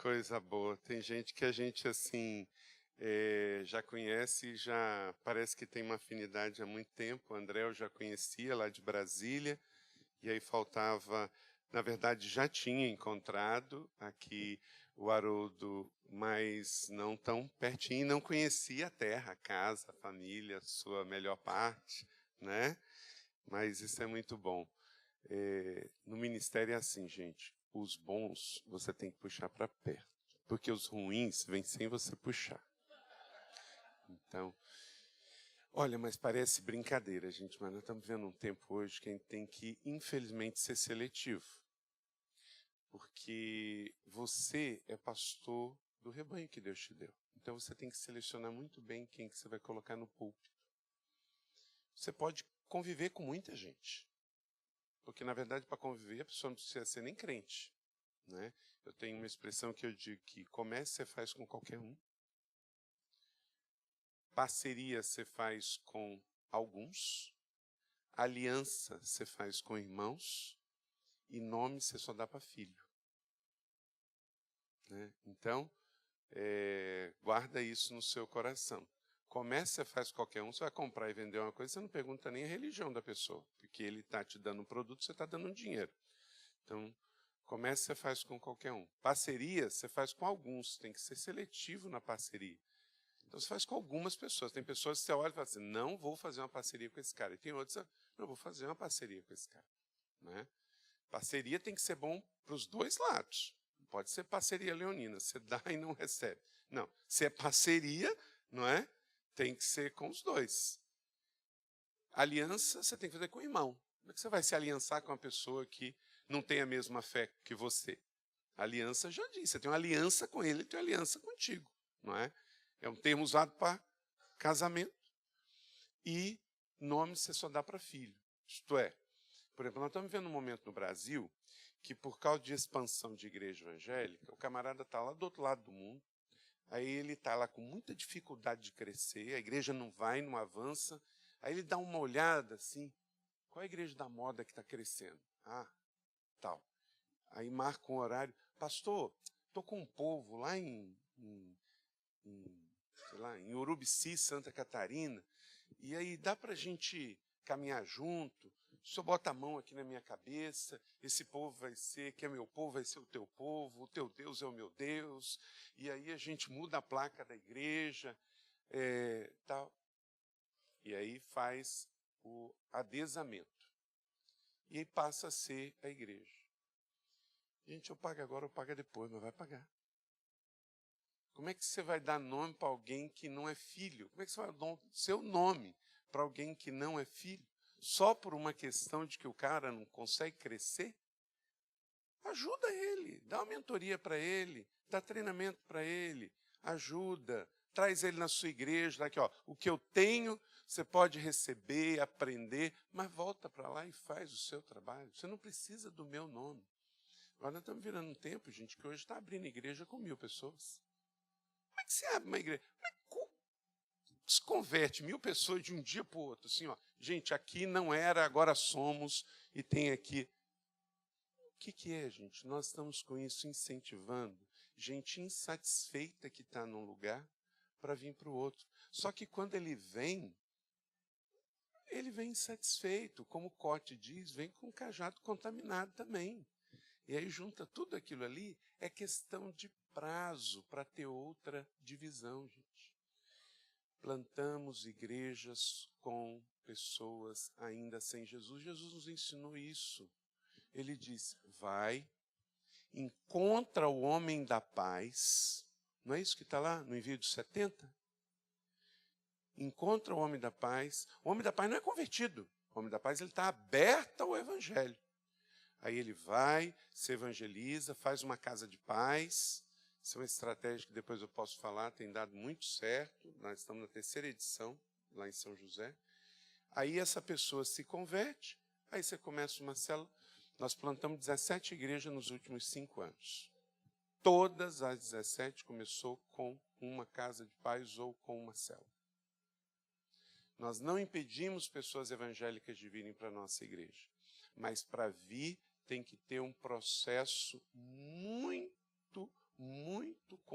Coisa boa. Tem gente que a gente, assim, já conhece, já parece que tem uma afinidade há muito tempo. O André eu já conhecia lá de Brasília, e aí faltava, na verdade, já tinha encontrado aqui o Haroldo, mas não tão pertinho, não conhecia a terra, a casa, a família, a sua melhor parte, né? Mas isso é muito bom. No ministério é assim, gente. Os bons você tem que puxar para perto, porque os ruins vêm sem você puxar. Então, olha, mas parece brincadeira, gente, mas nós estamos vivendo um tempo hoje que a gente tem que, infelizmente, ser seletivo, porque você é pastor do rebanho que Deus te deu. Então você tem que selecionar muito bem quem que você vai colocar no púlpito. Você pode conviver com muita gente, porque na verdade para conviver a pessoa não precisa ser nem crente. Né? Eu tenho uma expressão que eu digo que comércio você faz com qualquer um, parceria você faz com alguns, aliança você faz com irmãos e nome você só dá para filho. Né? Então, guarda isso no seu coração. Comércio você faz com qualquer um, você vai comprar e vender uma coisa, você não pergunta nem a religião da pessoa, porque ele está te dando um produto, você está dando um dinheiro. Então, comércio você faz com qualquer um. Parceria você faz com alguns, tem que ser seletivo na parceria. Então você faz com algumas pessoas. Tem pessoas que você olha e fala assim, não vou fazer uma parceria com esse cara. E tem outros que não vou fazer uma parceria com esse cara. Né? Parceria tem que ser bom para os dois lados. Não pode ser parceria leonina, você dá e não recebe. Não, se é parceria, não é? Tem que ser com os dois. Aliança você tem que fazer com o irmão. Como é que você vai se aliançar com uma pessoa que não tem a mesma fé que você? A aliança já diz, você tem uma aliança com ele, ele tem uma aliança contigo, não é? É um termo usado para casamento e nome você só dá para filho. Isto é, por exemplo, nós estamos vivendo um momento no Brasil que por causa de expansão de igreja evangélica, o camarada está lá do outro lado do mundo, aí ele está lá com muita dificuldade de crescer, a igreja não vai, não avança, aí ele dá uma olhada assim, qual é a igreja da moda que está crescendo? Ah, tal. Aí marca um horário, pastor, estou com um povo lá sei lá, em Urubici, Santa Catarina, e aí dá para a gente caminhar junto, o senhor bota a mão aqui na minha cabeça, esse povo vai ser, que é meu povo, vai ser o teu Deus é o meu Deus, e aí a gente muda a placa da igreja, tal, e aí faz o adesamento, e aí passa a ser a igreja. Gente, eu pago agora, eu pago depois, mas vai pagar. Como é que você vai dar nome para alguém que não é filho? Como é que você vai dar seu nome para alguém que não é filho? Só por uma questão de que o cara não consegue crescer? Ajuda ele, dá uma mentoria para ele, dá treinamento para ele, ajuda, traz ele na sua igreja, aqui, ó, o que eu tenho você pode receber, aprender, mas volta para lá e faz o seu trabalho. Você não precisa do meu nome. Agora nós estamos virando um tempo, gente, que hoje está abrindo igreja com 1000 pessoas. Como é que você abre uma igreja? Como é que se converte 1000 pessoas de um dia para o outro? Assim, ó, gente, aqui não era, agora somos, e tem aqui. O que é, gente? Nós estamos com isso incentivando gente insatisfeita que está num lugar para vir para o outro. Só que quando ele vem insatisfeito. Como o Cote diz, vem com um cajado contaminado também. E aí junta tudo aquilo ali, é questão de prazo para ter outra divisão, gente. Plantamos igrejas com pessoas ainda sem Jesus. Jesus nos ensinou isso. Ele diz, vai, encontra o homem da paz. Não é isso que está lá no envio dos 70? Encontra o homem da paz. O homem da paz não é convertido. O homem da paz ele está aberto ao evangelho. Aí ele vai, se evangeliza, faz uma casa de paz. Isso é uma estratégia que depois eu posso falar, tem dado muito certo. Nós estamos na 3ª edição, lá em São José. Aí essa pessoa se converte, aí você começa uma célula. Nós plantamos 17 igrejas nos últimos 5 anos. Todas as 17 começou com uma casa de paz ou com uma célula. Nós não impedimos pessoas evangélicas de virem para a nossa igreja, mas para vir tem que ter um processo muito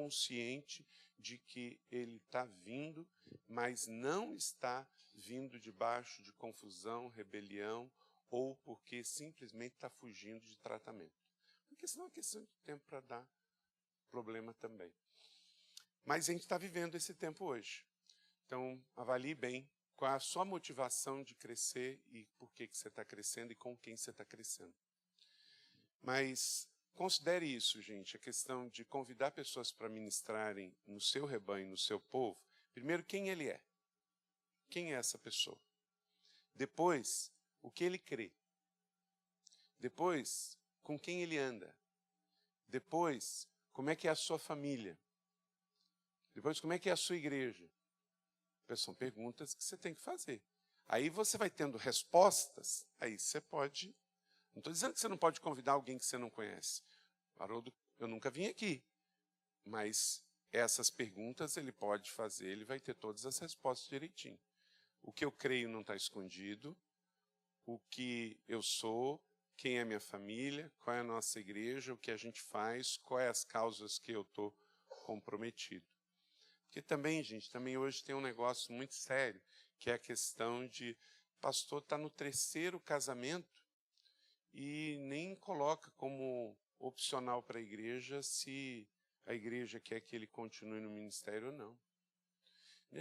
consciente de que ele está vindo, mas não está vindo debaixo de confusão, rebelião, ou porque simplesmente está fugindo de tratamento. Porque senão é questão de tempo para dar problema também. Mas a gente está vivendo esse tempo hoje. Então, avalie bem qual é a sua motivação de crescer e por que você está crescendo e com quem você está crescendo. Mas considere isso, gente, a questão de convidar pessoas para ministrarem no seu rebanho, no seu povo. Primeiro, quem ele é. Quem é essa pessoa? Depois, o que ele crê. Depois, com quem ele anda. Depois, como é que é a sua família. Depois, como é que é a sua igreja. São perguntas que você tem que fazer. Aí você vai tendo respostas, aí você pode... Não estou dizendo que você não pode convidar alguém que você não conhece. Haroldo, eu nunca vim aqui. Mas essas perguntas ele pode fazer, ele vai ter todas as respostas direitinho. O que eu creio não está escondido. O que eu sou, quem é minha família, qual é a nossa igreja, o que a gente faz, quais as causas que eu estou comprometido. Porque também, gente, também hoje tem um negócio muito sério, que é a questão de pastor está no 3º casamento e nem coloca como opcional para a igreja se a igreja quer que ele continue no ministério ou não.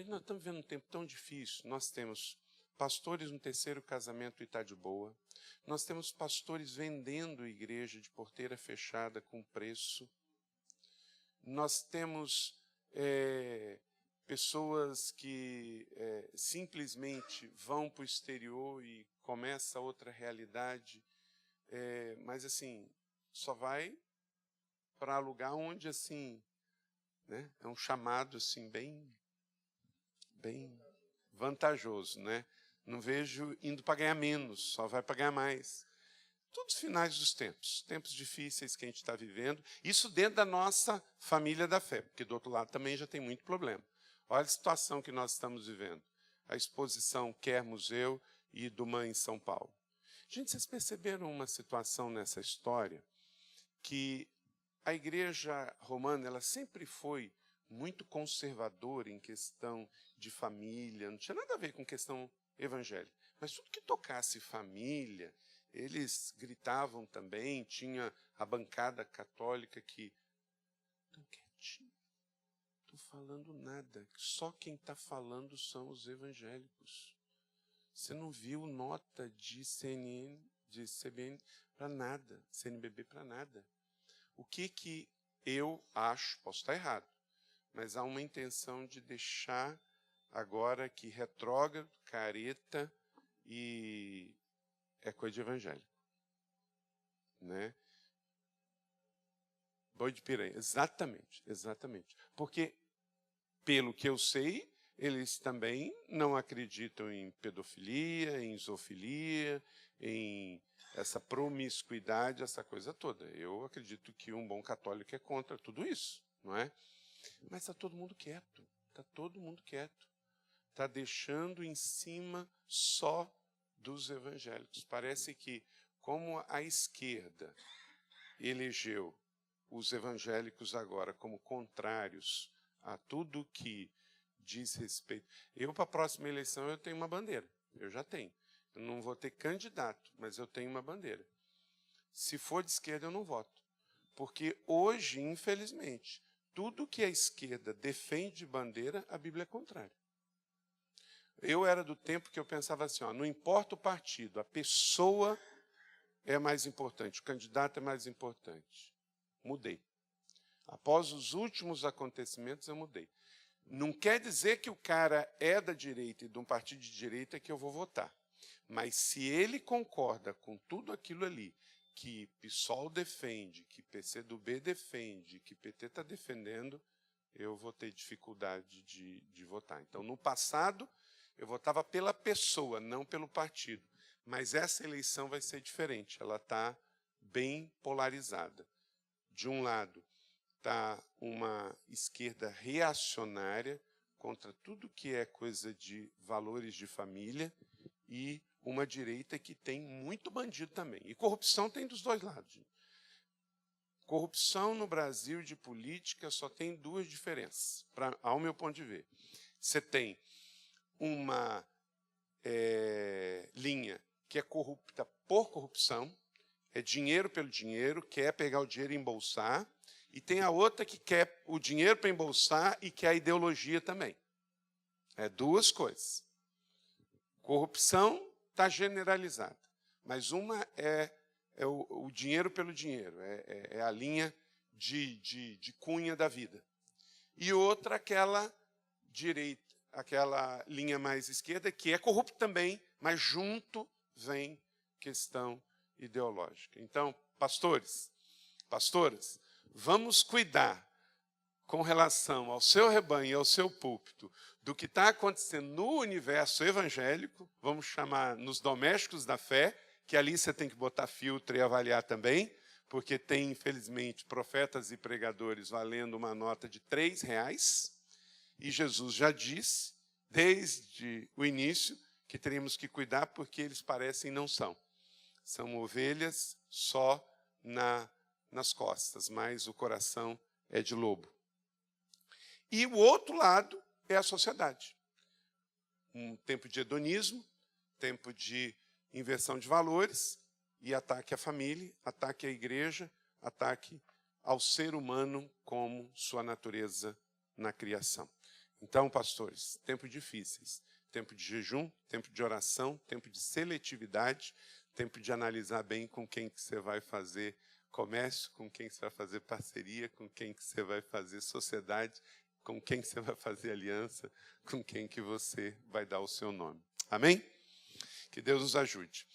Nós estamos vivendo um tempo tão difícil, nós temos pastores no 3º casamento e está de boa, nós temos pastores vendendo igreja de porteira fechada com preço, nós temos... pessoas que simplesmente vão para o exterior e começa outra realidade, mas assim, só vai para lugar onde assim, né, é um chamado assim bem vantajoso, né? Não vejo indo para ganhar menos, só vai para ganhar mais. Todos os finais dos tempos difíceis que a gente está vivendo, isso dentro da nossa família da fé, porque do outro lado também já tem muito problema. Olha a situação que nós estamos vivendo. A exposição Quer Museu e do MAN em São Paulo. Gente, vocês perceberam uma situação nessa história que a igreja romana ela sempre foi muito conservadora em questão de família, não tinha nada a ver com questão evangélica, mas tudo que tocasse família, eles gritavam também, tinha a bancada católica que... Então, quietinho, não estou falando nada, só quem está falando são os evangélicos. Você não viu nota de CNN, de CBN para nada, CNBB para nada. O que eu acho, posso estar errado, mas há uma intenção de deixar agora que retrógrado, careta e é coisa de evangélico, né? Boi de piranha, exatamente. Porque, pelo que eu sei, eles também não acreditam em pedofilia, em zoofilia, em essa promiscuidade, essa coisa toda. Eu acredito que um bom católico é contra tudo isso, não é? Mas está todo mundo quieto, está deixando em cima só dos evangélicos. Parece que, como a esquerda elegeu os evangélicos agora como contrários a tudo que diz respeito... Eu, para a próxima eleição, eu tenho uma bandeira. Eu já tenho. Eu não vou ter candidato, mas eu tenho uma bandeira. Se for de esquerda, eu não voto. Porque hoje, infelizmente, tudo que a esquerda defende de bandeira, a Bíblia é contrária. Eu era do tempo que eu pensava assim, ó, não importa o partido, a pessoa é mais importante, o candidato é mais importante. Mudei. Após os últimos acontecimentos, eu mudei. Não quer dizer que o cara é da direita e de um partido de direita que eu vou votar. Mas se ele concorda com tudo aquilo ali, que PSOL defende, que PCdoB defende, que PT está defendendo, eu vou ter dificuldade de votar. Então, no passado, eu votava pela pessoa, não pelo partido. Mas essa eleição vai ser diferente, ela está bem polarizada. De um lado, está uma esquerda reacionária contra tudo que é coisa de valores de família e uma direita que tem muito bandido também. E corrupção tem dos dois lados. Corrupção no Brasil de política só tem duas diferenças, ao meu ponto de ver. Você tem uma linha que é corrupta por corrupção, é dinheiro pelo dinheiro, quer pegar o dinheiro e embolsar, e tem a outra que quer o dinheiro para embolsar e quer a ideologia também. É duas coisas. Corrupção está generalizada, mas uma é o dinheiro pelo dinheiro, é a linha de cunha da vida. E outra, aquela direita, aquela linha mais esquerda, que é corrupta também, mas junto vem questão ideológica. Então, pastores, pastoras, vamos cuidar com relação ao seu rebanho e ao seu púlpito do que está acontecendo no universo evangélico, vamos chamar nos domésticos da fé, que ali você tem que botar filtro e avaliar também, porque tem, infelizmente, profetas e pregadores valendo uma nota de R$3, e Jesus já disse, desde o início, que teríamos que cuidar porque eles parecem não são. São ovelhas só nas costas, mas o coração é de lobo. E o outro lado é a sociedade. Um tempo de hedonismo, tempo de inversão de valores e ataque à família, ataque à igreja, ataque ao ser humano como sua natureza na criação. Então, pastores, tempos difíceis, tempo de jejum, tempo de oração, tempo de seletividade, tempo de analisar bem com quem que você vai fazer comércio, com quem que você vai fazer parceria, com quem que você vai fazer sociedade, com quem que você vai fazer aliança, com quem que você vai dar o seu nome. Amém? Que Deus nos ajude.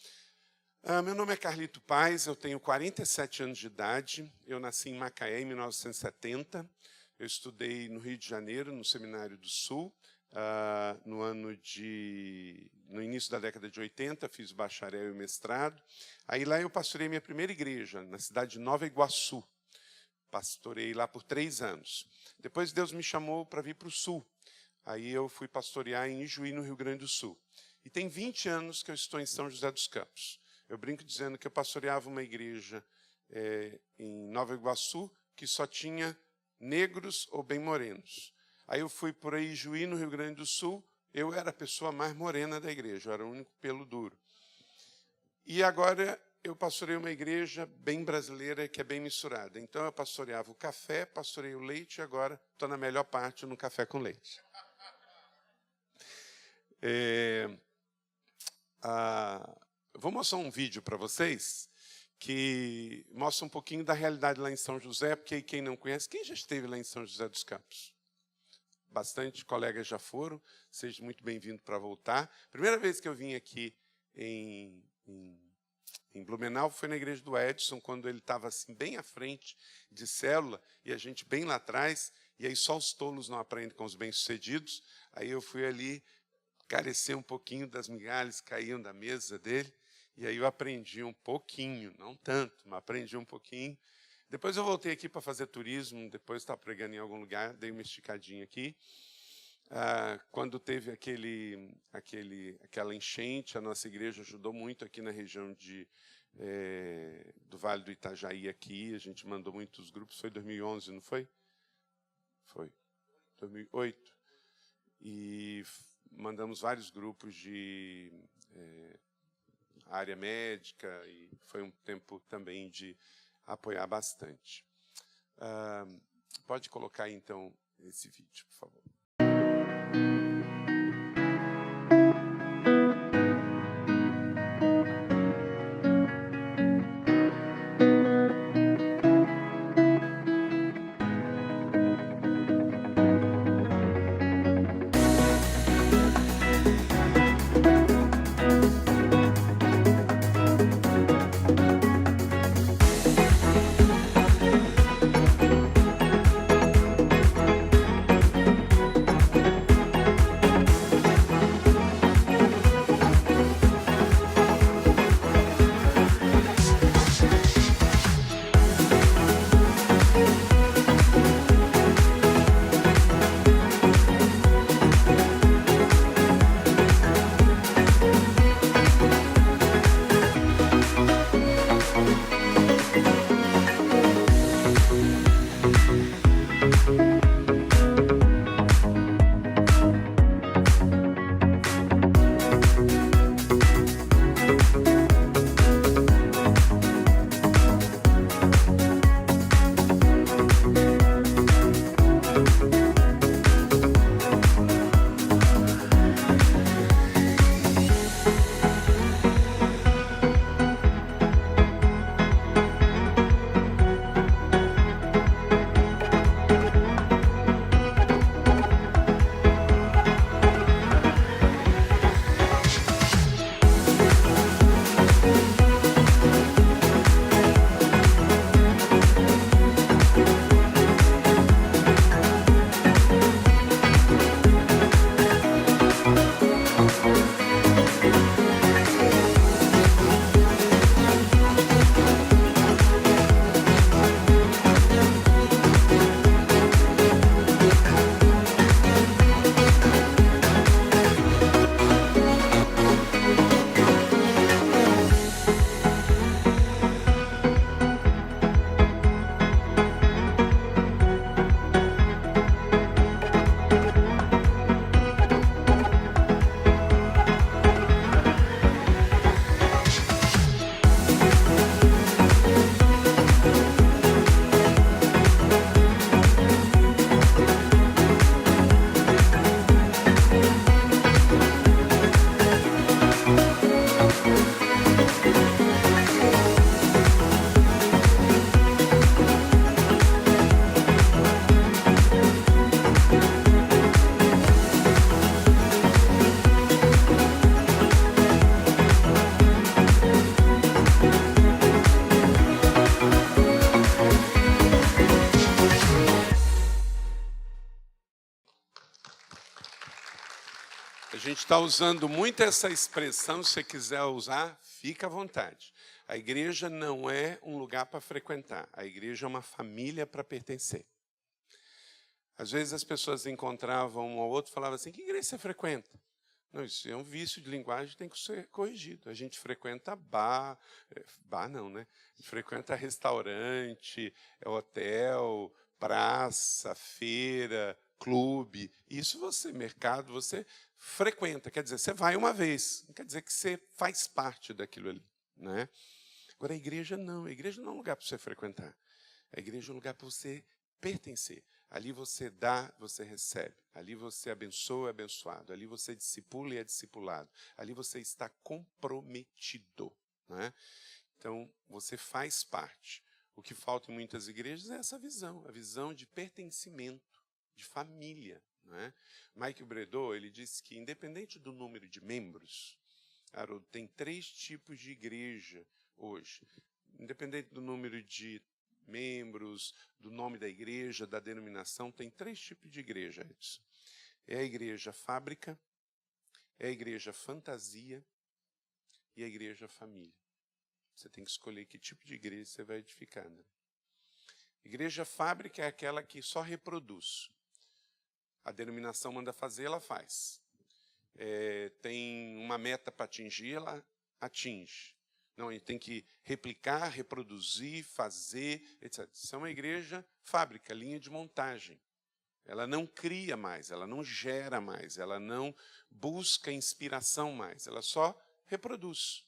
Meu nome é Carlito Paes, eu tenho 47 anos de idade, eu nasci em Macaé em 1970, eu estudei no Rio de Janeiro, no Seminário do Sul, no início da década de 80, fiz o bacharel e o mestrado. Aí lá eu pastorei minha primeira igreja, na cidade de Nova Iguaçu. Pastorei lá por 3 anos. Depois Deus me chamou para vir para o Sul. Aí eu fui pastorear em Ijuí, no Rio Grande do Sul. E tem 20 anos que eu estou em São José dos Campos. Eu brinco dizendo que eu pastoreava uma igreja em Nova Iguaçu que só tinha negros ou bem morenos. Aí eu fui por aí, Ijuí, no Rio Grande do Sul, eu era a pessoa mais morena da igreja, eu era o único pelo duro. E agora eu pastorei uma igreja bem brasileira, que é bem misturada. Então eu pastoreava o café, pastorei o leite, e agora estou na melhor parte, no café com leite. Vou mostrar um vídeo para vocês, que mostra um pouquinho da realidade lá em São José, porque quem não conhece, quem já esteve lá em São José dos Campos? Bastante colegas já foram, seja muito bem-vindo para voltar. Primeira vez que eu vim aqui em Blumenau foi na igreja do Edson, quando ele estava assim, bem à frente de célula, e a gente bem lá atrás, e aí só os tolos não aprendem com os bem-sucedidos. Aí eu fui ali carecer um pouquinho das migalhas que caíam da mesa dele, e aí eu aprendi um pouquinho, não tanto, mas aprendi um pouquinho. Depois eu voltei aqui para fazer turismo, depois estava pregando em algum lugar, dei uma esticadinha aqui. Quando teve aquela enchente, a nossa igreja ajudou muito aqui na região do Vale do Itajaí aqui, a gente mandou muitos grupos, foi 2011, não foi? Foi, 2008. E mandamos vários grupos de área médica, e foi um tempo também de apoiar bastante. Pode colocar, aí, então, esse vídeo, por favor. gente está usando muito essa expressão, se você quiser usar, fica à vontade. A igreja não é um lugar para frequentar, a igreja é uma família para pertencer. Às vezes as pessoas encontravam um ou outro e falavam assim, que igreja você frequenta? Não, isso é um vício de linguagem, tem que ser corrigido. A gente frequenta bar não, né? A gente frequenta restaurante, hotel, praça, feira, clube. Isso você, mercado, você frequenta. Quer dizer, você vai uma vez. Não quer dizer que você faz parte daquilo ali, né? Agora, a igreja não é um lugar para você frequentar. A igreja é um lugar para você pertencer. Ali você dá, você recebe. Ali você abençoa, é abençoado. Ali você discipula e é discipulado. Ali você está comprometido, né? Então, você faz parte. O que falta em muitas igrejas é essa visão, a visão de pertencimento, de família, né? Mike Bredor, ele disse que, independente do número de membros, Haroldo, tem 3 tipos de igreja hoje. Independente do número de membros, do nome da igreja, da denominação, tem 3 tipos de igreja. É a igreja fábrica, é a igreja fantasia e a igreja família. Você tem que escolher que tipo de igreja você vai edificar, né? Igreja fábrica é aquela que só reproduz. A denominação manda fazer, ela faz. Tem uma meta para atingir, ela atinge. Não, a gente tem que replicar, reproduzir, fazer, etc. Isso é uma igreja fábrica, linha de montagem. Ela não cria mais, ela não gera mais, ela não busca inspiração mais, ela só reproduz,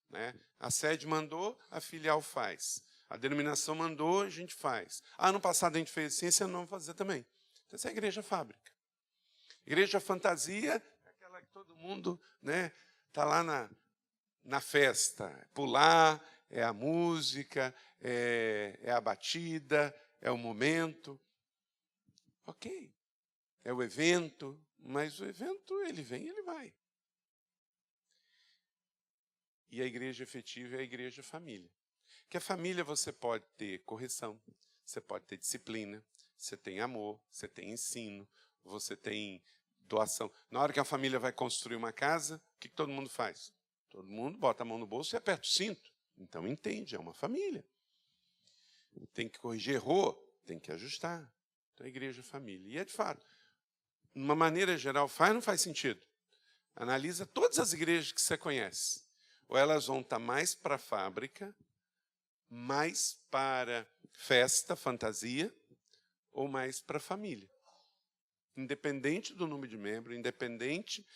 né? A sede mandou, a filial faz. A denominação mandou, a gente faz. No passado a gente fez assim, esse ano vamos fazer também. Então, essa é a igreja fábrica. Igreja fantasia é aquela que todo mundo, né, está lá na festa. Pular, é a música, é a batida, é o momento. Ok, é o evento, mas o evento ele vem e ele vai. E a igreja efetiva é a igreja família. Que a família você pode ter correção, você pode ter disciplina, você tem amor, você tem ensino, você tem doação. Na hora que a família vai construir uma casa, o que todo mundo faz? Todo mundo bota a mão no bolso e aperta o cinto. Então entende, é uma família. Tem que corrigir, errou, tem que ajustar. Então a igreja é família. E é de fato, de uma maneira geral, faz ou não faz sentido? Analisa todas as igrejas que você conhece. Ou elas vão estar mais para a fábrica, mais para festa, fantasia, ou mais para a família. Independente do número de membros, independente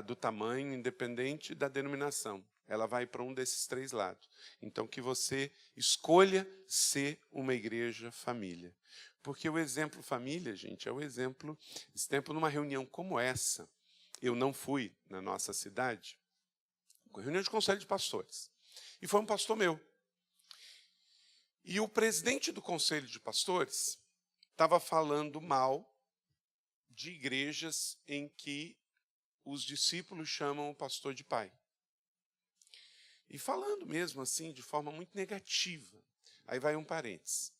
do tamanho, independente da denominação. Ela vai para um desses 3 lados. Então, que você escolha ser uma igreja família. Porque o exemplo família, gente, é o exemplo... Esse tempo, numa reunião como essa, eu não fui na nossa cidade, reunião de conselho de pastores. E foi um pastor meu. E o presidente do conselho de pastores estava falando mal de igrejas em que os discípulos chamam o pastor de pai. E falando mesmo assim, de forma muito negativa. Aí vai um parênteses.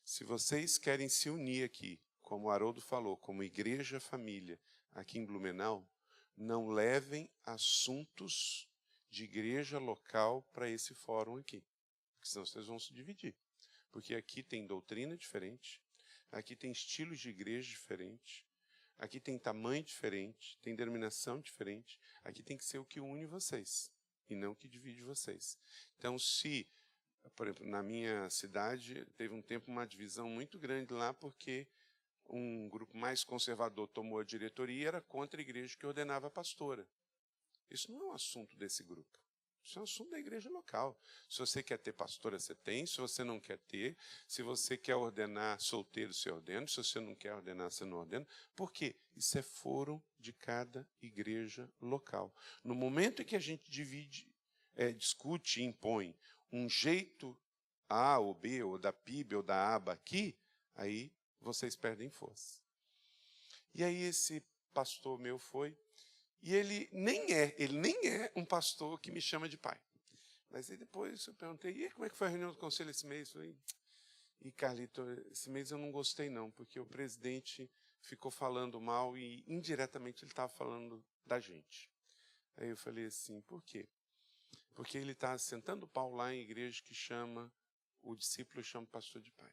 Se vocês querem se unir aqui, como o Haroldo falou, como igreja família aqui em Blumenau, não levem assuntos de igreja local para esse fórum aqui. Porque senão vocês vão se dividir. Porque aqui tem doutrina diferente, aqui tem estilos de igreja diferentes, aqui tem tamanho diferente, tem denominação diferente. Aqui tem que ser o que une vocês, e não o que divide vocês. Então, se, por exemplo, na minha cidade, teve um tempo uma divisão muito grande lá, porque um grupo mais conservador tomou a diretoria e era contra a igreja que ordenava a pastora. Isso não é um assunto desse grupo. Isso é um assunto da igreja local. Se você quer ter pastora, você tem. Se você não quer ter, se você quer ordenar solteiro, você ordena. Se você não quer ordenar, você não ordena. Por quê? Isso é foro de cada igreja local. No momento em que a gente divide, discute e impõe um jeito A ou B, ou da PIB ou da aba aqui, aí vocês perdem força. E aí esse pastor meu foi... E ele nem é um pastor que me chama de pai. Mas aí depois eu perguntei, e como é que foi a reunião do conselho esse mês? Eu falei, E, Carlito, esse mês eu não gostei não, porque o presidente ficou falando mal e indiretamente ele estava falando da gente. Aí eu falei assim, por quê? Porque ele está sentando o pau lá em igreja que chama, o discípulo chama o pastor de pai.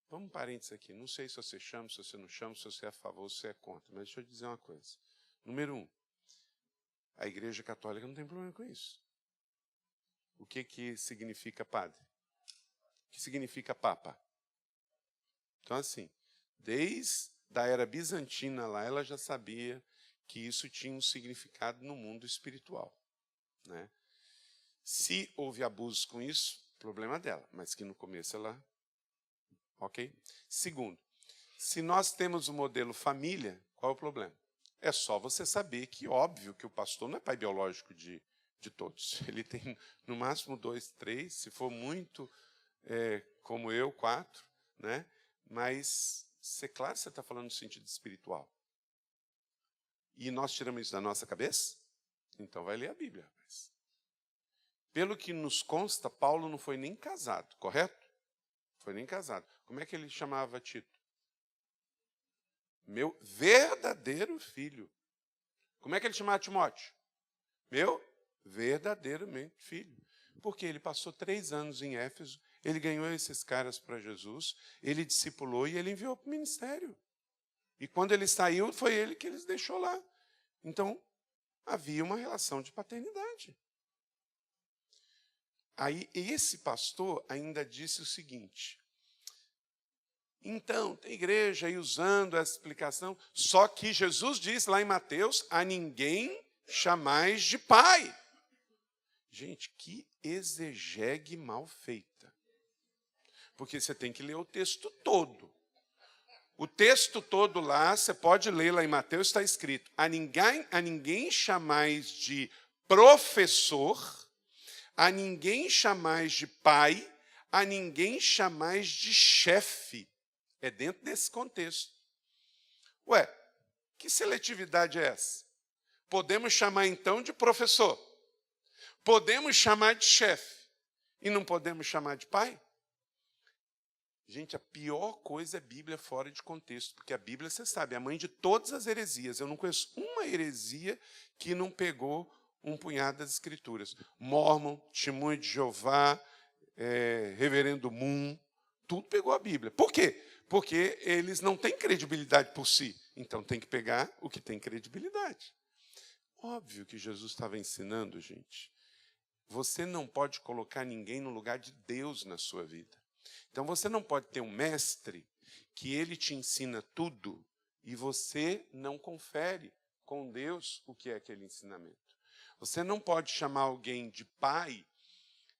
Vamos um parênteses aqui, não sei se você chama, se você não chama, se você é a favor, se você é contra, mas deixa eu dizer uma coisa. Número 1, a igreja católica não tem problema com isso. O que significa padre? O que significa papa? Então, assim, desde a era bizantina lá, ela já sabia que isso tinha um significado no mundo espiritual, né? Se houve abusos com isso, problema dela, mas que no começo ela... Ok? Segundo, se nós temos o modelo família, qual é o problema? É só você saber que, óbvio, que o pastor não é pai biológico de todos. Ele tem, no máximo, 2, 3, se for muito, como eu, 4, né? Mas, claro, você está falando no sentido espiritual. E nós tiramos isso da nossa cabeça? Então vai ler a Bíblia, rapaz. Pelo que nos consta, Paulo não foi nem casado, correto? Foi nem casado. Como é que ele chamava Tito? Meu verdadeiro filho. Como é que ele chamava Timóteo? Meu verdadeiramente filho. Porque ele passou 3 anos em Éfeso, ele ganhou esses caras para Jesus, ele discipulou e ele enviou para o ministério. E quando ele saiu, foi ele que eles deixou lá. Então, havia uma relação de paternidade. Aí, esse pastor ainda disse o seguinte: então, tem igreja aí usando essa explicação, só que Jesus disse lá em Mateus, a ninguém chamais de pai. Gente, que exegegue mal feita. Porque você tem que ler o texto todo. O texto todo lá, você pode ler lá em Mateus, está escrito, a ninguém chamais de professor, a ninguém chamais de pai, a ninguém chamais de chefe. É dentro desse contexto. Ué, que seletividade é essa? Podemos chamar então de professor. Podemos chamar de chefe. E não podemos chamar de pai? Gente, a pior coisa é a Bíblia fora de contexto. Porque a Bíblia, você sabe, é a mãe de todas as heresias. Eu não conheço uma heresia que não pegou um punhado das Escrituras. Mórmon, Testemunho de Jeová, Reverendo Moon, tudo pegou a Bíblia. Por quê? Porque eles não têm credibilidade por si. Então tem que pegar o que tem credibilidade. Óbvio que Jesus estava ensinando, gente. Você não pode colocar ninguém no lugar de Deus na sua vida. Então você não pode ter um mestre que ele te ensina tudo e você não confere com Deus o que é aquele ensinamento. Você não pode chamar alguém de pai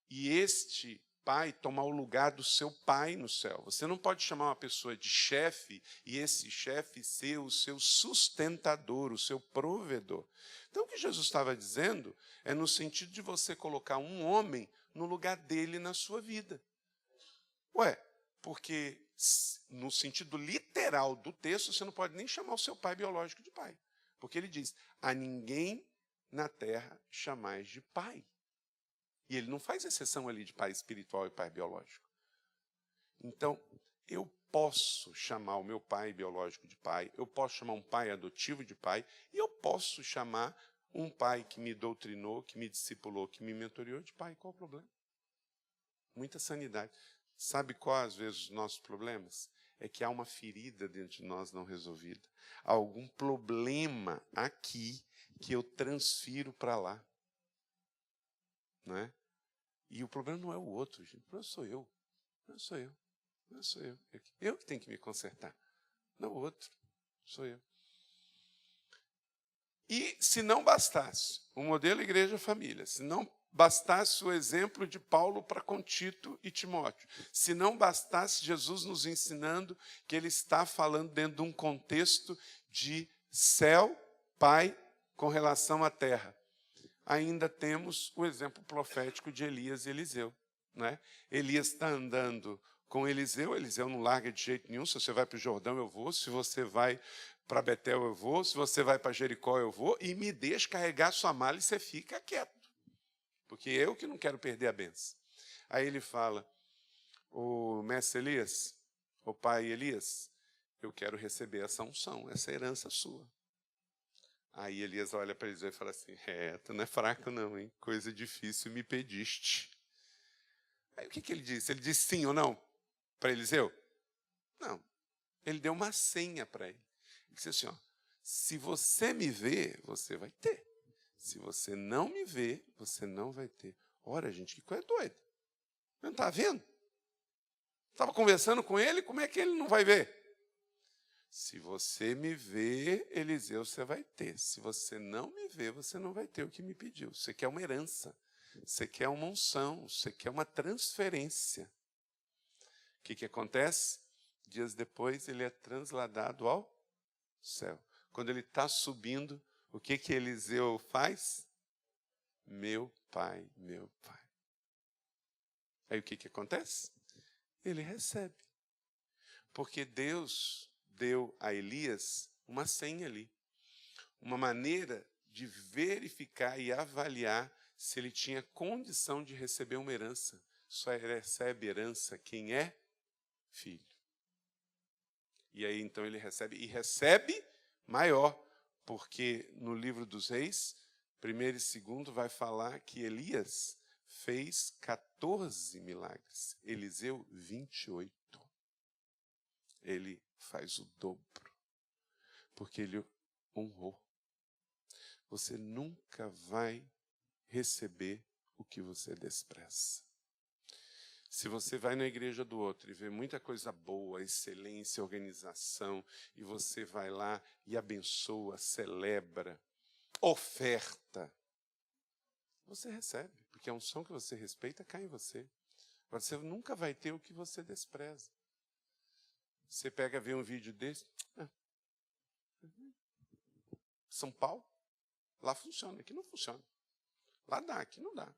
e este pai tomar o lugar do seu pai no céu. Você não pode chamar uma pessoa de chefe e esse chefe ser o seu sustentador, o seu provedor. Então, o que Jesus estava dizendo é no sentido de você colocar um homem no lugar dele na sua vida. Ué, porque no sentido literal do texto, você não pode nem chamar o seu pai biológico de pai. Porque ele diz, a ninguém na terra chamais de pai. E ele não faz exceção ali de pai espiritual e pai biológico. Então, eu posso chamar o meu pai biológico de pai, eu posso chamar um pai adotivo de pai, e eu posso chamar um pai que me doutrinou, que me discipulou, que me mentoreou de pai. Qual o problema? Muita sanidade. Sabe qual, às vezes, os nossos problemas? É que há uma ferida dentro de nós não resolvida. Há algum problema aqui que eu transfiro para lá. Não é? E o problema não é o outro, gente. O problema sou eu. Não sou eu. Não sou eu. Eu que tenho que me consertar. Não o outro. Sou eu. E se não bastasse o modelo igreja-família, se não bastasse o exemplo de Paulo para com Tito e Timóteo, se não bastasse Jesus nos ensinando que ele está falando dentro de um contexto de céu, Pai, com relação à terra, ainda temos o exemplo profético de Elias e Eliseu. Né? Elias está andando com Eliseu não larga de jeito nenhum. Se você vai para o Jordão, eu vou. Se você vai para Betel, eu vou. Se você vai para Jericó, eu vou. E me deixa carregar sua mala e você fica quieto. Porque eu que não quero perder a benção. Aí ele fala, o mestre Elias, o pai Elias, eu quero receber essa unção, essa herança sua. Aí Elias olha para Eliseu e fala assim, tu não é fraco não, hein? Coisa difícil me pediste. Aí o que ele disse? Ele disse sim ou não para Eliseu? Não. Ele deu uma senha para ele. Ele disse assim, se você me vê, você vai ter. Se você não me vê, você não vai ter. Ora, gente, que coisa doida. Não está vendo? Estava conversando com ele, como é que ele não vai ver? Se você me vê, Eliseu, você vai ter. Se você não me vê, você não vai ter o que me pediu. Você quer uma herança, você quer uma unção, você quer uma transferência. O que acontece? Dias depois, ele é transladado ao céu. Quando ele está subindo, o que Eliseu faz? Meu pai, meu pai. Aí o que acontece? Ele recebe. Porque Deus deu a Elias uma senha ali. Uma maneira de verificar e avaliar se ele tinha condição de receber uma herança. Só recebe herança quem é filho. E aí então ele recebe, e recebe maior, porque no livro dos Reis, 1º e 2º vai falar que Elias fez 14 milagres, Eliseu 28. Ele faz o dobro, porque ele honrou. Você nunca vai receber o que você despreza. Se você vai na igreja do outro e vê muita coisa boa, excelência, organização, e você vai lá e abençoa, celebra, oferta, você recebe, porque a unção que você respeita cai em você. Você nunca vai ter o que você despreza. Você pega, vê um vídeo desse, São Paulo, lá funciona, aqui não funciona. Lá dá, aqui não dá.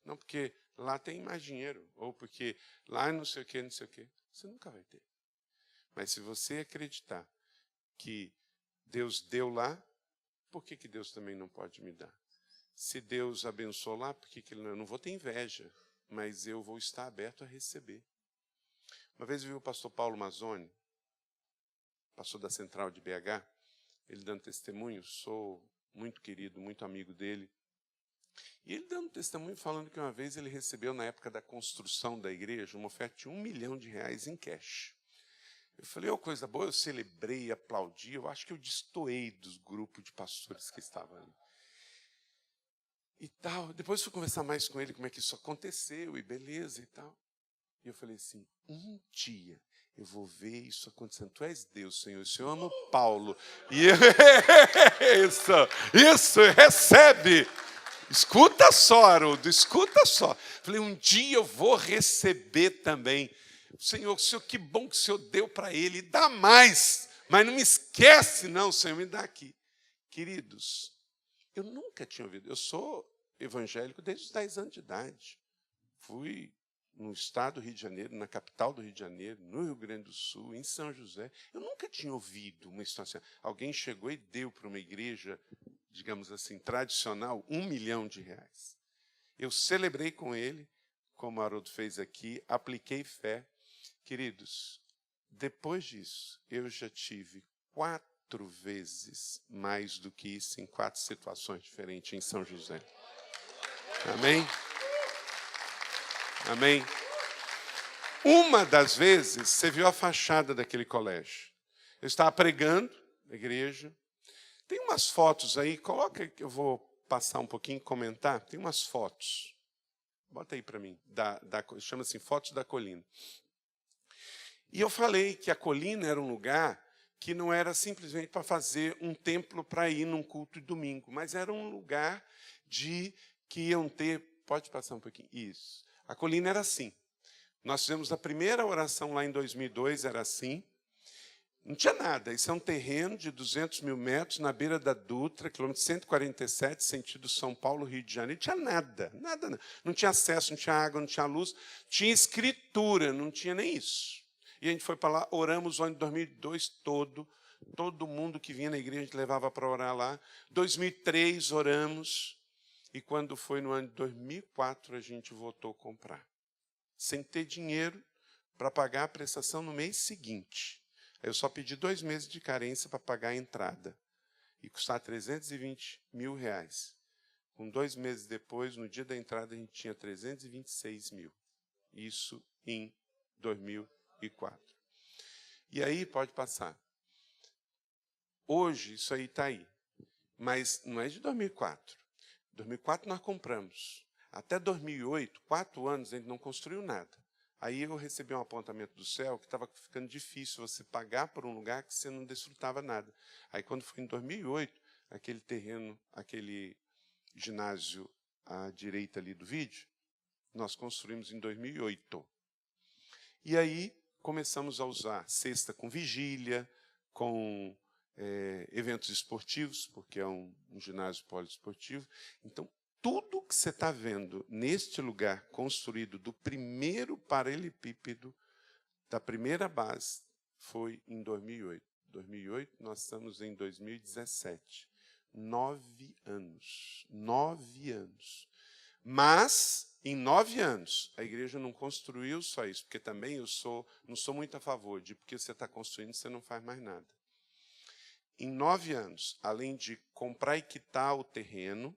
Não, porque lá tem mais dinheiro, ou porque lá não sei o quê, não sei o quê. Você nunca vai ter. Mas se você acreditar que Deus deu lá, por que Deus também não pode me dar? Se Deus abençoou lá, por que ele não? Eu não vou ter inveja, mas eu vou estar aberto a receber. Uma vez eu vi o pastor Paulo Mazzoni, pastor da Central de BH, ele dando testemunho, sou muito querido, muito amigo dele. E ele dando testemunho falando que uma vez ele recebeu, na época da construção da igreja, uma oferta de R$1 milhão em cash. Eu falei, coisa boa, eu celebrei, aplaudi, eu acho que eu destoei dos grupos de pastores que estavam ali. E tal, depois fui conversar mais com ele, como é que isso aconteceu, e beleza e tal. E eu falei assim, um dia eu vou ver isso acontecendo. Tu és Deus, Senhor, o Senhor ama o Paulo. E isso, recebe. Escuta só, Haroldo, escuta só. Falei, um dia eu vou receber também. Senhor, que bom que o Senhor deu para ele, dá mais. Mas não me esquece não, Senhor, me dá aqui. Queridos, eu nunca tinha ouvido, eu sou evangélico desde os 10 anos de idade. Fui no estado do Rio de Janeiro, na capital do Rio de Janeiro, no Rio Grande do Sul, em São José. Eu nunca tinha ouvido uma situação. Alguém chegou e deu para uma igreja, digamos assim, tradicional, R$1 milhão. Eu celebrei com ele, como o Haroldo fez aqui, apliquei fé. Queridos, depois disso, eu já tive 4 vezes mais do que isso, em 4 situações diferentes em São José. Amém? Amém? Uma das vezes, você viu a fachada daquele colégio. Eu estava pregando na igreja. Tem umas fotos aí, coloca que eu vou passar um pouquinho e comentar. Tem umas fotos. Bota aí para mim. Chama-se Fotos da Colina. E eu falei que a colina era um lugar que não era simplesmente para fazer um templo para ir num culto de domingo, mas era um lugar que iam ter... Pode passar um pouquinho? Isso. A colina era assim. Nós fizemos a primeira oração lá em 2002, era assim. Não tinha nada. Isso é um terreno de 200 mil metros, na beira da Dutra, quilômetro 147, sentido São Paulo, Rio de Janeiro. Não tinha nada, nada. Não tinha acesso, não tinha água, não tinha luz. Tinha escritura, não tinha nem isso. E a gente foi para lá, oramos o ano de 2002 todo. Todo mundo que vinha na igreja, a gente levava para orar lá. 2003, oramos. E quando foi no ano de 2004, a gente voltou a comprar. Sem ter dinheiro, para pagar a prestação no mês seguinte. Eu só pedi 2 meses de carência para pagar a entrada. E custar R$320 mil. Com 2 meses depois, no dia da entrada, a gente tinha 326 mil. Isso em 2004. E aí, pode passar. Hoje, isso aí está aí. Mas não é de 2004. 2004 nós compramos. Até 2008, 4 anos, a gente não construiu nada. Aí eu recebi um apontamento do céu que estava ficando difícil você pagar por um lugar que você não desfrutava nada. Aí, quando foi em 2008, aquele terreno, aquele ginásio à direita ali do vídeo, nós construímos em 2008. E aí começamos a usar cesta com vigília, com eventos esportivos, porque é um ginásio poliesportivo. Então, tudo que você está vendo neste lugar construído do primeiro paralelepípedo, da primeira base, foi em 2008. 2008, nós estamos em 2017. 9 anos. 9 anos. Mas, em 9 anos, a igreja não construiu só isso, porque também não sou muito a favor de porque você está construindo, você não faz mais nada. Em 9 anos, além de comprar e quitar o terreno,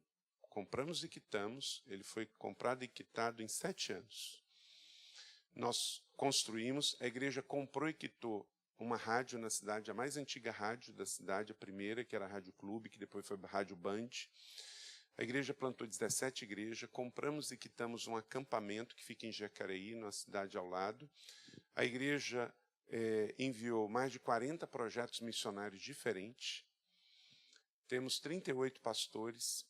compramos e quitamos, ele foi comprado e quitado em 7 anos. Nós construímos, a igreja comprou e quitou uma rádio na cidade, a mais antiga rádio da cidade, a primeira, que era a Rádio Clube, que depois foi a Rádio Band. A igreja plantou 17 igrejas, compramos e quitamos um acampamento que fica em Jacareí, na cidade ao lado. A igreja enviou mais de 40 projetos missionários diferentes. Temos 38 pastores.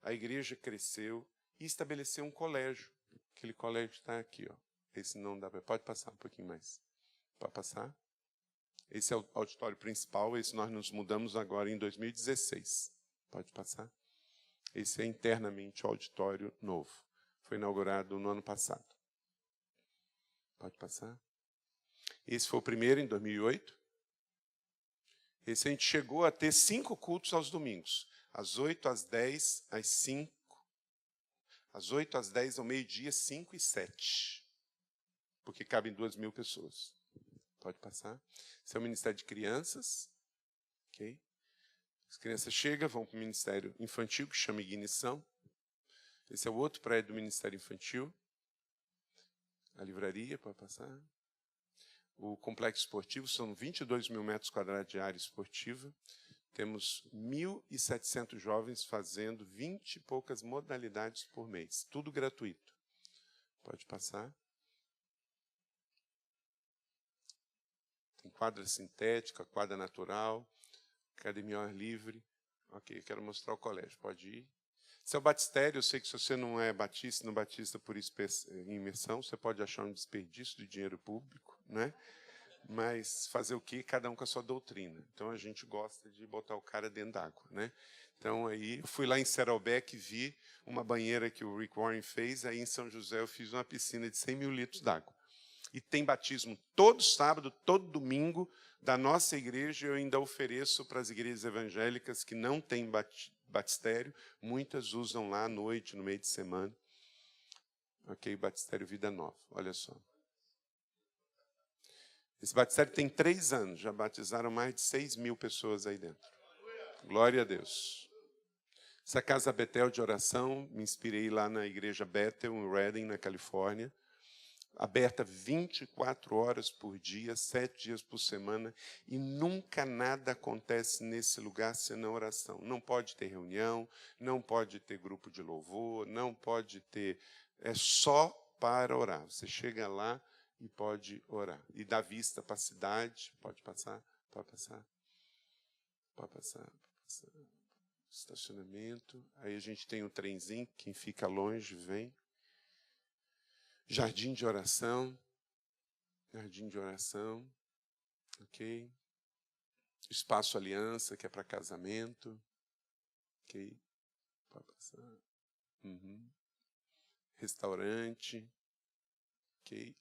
A igreja cresceu e estabeleceu um colégio. Aquele colégio está aqui, ó. Esse não dá para... Pode passar um pouquinho mais. Pode passar? Esse é o auditório principal. Esse nós nos mudamos agora em 2016. Pode passar? Esse é internamente o auditório novo. Foi inaugurado no ano passado. Pode passar? Esse foi o primeiro, em 2008. Esse a gente chegou a ter 5 cultos aos domingos. Às 8, às 10, às 5. Às 8, às 10, ao meio-dia, 5 e 7. Porque cabem 2.000 pessoas. Pode passar? Esse é o Ministério de Crianças. Ok? As crianças chegam, vão para o Ministério Infantil, que chama Ignição. Esse é o outro prédio do Ministério Infantil. A livraria, pode passar. O complexo esportivo, são 22 mil metros quadrados de área esportiva. Temos 1.700 jovens fazendo 20 e poucas modalidades por mês. Tudo gratuito. Pode passar. Tem quadra sintética, quadra natural, academia ao ar livre. Ok, quero mostrar o colégio. Pode ir. Esse é o batistério. Eu sei que se você não é batista, não batista por imersão, você pode achar um desperdício de dinheiro público, né? Mas fazer o quê? Cada um com a sua doutrina. Então, a gente gosta de botar o cara dentro d'água, né? Então, aí, eu fui lá em Saddleback e vi uma banheira que o Rick Warren fez. Aí, em São José, eu fiz uma piscina de 100 mil litros d'água. E tem batismo todo sábado, todo domingo, da nossa igreja. Eu ainda ofereço para as igrejas evangélicas que não têm batistério. Muitas usam lá à noite, no meio de semana. Ok, batistério Vida Nova. Olha só. Esse batistério tem 3 anos. Já batizaram mais de 6 mil pessoas aí dentro. Glória a Deus. Essa casa Betel de oração, me inspirei lá na igreja Bethel, em Redding, na Califórnia. Aberta 24 horas por dia, 7 dias por semana, e nunca nada acontece nesse lugar senão oração. Não pode ter reunião, não pode ter grupo de louvor, não pode ter... É só para orar. Você chega lá e pode orar. E dá vista para a cidade. Pode passar, pode passar. Pode passar, pode passar. Estacionamento. Aí a gente tem um trenzinho, quem fica longe vem. Jardim de oração. Jardim de oração. Ok. Espaço Aliança, que é para casamento. Ok. Pode passar. Uhum. Restaurante. Ok.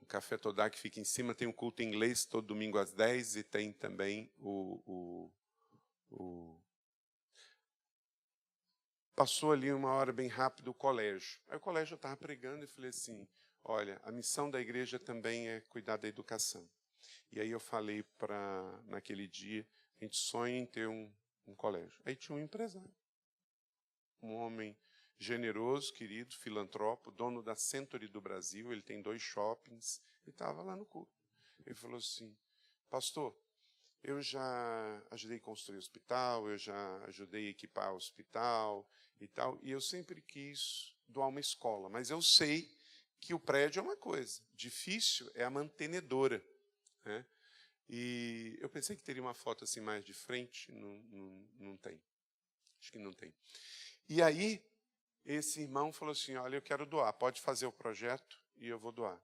O Café Todá, que fica em cima, tem um culto em inglês todo domingo às 10 e tem também Passou ali uma hora bem rápido o colégio. Aí o colégio eu estava pregando e falei assim, olha, a missão da igreja também é cuidar da educação. E aí eu falei naquele dia, a gente sonha em ter um colégio. Aí tinha um empresário, um homem generoso, querido, filantropo, dono da Century do Brasil, ele tem 2 shoppings, e estava lá no culto. Ele falou assim, pastor, eu já ajudei a construir o hospital, eu já ajudei a equipar o hospital e tal, e eu sempre quis doar uma escola, mas eu sei que o prédio é uma coisa, difícil é a mantenedora, né? E eu pensei que teria uma foto assim mais de frente, não tem, acho que não tem. E aí, esse irmão falou assim, olha, eu quero doar, pode fazer o projeto e eu vou doar.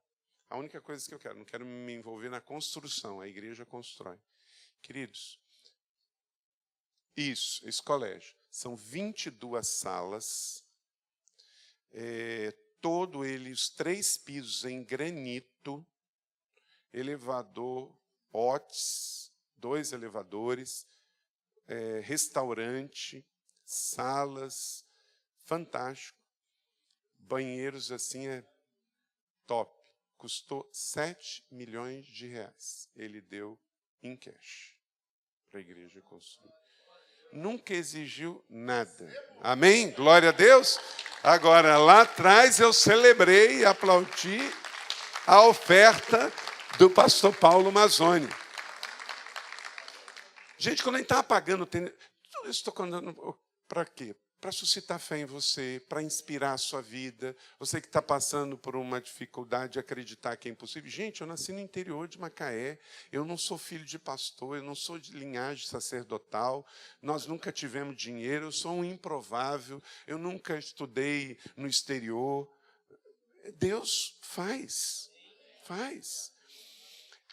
A única coisa que eu quero, não quero me envolver na construção, a igreja constrói. Queridos, esse colégio, são 22 salas, todo ele, os 3 pisos em granito, elevador, potes, 2 elevadores, restaurante, salas, fantástico, banheiros assim, top. Custou 7 milhões de reais. Ele deu em cash para a igreja construir. Nunca exigiu nada. Amém? Glória a Deus. Agora, lá atrás eu celebrei e aplaudi a oferta do pastor Paulo Mazzoni. Gente, quando a gente estava pagando, tudo isso estou contando para quê? Para suscitar fé em você, para inspirar a sua vida. Você que está passando por uma dificuldade de acreditar que é impossível. Gente, eu nasci no interior de Macaé, eu não sou filho de pastor, eu não sou de linhagem sacerdotal, nós nunca tivemos dinheiro, eu sou um improvável, eu nunca estudei no exterior. Deus faz.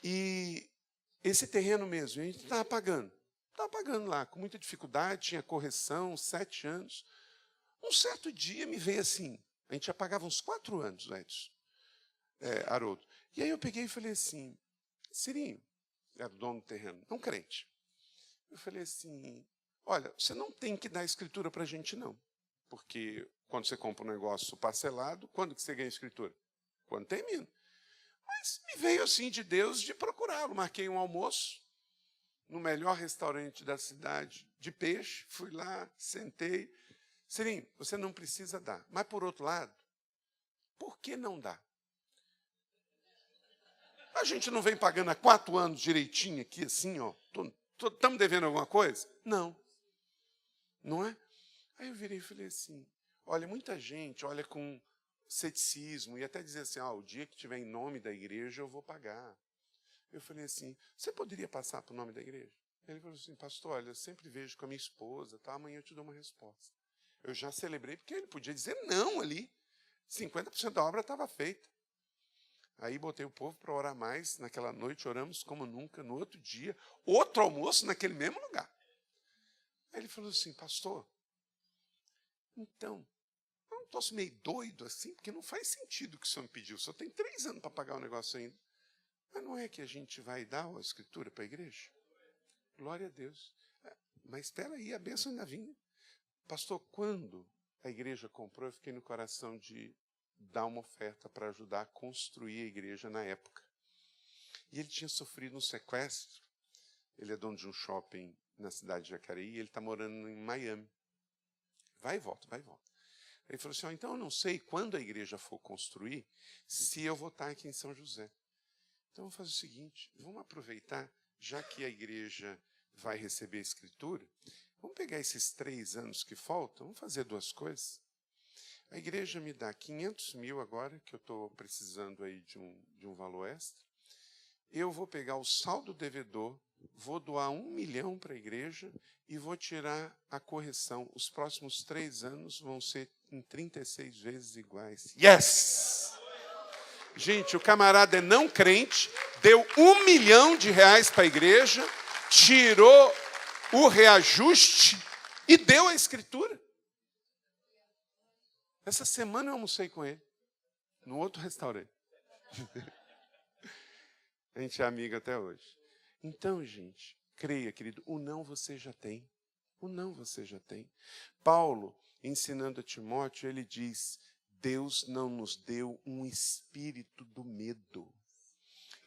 E esse terreno mesmo, a gente estava pagando. Estava pagando lá, com muita dificuldade, tinha correção, 7 anos. Um certo dia me veio assim, a gente já pagava uns 4 anos, Edson, Haroldo. E aí eu peguei e falei assim, Cirinho, era o dono do terreno, não crente. Eu falei assim, olha, você não tem que dar escritura para a gente não, porque quando você compra um negócio parcelado, quando que você ganha escritura? Quando termina. Mas me veio assim de Deus de procurá-lo, marquei um almoço, no melhor restaurante da cidade, de peixe, fui lá, sentei. Cirinho, você não precisa dar. Mas, por outro lado, por que não dá? A gente não vem pagando há 4 anos direitinho aqui, assim, ó. Estamos devendo alguma coisa? Não. Não é? Aí eu virei e falei assim, olha, muita gente olha com ceticismo e até dizer assim, o dia que tiver em nome da igreja eu vou pagar. Eu falei assim, você poderia passar para o nome da igreja? Ele falou assim, pastor, olha, eu sempre vejo com a minha esposa, tá? Amanhã eu te dou uma resposta. Eu já celebrei, porque ele podia dizer não ali. 50% da obra estava feita. Aí botei o povo para orar mais. Naquela noite oramos como nunca. No outro dia, outro almoço naquele mesmo lugar. Aí ele falou assim, pastor, então, eu não estou meio doido assim, porque não faz sentido o que o senhor me pediu. O senhor tem 3 anos para pagar o negócio ainda. Mas não é que a gente vai dar a escritura para a igreja? Glória a Deus. Mas espera aí, a bênção ainda vinha. Pastor, quando a igreja comprou, eu fiquei no coração de dar uma oferta para ajudar a construir a igreja na época. E ele tinha sofrido um sequestro. Ele é dono de um shopping na cidade de Jacareí e ele está morando em Miami. Vai e volta, vai e volta. Ele falou assim, então eu não sei quando a igreja for construir, se eu vou estar aqui em São José. Então vamos fazer o seguinte, vamos aproveitar, já que a igreja vai receber a escritura, vamos pegar esses 3 anos que faltam, vamos fazer 2 coisas. A igreja me dá 500 mil agora, que eu estou precisando aí de um valor extra. Eu vou pegar o saldo devedor, vou doar 1 milhão para a igreja e vou tirar a correção. Os próximos 3 anos vão ser em 36 vezes iguais. Yes! Gente, o camarada é não crente, deu 1 milhão de reais para a igreja, tirou o reajuste e deu a escritura. Essa semana eu almocei com ele, no outro restaurante. A gente é amigo até hoje. Então, gente, creia, querido, o não você já tem. O não você já tem. Paulo, ensinando a Timóteo, ele diz, Deus não nos deu um espírito do medo.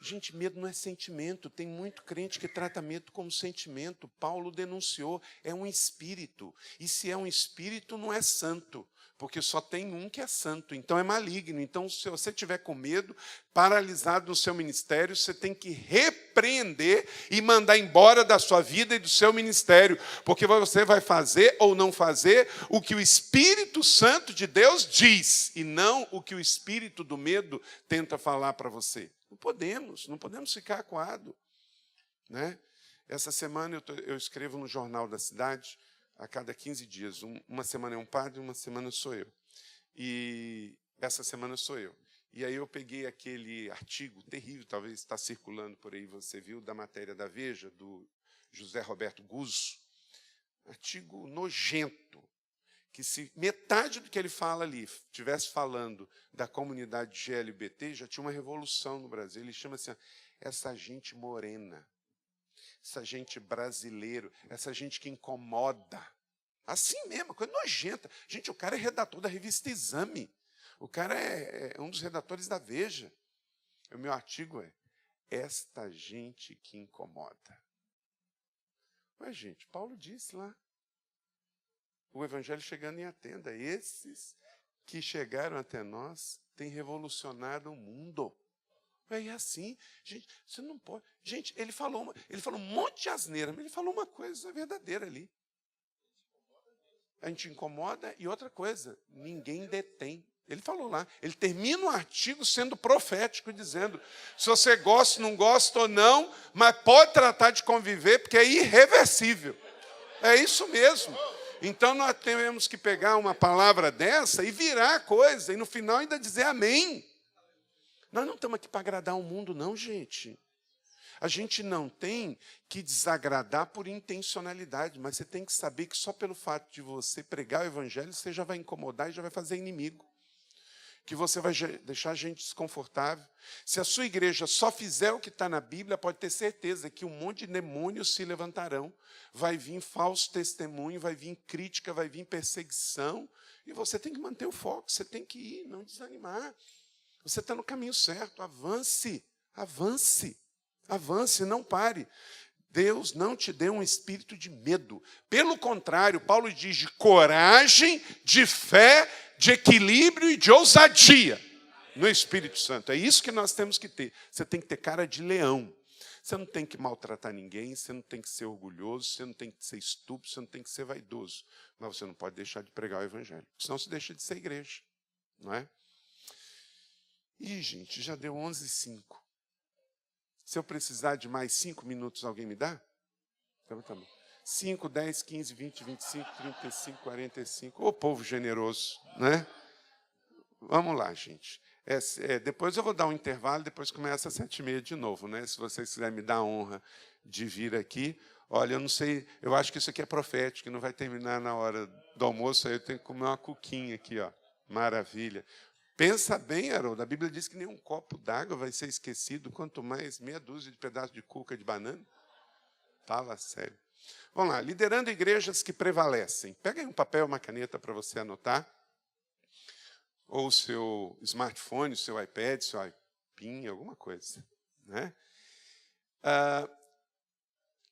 Gente, medo não é sentimento. Tem muito crente que trata medo como sentimento. Paulo denunciou, é um espírito. E se é um espírito, não é santo. Porque só tem um que é santo, então é maligno. Então, se você estiver com medo, paralisado no seu ministério, você tem que repreender e mandar embora da sua vida e do seu ministério. Porque você vai fazer ou não fazer o que o Espírito Santo de Deus diz, e não o que o espírito do medo tenta falar para você. Não podemos ficar acuados, né? Essa semana eu escrevo no Jornal da Cidade, a cada 15 dias. Uma semana é um padre, uma semana sou eu. E essa semana sou eu. E aí eu peguei aquele artigo terrível, talvez está circulando por aí, você viu, da matéria da Veja, do José Roberto Guzzo. Artigo nojento, que se metade do que ele fala ali estivesse falando da comunidade LGBT, já tinha uma revolução no Brasil. Ele chama assim, essa gente morena, essa gente brasileiro, essa gente que incomoda. Assim mesmo, coisa nojenta. Gente, o cara é redator da revista Exame. O cara é um dos redatores da Veja. O meu artigo é esta gente que incomoda. Mas, gente, Paulo disse lá, o evangelho chegando em Atenda, esses que chegaram até nós têm revolucionado o mundo. É assim, gente, você não pode. Gente, ele falou um monte de asneira, mas ele falou uma coisa verdadeira ali. A gente incomoda e outra coisa, ninguém detém. Ele falou lá, ele termina o artigo sendo profético, dizendo, se você gosta, não gosta ou não, mas pode tratar de conviver, porque é irreversível. É isso mesmo. Então, nós temos que pegar uma palavra dessa e virar a coisa, e no final ainda dizer amém. Nós não estamos aqui para agradar o mundo, não, gente. A gente não tem que desagradar por intencionalidade, mas você tem que saber que só pelo fato de você pregar o evangelho, você já vai incomodar e já vai fazer inimigo. Que você vai deixar a gente desconfortável. Se a sua igreja só fizer o que está na Bíblia, pode ter certeza que um monte de demônios se levantarão. Vai vir falso testemunho, vai vir crítica, vai vir perseguição. E você tem que manter o foco, você tem que ir, não desanimar. Você está no caminho certo, avance, avance, avance, não pare. Deus não te deu um espírito de medo. Pelo contrário, Paulo diz de coragem, de fé, de equilíbrio e de ousadia no Espírito Santo. É isso que nós temos que ter. Você tem que ter cara de leão. Você não tem que maltratar ninguém, você não tem que ser orgulhoso, você não tem que ser estúpido, você não tem que ser vaidoso. Mas você não pode deixar de pregar o evangelho. Senão você deixa de ser igreja. Não é? Ih, gente, já deu 11h05. Se eu precisar de mais 5 minutos, alguém me dá? Então, tá bom. 5, 10, 15, 20, 25, 35, 45. Ô, povo generoso, né? Vamos lá, gente. Depois eu vou dar um intervalo, depois começa às 7h30 de novo, né? Se vocês quiserem me dar a honra de vir aqui. Olha, eu não sei, eu acho que isso aqui é profético, que não vai terminar na hora do almoço, aí eu tenho que comer uma cuquinha aqui, ó. Maravilha. Pensa bem, Haroldo, a Bíblia diz que nem um copo d'água vai ser esquecido, quanto mais meia dúzia de pedaços de cuca de banana. Fala sério. Vamos lá, liderando igrejas que prevalecem. Pega aí um papel e uma caneta para você anotar. Ou o seu smartphone, o seu iPad, seu iPin, alguma coisa. Né?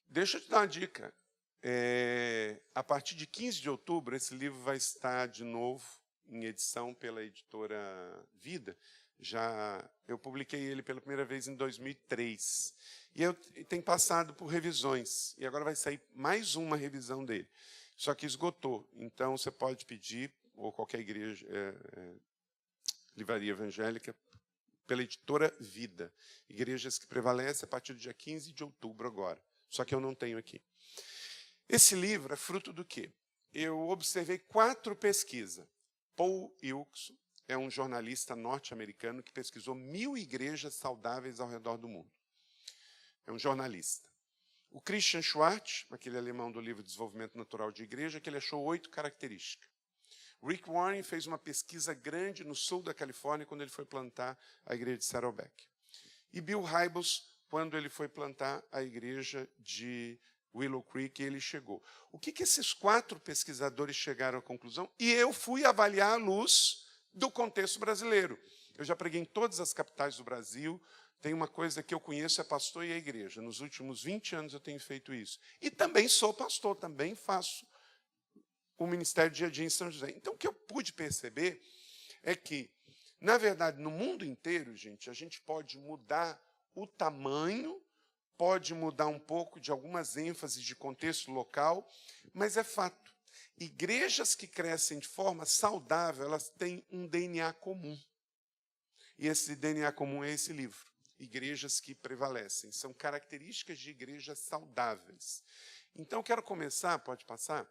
Deixa eu te dar uma dica. A partir de 15 de outubro, esse livro vai estar de novo em edição pela editora Vida. Eu publiquei ele pela primeira vez em 2003. E eu tenho passado por revisões. E agora vai sair mais uma revisão dele. Só que esgotou. Então, você pode pedir, ou qualquer igreja, livraria evangélica, pela editora Vida. Igrejas que prevalecem a partir do dia 15 de outubro agora. Só que eu não tenho aqui. Esse livro é fruto do quê? Eu observei 4 pesquisas. Paul Wilkson é um jornalista norte-americano que pesquisou 1000 igrejas saudáveis ao redor do mundo. É um jornalista. O Christian Schwartz, aquele alemão do livro Desenvolvimento Natural de Igreja, que ele achou 8 características. Rick Warren fez uma pesquisa grande no sul da Califórnia quando ele foi plantar a igreja de Saddleback. E Bill Hybels, quando ele foi plantar a igreja de Willow Creek, ele chegou. O que esses 4 pesquisadores chegaram à conclusão? E eu fui avaliar à luz do contexto brasileiro. Eu já preguei em todas as capitais do Brasil. Tem uma coisa que eu conheço, é pastor e a igreja. Nos últimos 20 anos eu tenho feito isso. E também sou pastor, também faço o Ministério de Dia a Dia em São José. Então, o que eu pude perceber é que, na verdade, no mundo inteiro, gente, a gente pode mudar o tamanho, pode mudar um pouco de algumas ênfases de contexto local, mas é fato. Igrejas que crescem de forma saudável, elas têm um DNA comum. E esse DNA comum é esse livro. Igrejas que prevalecem. São características de igrejas saudáveis. Então, quero começar, pode passar,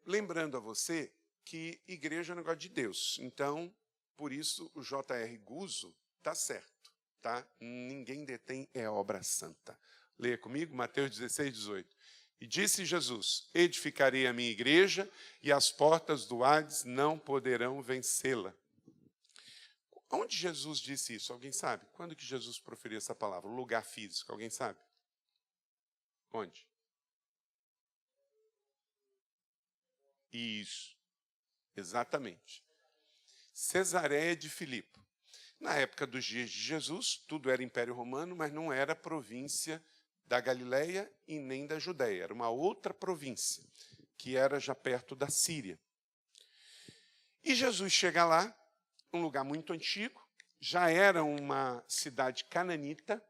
lembrando a você que igreja é um negócio de Deus. Então, por isso, o J.R. Guzzo está certo. Tá? Ninguém detém obra santa. Leia comigo, Mateus 16, 18. E disse Jesus, edificarei a minha igreja e as portas do Hades não poderão vencê-la. Onde Jesus disse isso? Alguém sabe? Quando que Jesus proferiu essa palavra? O lugar físico, alguém sabe? Onde? Isso, exatamente. Cesareia de Filipe. Na época dos dias de Jesus, tudo era Império Romano, mas não era província da Galileia e nem da Judéia. Era uma outra província, que era já perto da Síria. E Jesus chega lá, um lugar muito antigo, já era uma cidade cananita,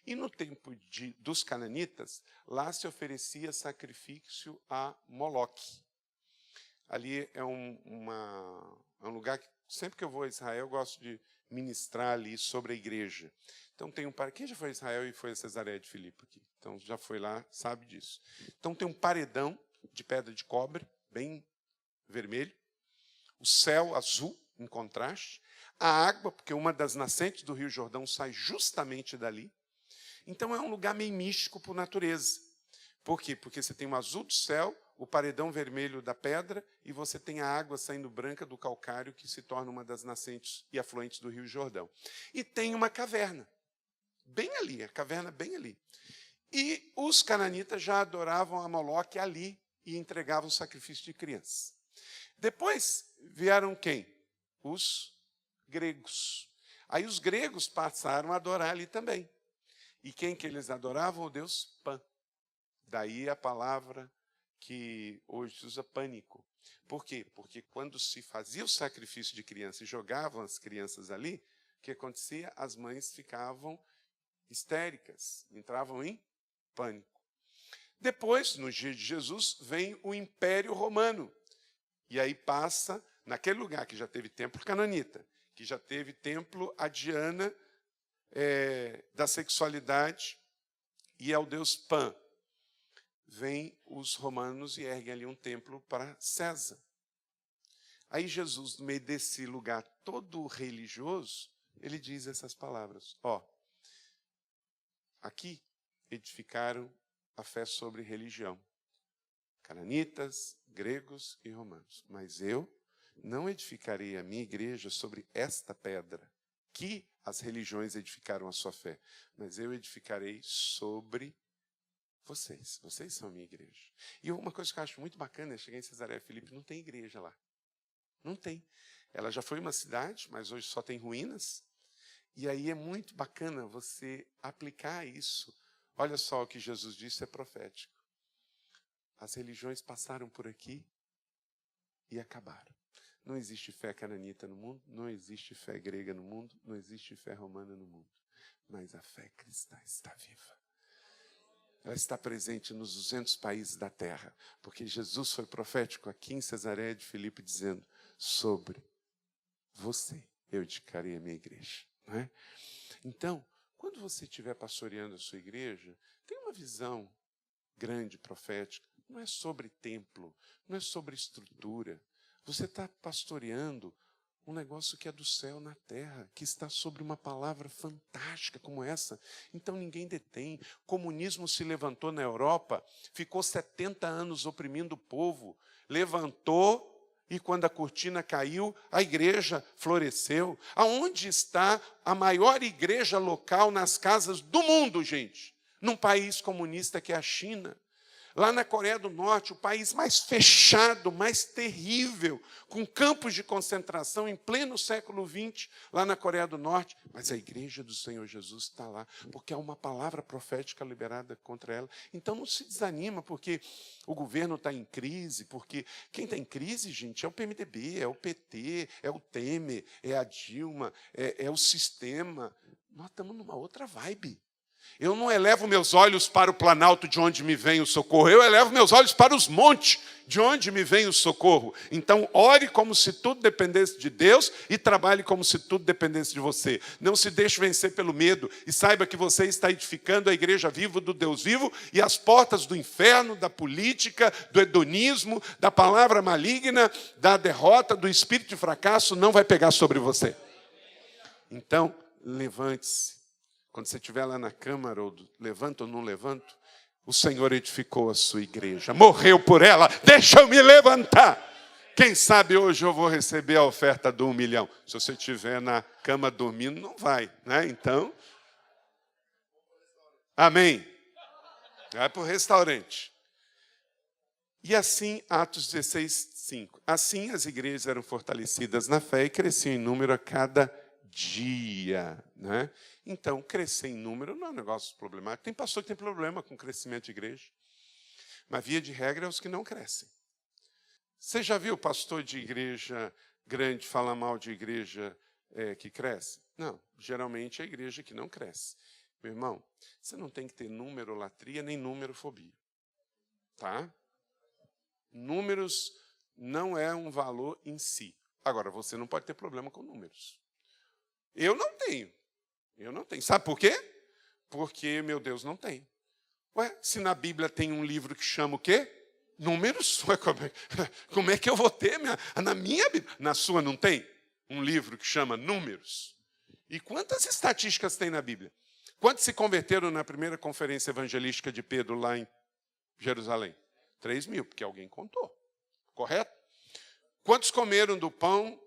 e no tempo dos cananitas, lá se oferecia sacrifício a Moloque. Ali é um lugar que, sempre que eu vou a Israel, eu gosto de ministrar ali sobre a igreja. Então tem quem já foi a Israel e foi a Cesareia de Filipe aqui? Então já foi lá, sabe disso. Então tem um paredão de pedra de cobre, bem vermelho, o céu azul, em contraste, a água, porque uma das nascentes do Rio Jordão sai justamente dali. Então é um lugar meio místico por natureza. Por quê? Porque você tem o azul do céu, o paredão vermelho da pedra, e você tem a água saindo branca do calcário, que se torna uma das nascentes e afluentes do Rio Jordão. E tem uma caverna, bem ali, a caverna bem ali. E os cananitas já adoravam a Moloque ali e entregavam sacrifício de crianças. Depois vieram quem? Os gregos. Aí os gregos passaram a adorar ali também. E quem que eles adoravam? O deus Pan. Daí a palavra que hoje se usa pânico. Por quê? Porque quando se fazia o sacrifício de criança e jogavam as crianças ali, o que acontecia? As mães ficavam histéricas, entravam em pânico. Depois, no dia de Jesus, vem o Império Romano. E aí passa, naquele lugar que já teve templo cananita, que já teve templo a Diana da sexualidade e ao deus Pan. Vêm os romanos e erguem ali um templo para César. Aí Jesus, no meio desse lugar todo religioso, ele diz essas palavras. Aqui edificaram a fé sobre religião. Cananitas, gregos e romanos. Mas eu não edificarei a minha igreja sobre esta pedra, que as religiões edificaram a sua fé. Mas eu edificarei sobre vocês. Vocês são a minha igreja. E uma coisa que eu acho muito bacana é chegar em Cesareia de Filipe, não tem igreja lá. Não tem. Ela já foi uma cidade, mas hoje só tem ruínas. E aí é muito bacana você aplicar isso. Olha só o que Jesus disse, é profético. As religiões passaram por aqui e acabaram. Não existe fé cananita no mundo, não existe fé grega no mundo, não existe fé romana no mundo. Mas a fé cristã está viva. Ela está presente nos 200 países da terra, porque Jesus foi profético aqui em Cesareia de Filipe, dizendo, sobre você eu edificarei a minha igreja. Não é? Então, quando você estiver pastoreando a sua igreja, tem uma visão grande, profética. Não é sobre templo, não é sobre estrutura. Você está pastoreando um negócio que é do céu na terra, que está sobre uma palavra fantástica como essa. Então ninguém detém. O comunismo se levantou na Europa, ficou 70 anos oprimindo o povo, levantou e quando a cortina caiu, a igreja floresceu. Aonde está a maior igreja local nas casas do mundo, gente? Num país comunista que é a China. Lá na Coreia do Norte, o país mais fechado, mais terrível, com campos de concentração em pleno século XX, lá na Coreia do Norte. Mas a igreja do Senhor Jesus está lá, porque há uma palavra profética liberada contra ela. Então não se desanima, porque o governo está em crise, porque quem está em crise, gente, é o PMDB, é o PT, é o Temer, é a Dilma, é o sistema. Nós estamos numa outra vibe. Eu não elevo meus olhos para o planalto de onde me vem o socorro, eu elevo meus olhos para os montes de onde me vem o socorro. Então, ore como se tudo dependesse de Deus e trabalhe como se tudo dependesse de você. Não se deixe vencer pelo medo e saiba que você está edificando a igreja viva do Deus vivo e as portas do inferno, da política, do hedonismo, da palavra maligna, da derrota, do espírito de fracasso não vai pegar sobre você. Então, levante-se. Quando você estiver lá na câmara, ou levanta ou não levanta, o Senhor edificou a sua igreja, morreu por ela, deixa eu me levantar. Quem sabe hoje eu vou receber a oferta do 1 milhão. Se você estiver na cama dormindo, não vai, né? Então, amém. Vai para o restaurante. E assim, Atos 16, 5. Assim as igrejas eram fortalecidas na fé e cresciam em número a cada dia, né? Então, crescer em número não é um negócio problemático. Tem pastor que tem problema com o crescimento de igreja. Mas, via de regra, é os que não crescem. Você já viu pastor de igreja grande falar mal de igreja que cresce? Não, geralmente é a igreja que não cresce. Meu irmão, você não tem que ter numerolatria nem numerofobia. Tá? Números não é um valor em si. Agora, você não pode ter problema com números. Eu não tenho. Sabe por quê? Porque, meu Deus, não tem. Ué, se na Bíblia tem um livro que chama o quê? Números. Ué, como é que eu vou ter? Na minha Bíblia. Na sua não tem um livro que chama Números? E quantas estatísticas tem na Bíblia? Quantos se converteram na primeira conferência evangelística de Pedro lá em Jerusalém? 3.000, porque alguém contou. Correto? Quantos comeram do pão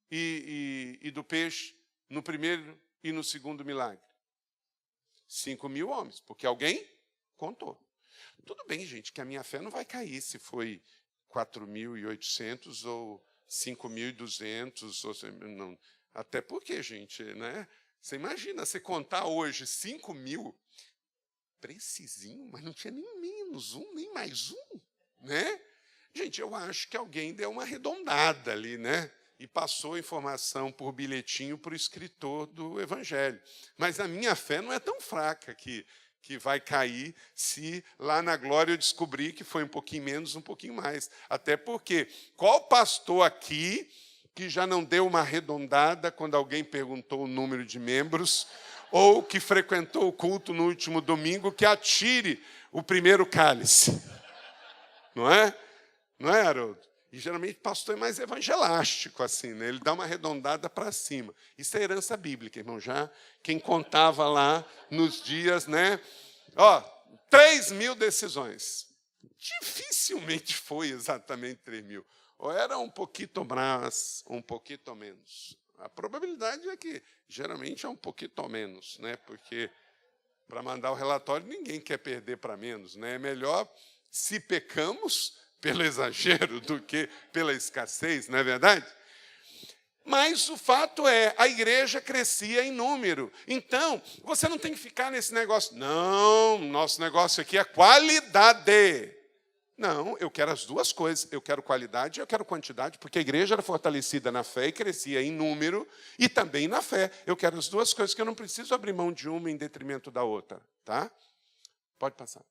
e do peixe no primeiro e no segundo milagre? 5.000 homens, porque alguém contou. Tudo bem, gente, que a minha fé não vai cair se foi 4.800 ou 5.200. Não. Até porque, gente, né? Você imagina, você contar hoje 5.000, precisinho, mas não tinha nem menos um, nem mais um, né? Gente, eu acho que alguém deu uma arredondada ali, né? E passou a informação por bilhetinho para o escritor do Evangelho. Mas a minha fé não é tão fraca que vai cair se lá na glória eu descobrir que foi um pouquinho menos, um pouquinho mais. Até porque, qual pastor aqui que já não deu uma arredondada quando alguém perguntou o número de membros, ou que frequentou o culto no último domingo, que atire o primeiro cálice? Não é? Não é, Haroldo? E geralmente o pastor é mais evangelástico, assim, né? Ele dá uma arredondada para cima. Isso é herança bíblica, irmão. Já quem contava lá nos dias, né? 3.000 decisões. Dificilmente foi exatamente 3.000. Ou era um pouquinho mais, um pouquinho menos. A probabilidade é que geralmente é um pouquinho menos, né? Porque para mandar o relatório ninguém quer perder para menos, né? É melhor, se pecamos, pelo exagero do que pela escassez, não é verdade? Mas o fato é, a igreja crescia em número. Então, você não tem que ficar nesse negócio. Não, nosso negócio aqui é qualidade. Não, eu quero as duas coisas. Eu quero qualidade e eu quero quantidade, porque a igreja era fortalecida na fé e crescia em número e também na fé. Eu quero as duas coisas, que eu não preciso abrir mão de uma em detrimento da outra. Tá? Pode passar.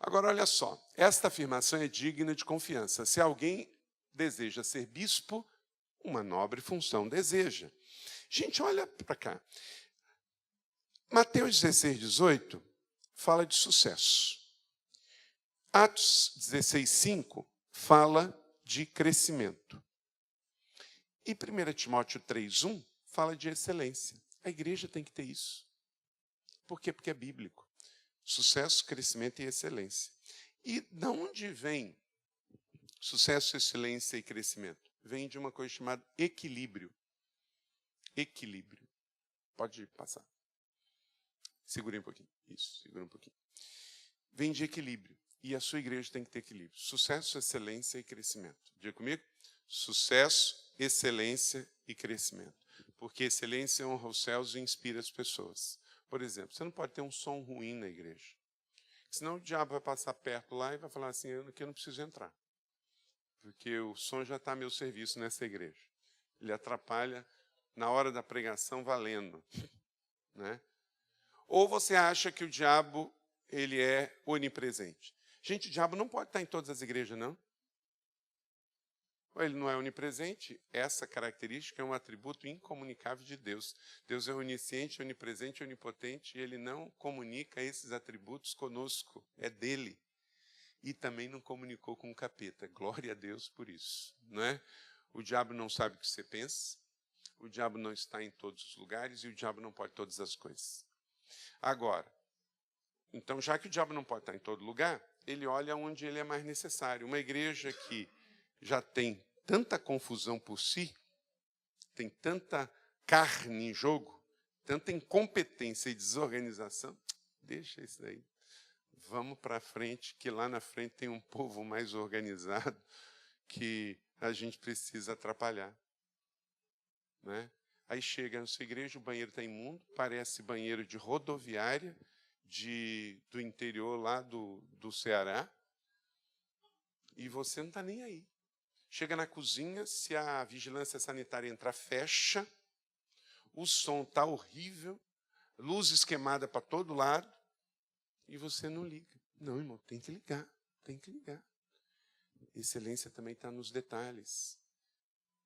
Agora, olha só, esta afirmação é digna de confiança. Se alguém deseja ser bispo, uma nobre função deseja. Gente, olha para cá. Mateus 16, 18 fala de sucesso. Atos 16, 5 fala de crescimento. E 1 Timóteo 3, 1 fala de excelência. A igreja tem que ter isso. Por quê? Porque é bíblico. Sucesso, crescimento e excelência. E de onde vem sucesso, excelência e crescimento? Vem de uma coisa chamada equilíbrio. Equilíbrio. Pode passar. Segure um pouquinho. Isso, segura um pouquinho. vem de equilíbrio. E a sua igreja tem que ter equilíbrio. Sucesso, excelência e crescimento. Diga comigo? Sucesso, excelência e crescimento. Porque excelência honra os céus e inspira as pessoas. Por exemplo, você não pode ter um som ruim na igreja. Senão o diabo vai passar perto lá e vai falar assim, aqui eu não preciso entrar. Porque o som já está a meu serviço nessa igreja. Ele atrapalha na hora da pregação valendo. Né? Ou você acha que o diabo ele é onipresente. Gente, o diabo não pode estar em todas as igrejas, não. Ele não é onipresente. Essa característica é um atributo incomunicável de Deus. Deus é onisciente, onipresente, onipotente, e ele não comunica esses atributos conosco. É dele. E também não comunicou com o capeta. Glória a Deus por isso. Não é? O diabo não sabe o que você pensa. O diabo não está em todos os lugares e o diabo não pode todas as coisas. Agora, então, já que o diabo não pode estar em todo lugar, ele olha onde ele é mais necessário. Uma igreja que já tem tanta confusão por si, tem tanta carne em jogo, tanta incompetência e desorganização, deixa isso daí. Vamos para frente, que lá na frente tem um povo mais organizado que a gente precisa atrapalhar. Né? Aí chega na sua igreja, o banheiro está imundo, parece banheiro de rodoviária, do interior lá do Ceará, e você não está nem aí. Chega na cozinha, se a vigilância sanitária entrar, fecha, o som está horrível, luz esquemada para todo lado, e você não liga. Não, irmão, tem que ligar, tem que ligar. Excelência também está nos detalhes.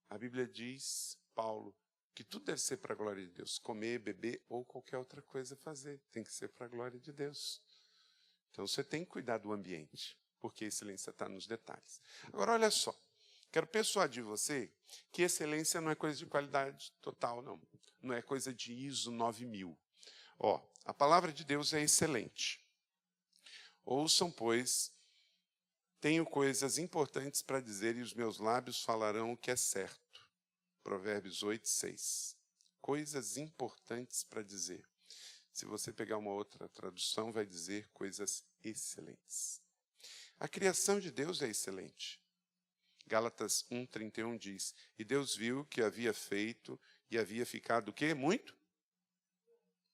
A Bíblia diz, Paulo, que tudo deve ser para a glória de Deus. Comer, beber ou qualquer outra coisa fazer. Tem que ser para a glória de Deus. Então você tem que cuidar do ambiente, porque a excelência está nos detalhes. Agora, olha só. Quero persuadir você que excelência não é coisa de qualidade total, não. Não é coisa de ISO 9000. A palavra de Deus é excelente. Ouçam, pois, tenho coisas importantes para dizer e os meus lábios falarão o que é certo. Provérbios 8, 6. Coisas importantes para dizer. Se você pegar uma outra tradução, vai dizer coisas excelentes. A criação de Deus é excelente. Gálatas 1:31 diz, e Deus viu que havia feito e havia ficado o quê? Muito?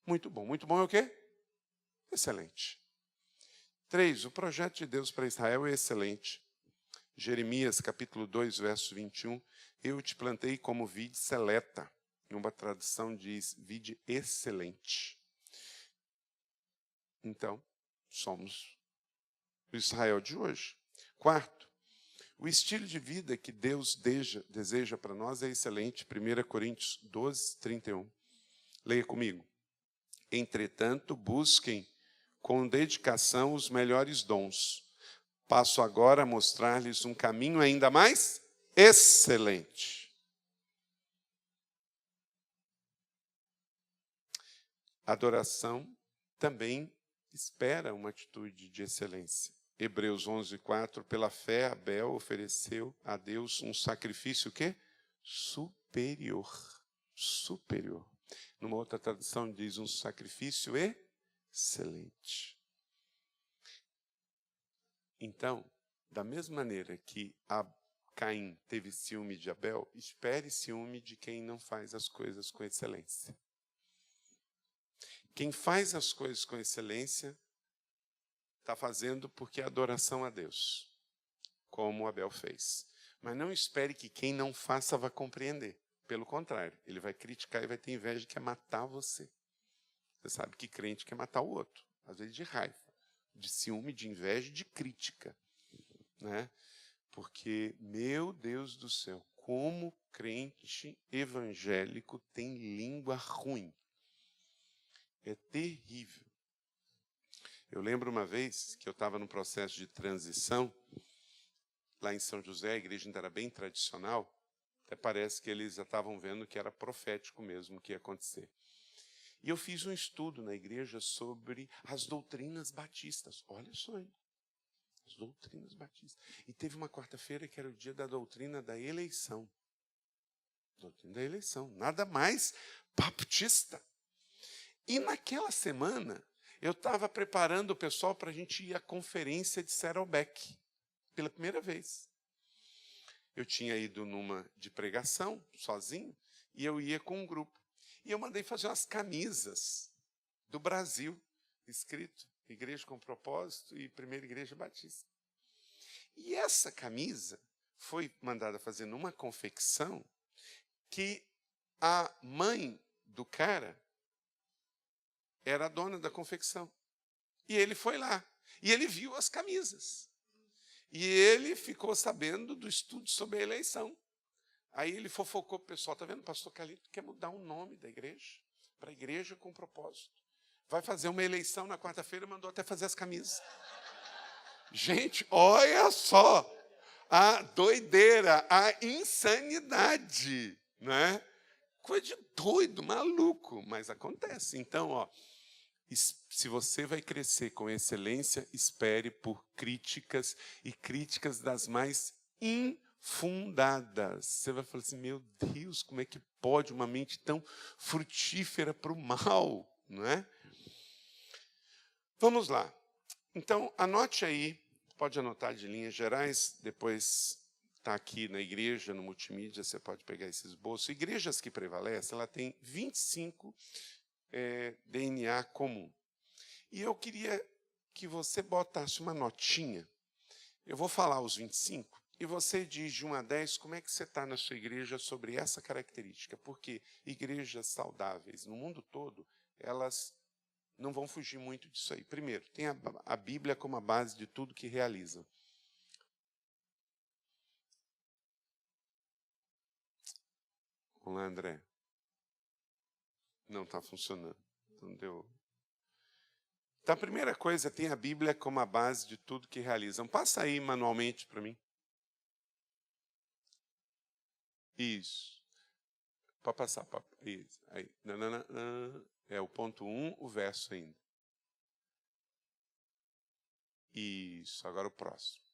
Muito bom. Muito bom é o quê? Excelente. 3. O projeto de Deus para Israel é excelente. Jeremias, capítulo 2, verso 21. Eu te plantei como vide seleta. Em uma tradução diz, vide excelente. Então, somos o Israel de hoje. 4. O estilo de vida que Deus deseja para nós é excelente. 1 Coríntios 12, 31. Leia comigo. Entretanto, busquem com dedicação os melhores dons. Passo agora a mostrar-lhes um caminho ainda mais excelente. Adoração também espera uma atitude de excelência. Hebreus 11:4, pela fé Abel ofereceu a Deus um sacrifício o quê? Superior. Superior. Numa outra tradução diz um sacrifício excelente. Então, da mesma maneira que Caim teve ciúme de Abel, espere ciúme de quem não faz as coisas com excelência. Quem faz as coisas com excelência está fazendo porque é adoração a Deus, como Abel fez. Mas não espere que quem não faça vá compreender. Pelo contrário, ele vai criticar e vai ter inveja de quer matar você. Você sabe que crente quer matar o outro, às vezes de raiva, de ciúme, de inveja, de crítica. Né? Porque, meu Deus do céu, como crente evangélico tem língua ruim. É terrível. Eu lembro uma vez que eu estava num processo de transição, lá em São José, a igreja ainda era bem tradicional, até parece que eles já estavam vendo que era profético mesmo o que ia acontecer. E eu fiz um estudo na igreja sobre as doutrinas batistas. Olha só, hein? As doutrinas batistas. E teve uma quarta-feira que era o dia da doutrina da eleição. Doutrina da eleição. Nada mais baptista. E naquela semana, eu estava preparando o pessoal para a gente ir à conferência de Saddleback, pela primeira vez. Eu tinha ido numa de pregação, sozinho, e eu ia com um grupo. E eu mandei fazer umas camisas do Brasil, escrito Igreja com Propósito e Primeira Igreja Batista. E essa camisa foi mandada fazer numa confecção que a mãe do cara era a dona da confecção. E ele foi lá. E ele viu as camisas. E ele ficou sabendo do estudo sobre a eleição. Aí ele fofocou para o pessoal, está vendo, pastor Calito quer mudar o nome da igreja para Igreja com Propósito. Vai fazer uma eleição na quarta-feira, mandou até fazer as camisas. Gente, olha só a doideira, a insanidade, né? Coisa de doido, maluco, mas acontece. Então, ó, se você vai crescer com excelência, espere por críticas e críticas das mais infundadas. Você vai falar assim, meu Deus, como é que pode uma mente tão frutífera para o mal, não é? Vamos lá. Então, anote aí, pode anotar de linhas gerais, depois está aqui na igreja, no multimídia, você pode pegar esse esboço. Igrejas que prevalecem, ela tem 25 DNA comum. E eu queria que você botasse uma notinha. Eu vou falar os 25 e você diz de 1 a 10 como é que você está na sua igreja sobre essa característica. Porque igrejas saudáveis no mundo todo, elas não vão fugir muito disso aí. Primeiro, tem a Bíblia como a base de tudo que realizam. Olá, André. Não está funcionando. Não deu. Então, a primeira coisa, tem a Bíblia como a base de tudo que realizam. Passa aí manualmente para mim. Isso. Pode passar. Isso. Aí. É o ponto 1, o verso ainda. Isso. Agora o próximo.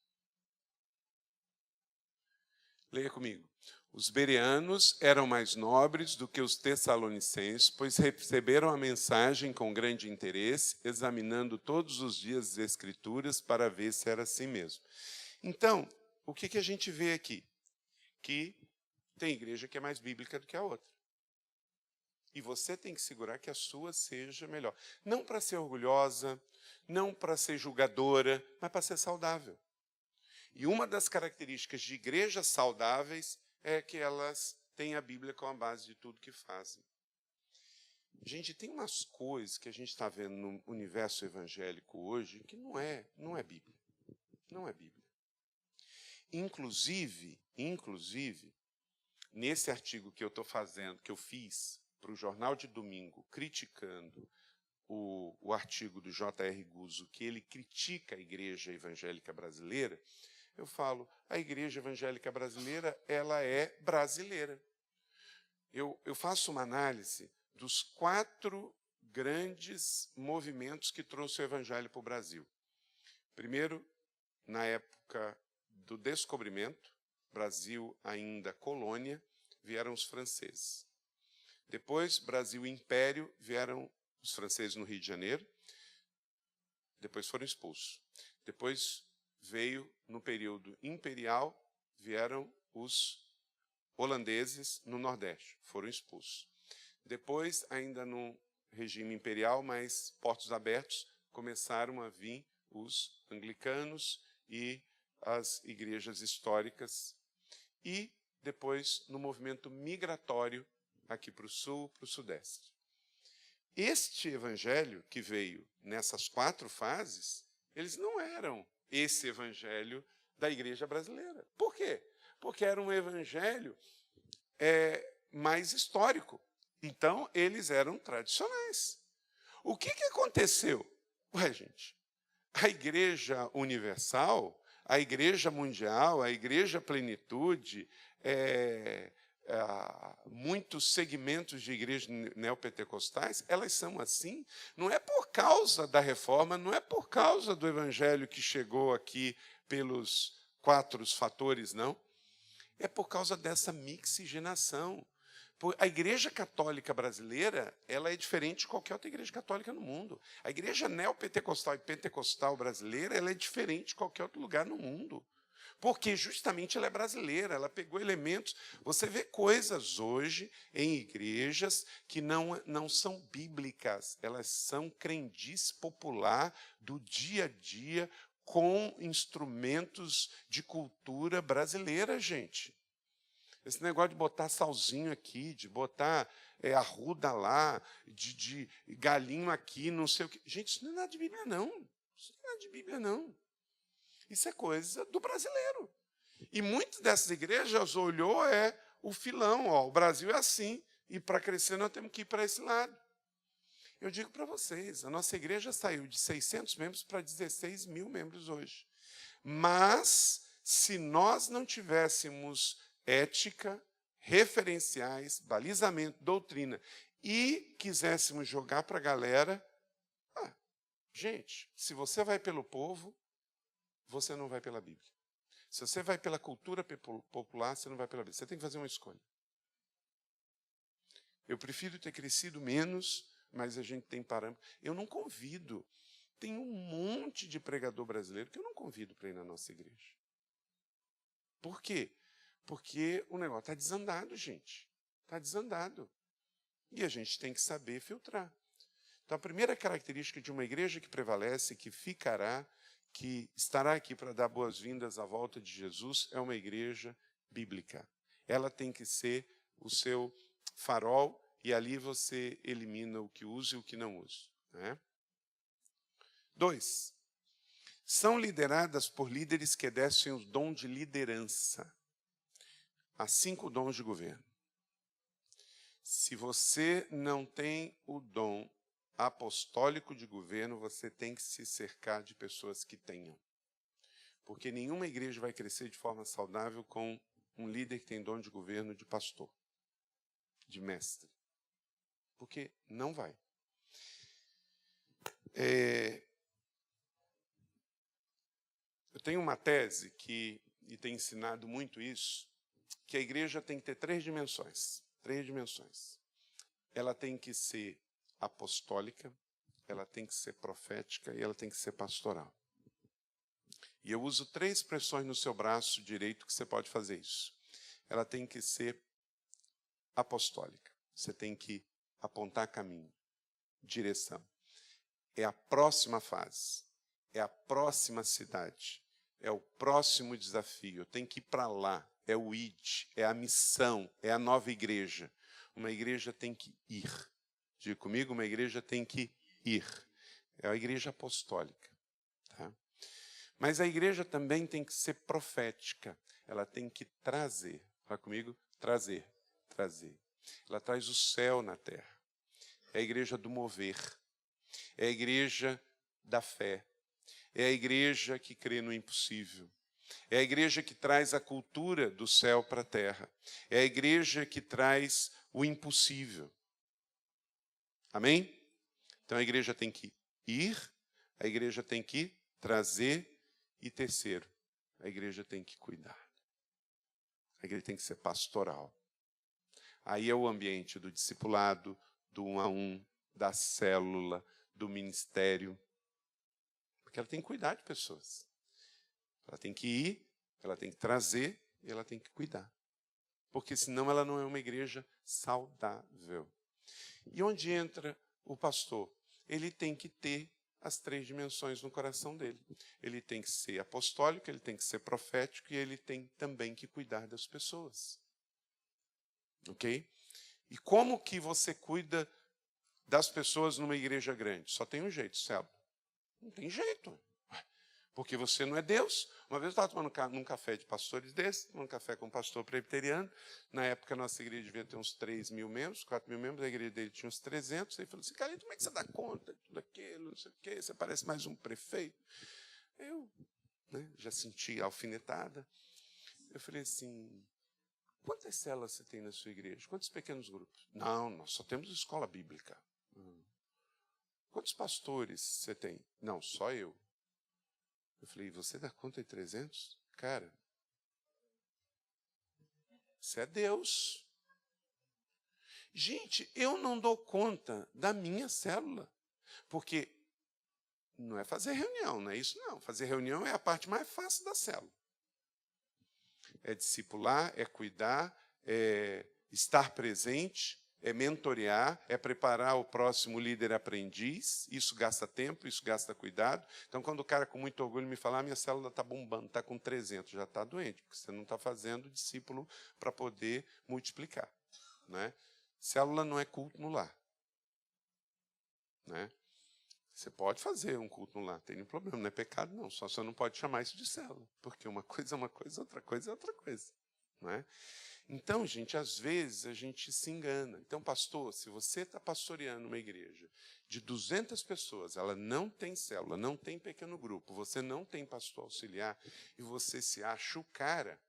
Leia comigo. Os bereanos eram mais nobres do que os tessalonicenses, pois receberam a mensagem com grande interesse, examinando todos os dias as Escrituras para ver se era assim mesmo. Então, o que a gente vê aqui? Que tem igreja que é mais bíblica do que a outra. E você tem que segurar que a sua seja melhor. Não para ser orgulhosa, não para ser julgadora, mas para ser saudável. E uma das características de igrejas saudáveis é que elas têm a Bíblia como a base de tudo que fazem. Gente, tem umas coisas que a gente está vendo no universo evangélico hoje que não é Bíblia. Não é Bíblia. Inclusive, nesse artigo que eu estou fazendo, que eu fiz para o Jornal de Domingo, criticando o artigo do J.R. Guzzo, que ele critica a igreja evangélica brasileira, eu falo, a igreja evangélica brasileira, ela é brasileira. Eu faço uma análise dos 4 grandes movimentos que trouxe o evangelho para o Brasil. Primeiro, na época do descobrimento, Brasil ainda colônia, vieram os franceses. Depois, Brasil Império, vieram os franceses no Rio de Janeiro, depois foram expulsos. Depois veio, no período imperial, vieram os holandeses no Nordeste, foram expulsos. Depois, ainda no regime imperial, mas portos abertos, começaram a vir os anglicanos e as igrejas históricas. E depois, no movimento migratório, aqui para o sul, para o sudeste. Este evangelho que veio nessas 4 fases, eles não eram esse evangelho da igreja brasileira. Por quê? Porque era um evangelho mais histórico. Então, eles eram tradicionais. O que aconteceu? Ué, gente, a igreja universal, a igreja mundial, a igreja plenitude, muitos segmentos de igrejas neopentecostais, elas são assim, não é por causa da reforma, não é por causa do evangelho que chegou aqui pelos 4 fatores, não. É por causa dessa mixigenação. A Igreja Católica brasileira, ela é diferente de qualquer outra igreja católica no mundo. A Igreja neopentecostal e pentecostal brasileira, ela é diferente de qualquer outro lugar no mundo. Porque justamente ela é brasileira, ela pegou elementos. Você vê coisas hoje em igrejas que não são bíblicas, elas são crendice popular do dia a dia com instrumentos de cultura brasileira, gente. Esse negócio de botar salzinho aqui, de botar arruda lá, de galinho aqui, não sei o quê. Gente, isso não é nada de Bíblia, não. Isso não é nada de Bíblia, não. Isso é coisa do brasileiro. E muitas dessas igrejas olhou o filão, ó, o Brasil é assim, e para crescer nós temos que ir para esse lado. Eu digo para vocês, a nossa igreja saiu de 600 membros para 16 mil membros hoje. Mas, se nós não tivéssemos ética, referenciais, balizamento, doutrina, e quiséssemos jogar para a galera, gente, se você vai pelo povo, você não vai pela Bíblia. Se você vai pela cultura popular, você não vai pela Bíblia. Você tem que fazer uma escolha. Eu prefiro ter crescido menos, mas a gente tem parâmetros. Eu não convido. Tem um monte de pregador brasileiro que eu não convido para ir na nossa igreja. Por quê? Porque o negócio está desandado, gente. Está desandado. E a gente tem que saber filtrar. Então, a primeira característica de uma igreja que prevalece, que ficará, que estará aqui para dar boas-vindas à volta de Jesus, é uma igreja bíblica. Ela tem que ser o seu farol, e ali você elimina o que usa e o que não usa. Né? 2. São lideradas por líderes que exercem o dom de liderança. Há 5 dons de governo. Se você não tem o dom apostólico de governo, você tem que se cercar de pessoas que tenham. Porque nenhuma igreja vai crescer de forma saudável com um líder que tem dom de governo de pastor, de mestre. Porque não vai. Eu tenho uma tese e tenho ensinado muito isso, que a igreja tem que ter 3 dimensões. 3 dimensões. Ela tem que ser apostólica, ela tem que ser profética e ela tem que ser pastoral. E eu uso 3 expressões no seu braço direito que você pode fazer isso. Ela tem que ser apostólica. Você tem que apontar caminho, direção. É a próxima fase, é a próxima cidade, é o próximo desafio. Eu tenho que ir para lá, é o ID, é a missão, é a nova igreja. Uma igreja tem que ir. Diga comigo, uma igreja tem que ir. É a igreja apostólica. Tá? Mas a igreja também tem que ser profética. Ela tem que trazer. Fala comigo, trazer. Ela traz o céu na terra. É a igreja do mover. É a igreja da fé. É a igreja que crê no impossível. É a igreja que traz a cultura do céu para a terra. É a igreja que traz o impossível. Amém? Então a igreja tem que ir, a igreja tem que trazer e, terceiro, a igreja tem que cuidar. A igreja tem que ser pastoral. Aí é o ambiente do discipulado, do 1 a 1, da célula, do ministério. Porque ela tem que cuidar de pessoas. Ela tem que ir, ela tem que trazer e ela tem que cuidar. Porque senão ela não é uma igreja saudável. E onde entra o pastor? Ele tem que ter as 3 dimensões no coração dele. Ele tem que ser apostólico, ele tem que ser profético e ele tem também que cuidar das pessoas. Ok? E como que você cuida das pessoas numa igreja grande? Só tem um jeito, céu. Não tem jeito. Porque você não é Deus. Uma vez eu estava tomando num café de pastores desse, tomando café com um pastor presbiteriano. Na época, a nossa igreja devia ter uns 3 mil membros, 4 mil membros. A igreja dele tinha uns 300. Ele falou assim, cara, como é que você dá conta de tudo aquilo? Não sei o quê. Você parece mais um prefeito. Eu já senti alfinetada. Eu falei assim, quantas células você tem na sua igreja? Quantos pequenos grupos? Não, nós só temos escola bíblica. Quantos pastores você tem? Não, só eu. Eu falei, você dá conta de 300? Cara, você é Deus. Gente, eu não dou conta da minha célula. Porque não é fazer reunião, não é isso não. Fazer reunião é a parte mais fácil da célula. É discipular, é cuidar, é estar presente, é mentorear, é preparar o próximo líder aprendiz. Isso gasta tempo, isso gasta cuidado. Então, quando o cara com muito orgulho me fala, minha célula está bombando, está com 300, já está doente, porque você não está fazendo discípulo para poder multiplicar. Né? Célula não é culto no lar. Né? Você pode fazer um culto no lar, não tem nenhum problema, não é pecado não, só você não pode chamar isso de célula, porque uma coisa é uma coisa, outra coisa é outra coisa. Não é? Então, gente, às vezes a gente se engana. Então, pastor, se você está pastoreando uma igreja de 200 pessoas, ela não tem célula, não tem pequeno grupo, você não tem pastor auxiliar, e você se acha o cara,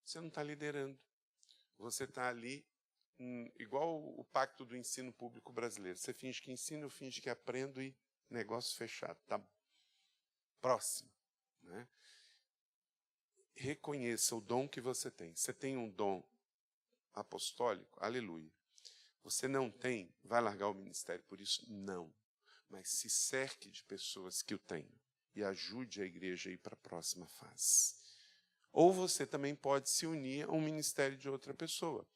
você não está liderando. Você está ali, igual o pacto do ensino público brasileiro. Você finge que ensina, eu finge que aprendo e negócio fechado. Tá próximo. Né? Reconheça o dom que você tem. Você tem um dom apostólico? Aleluia. Você não tem? Vai largar o ministério por isso? Não. Mas se cerque de pessoas que o tenham e ajude a igreja a ir para a próxima fase. Ou você também pode se unir a um ministério de outra pessoa.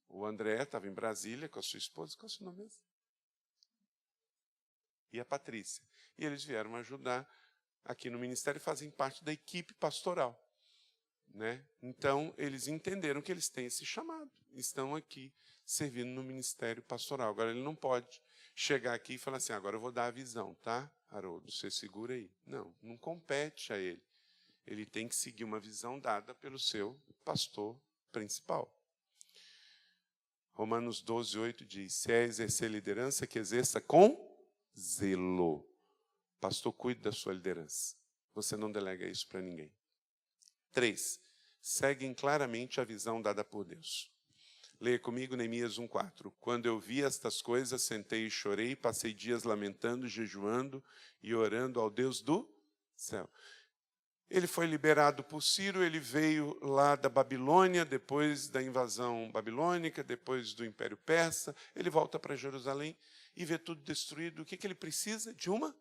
O André estava em Brasília com a sua esposa, qual é o seu nome mesmo? E a Patrícia. E eles vieram ajudar aqui no ministério e fazem parte da equipe pastoral. Né? Então, eles entenderam que eles têm esse chamado. Estão aqui servindo no ministério pastoral. Agora, ele não pode chegar aqui e falar assim, agora eu vou dar a visão, tá, Haroldo? Você segura aí. Não, não compete a ele. Ele tem que seguir uma visão dada pelo seu pastor principal. Romanos 12, 8 diz, se é exercer liderança, que exerça com zelo. Pastor, cuide da sua liderança. Você não delega isso para ninguém. 3. Seguem claramente a visão dada por Deus. Leia comigo Neemias 1,4. Quando eu vi estas coisas, sentei e chorei, passei dias lamentando, jejuando e orando ao Deus do céu. Ele foi liberado por Ciro, ele veio lá da Babilônia, depois da invasão babilônica, depois do Império Persa. Ele volta para Jerusalém e vê tudo destruído. O que ele precisa? De uma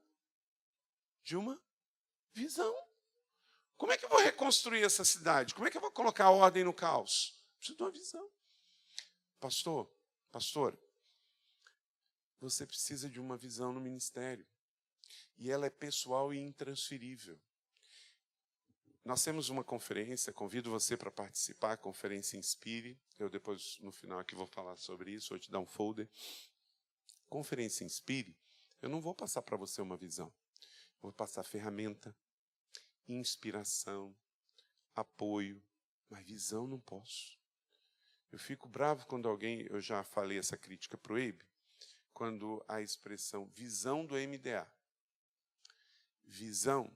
visão. Como é que eu vou reconstruir essa cidade? Como é que eu vou colocar ordem no caos? Preciso de uma visão. Pastor, você precisa de uma visão no ministério. E ela é pessoal e intransferível. Nós temos uma conferência, convido você para participar, a Conferência Inspire. Eu depois, no final aqui, vou falar sobre isso, vou te dar um folder. Conferência Inspire, eu não vou passar para você uma visão. Vou passar ferramenta, inspiração, apoio, mas visão não posso. Eu fico bravo quando alguém, eu já falei essa crítica para o Eibe, quando a expressão visão do MDA. Visão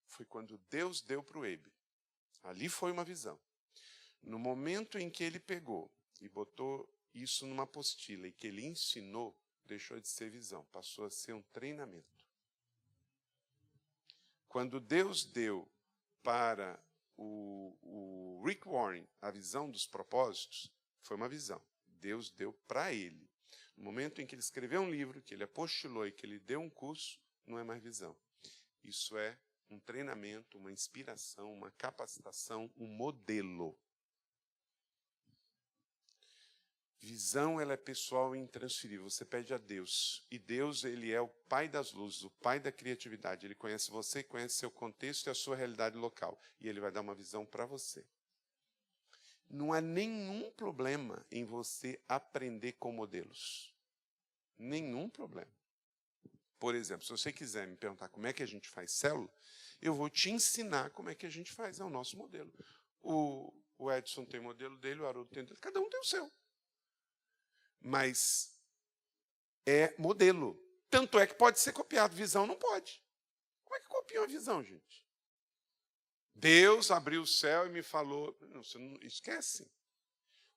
foi quando Deus deu para o Eibe. Ali foi uma visão. No momento em que ele pegou e botou isso numa apostila e que ele ensinou, deixou de ser visão, passou a ser um treinamento. Quando Deus deu para o Rick Warren a visão dos propósitos, foi uma visão. Deus deu para ele. No momento em que ele escreveu um livro, que ele apostilou e que ele deu um curso, não é mais visão. Isso é um treinamento, uma inspiração, uma capacitação, um modelo. Visão, ela é pessoal e intransferível. Você pede a Deus. E Deus, ele é o pai das luzes, o pai da criatividade. Ele conhece você, conhece seu contexto e a sua realidade local. E ele vai dar uma visão para você. Não há nenhum problema em você aprender com modelos. Nenhum problema. Por exemplo, se você quiser me perguntar como é que a gente faz célula, eu vou te ensinar como é que a gente faz. É o nosso modelo. O Edson tem o modelo dele, o Haroldo tem o dele. Cada um tem o seu. Mas é modelo. Tanto é que pode ser copiado. Visão não pode. Como é que copia uma visão, gente? Deus abriu o céu e me falou... Não, você não esquece.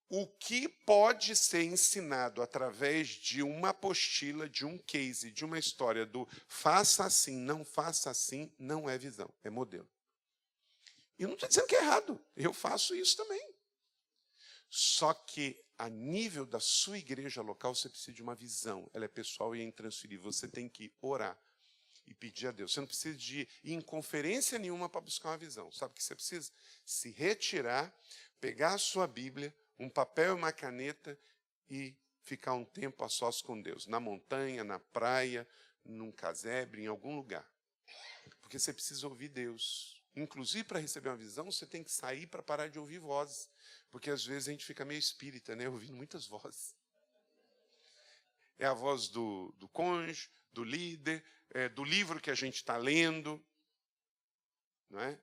O que pode ser ensinado através de uma apostila, de um case, de uma história do faça assim, não é visão, é modelo. E eu não estou dizendo que é errado. Eu faço isso também. Só que, a nível da sua igreja local, você precisa de uma visão. Ela é pessoal e é intransferível. Você tem que orar e pedir a Deus. Você não precisa de ir em conferência nenhuma para buscar uma visão. Sabe o que você precisa? Se retirar, pegar a sua Bíblia, um papel e uma caneta e ficar um tempo a sós com Deus. Na montanha, na praia, num casebre, em algum lugar. Porque você precisa ouvir Deus. Inclusive, para receber uma visão, você tem que sair para parar de ouvir vozes. Porque às vezes a gente fica meio espírita, né? Ouvindo muitas vozes. É a voz do cônjuge, do líder, do livro que a gente está lendo. Não é?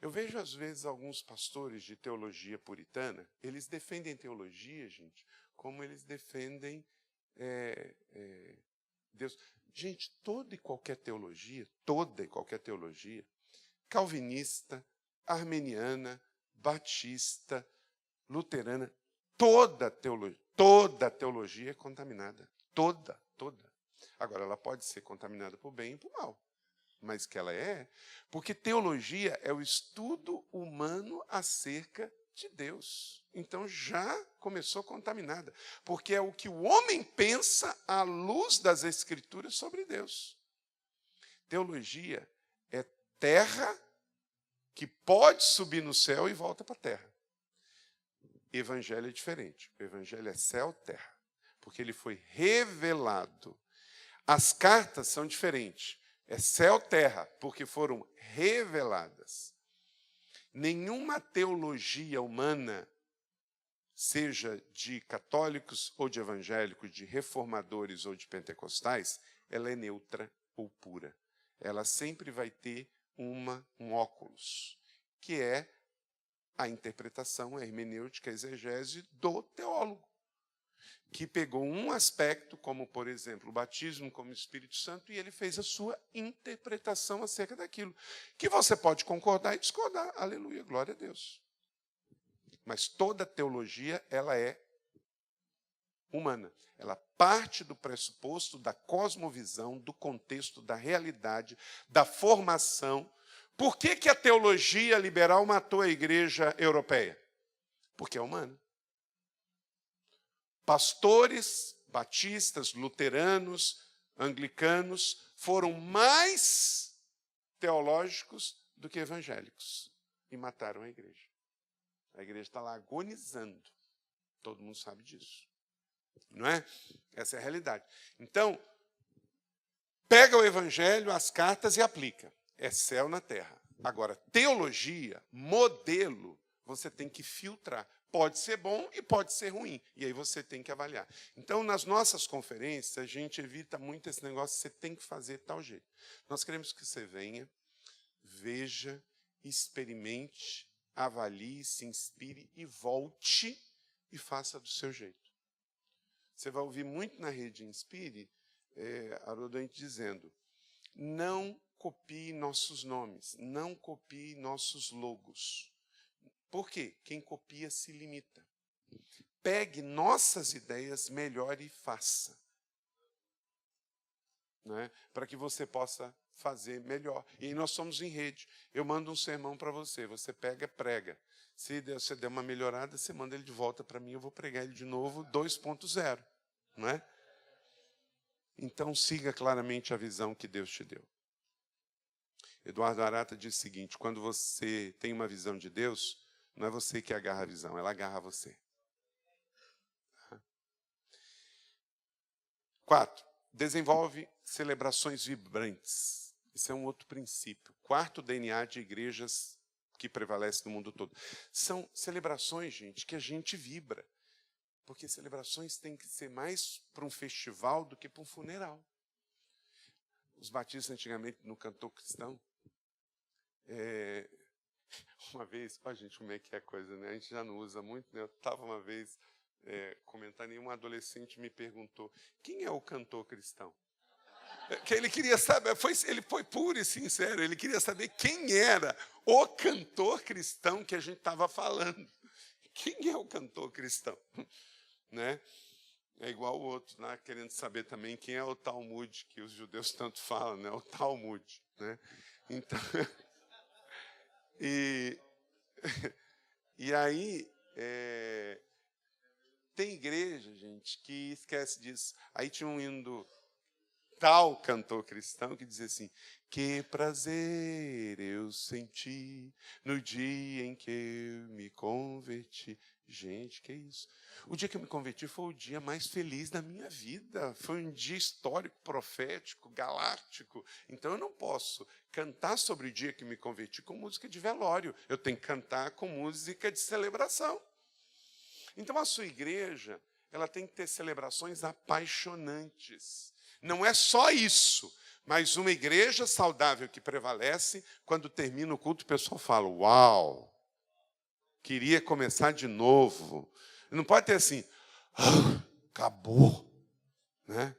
Eu vejo, às vezes, alguns pastores de teologia puritana, eles defendem teologia, gente, como eles defendem Deus. Gente, toda e qualquer teologia, calvinista, armeniana, batista, luterana, toda teologia é contaminada. Toda. Agora, ela pode ser contaminada por bem e por mal. Mas que ela é, porque teologia é o estudo humano acerca de Deus. Então já começou contaminada, porque é o que o homem pensa à luz das Escrituras sobre Deus. Teologia é terra que pode subir no céu e volta para a terra. Evangelho é diferente. O evangelho é céu, terra, porque ele foi revelado. As cartas são diferentes. É céu, terra, porque foram reveladas. Nenhuma teologia humana, seja de católicos ou de evangélicos, de reformadores ou de pentecostais, ela é neutra ou pura. Ela sempre vai ter um óculos, que é a interpretação, a hermenêutica, a exegese do teólogo, que pegou um aspecto, como, por exemplo, o batismo como Espírito Santo, e ele fez a sua interpretação acerca daquilo, que você pode concordar e discordar. Aleluia, glória a Deus. Mas toda teologia, ela é humana. Ela parte do pressuposto da cosmovisão, do contexto, da realidade, da formação. Por que a teologia liberal matou a igreja europeia? Porque é humana. Pastores batistas, luteranos, anglicanos foram mais teológicos do que evangélicos e mataram a igreja. A igreja está lá agonizando. Todo mundo sabe disso. Não é? Essa é a realidade. Então, pega o evangelho, as cartas e aplica. É céu na terra. Agora, teologia, modelo, você tem que filtrar. Pode ser bom e pode ser ruim. E aí você tem que avaliar. Então, nas nossas conferências, a gente evita muito esse negócio, você tem que fazer tal jeito. Nós queremos que você venha, veja, experimente, avalie, se inspire e volte e faça do seu jeito. Você vai ouvir muito na rede Inspire, Haroldo dizendo, não copie nossos nomes, não copie nossos logos. Por quê? Quem copia se limita. Pegue nossas ideias, melhore e faça. Né? Para que você possa fazer melhor. E aí nós somos em rede. Eu mando um sermão para você, você pega, prega. Se você der uma melhorada, você manda ele de volta para mim, eu vou pregar ele de novo 2.0. Não é? Então siga claramente a visão que Deus te deu. Eduardo Arata diz o seguinte, quando você tem uma visão de Deus, não é você que agarra a visão, ela agarra você. 4. Desenvolve celebrações vibrantes. Isso é um outro princípio. Quarto DNA de igrejas que prevalece no mundo todo. São celebrações, gente, que a gente vibra. Porque celebrações têm que ser mais para um festival do que para um funeral. Os batistas antigamente no cantor cristão, uma vez, olha gente, como é que é a coisa, né? A gente já não usa muito, né? Eu estava uma vez comentando e um adolescente me perguntou, quem é o cantor cristão? Que ele queria saber, ele foi puro e sincero, ele queria saber quem era o cantor cristão que a gente estava falando. Quem é o cantor cristão? Né? É igual o outro, né? Querendo saber também quem é o Talmud, que os judeus tanto falam, né? O Talmud. Né? Então, e aí, Tem igreja, gente, que esquece disso. Aí tinha um hino do tal cantor cristão que dizia assim: que prazer eu senti no dia em que eu me converti. Gente, que isso? O dia que eu me converti foi o dia mais feliz da minha vida. Foi um dia histórico, profético, galáctico. Então eu não posso cantar sobre o dia que me converti com música de velório. Eu tenho que cantar com música de celebração. Então a sua igreja, ela tem que ter celebrações apaixonantes. Não é só isso, mas uma igreja saudável que prevalece, quando termina o culto, o pessoal fala: uau, queria começar de novo. Não pode ter assim: acabou. Né?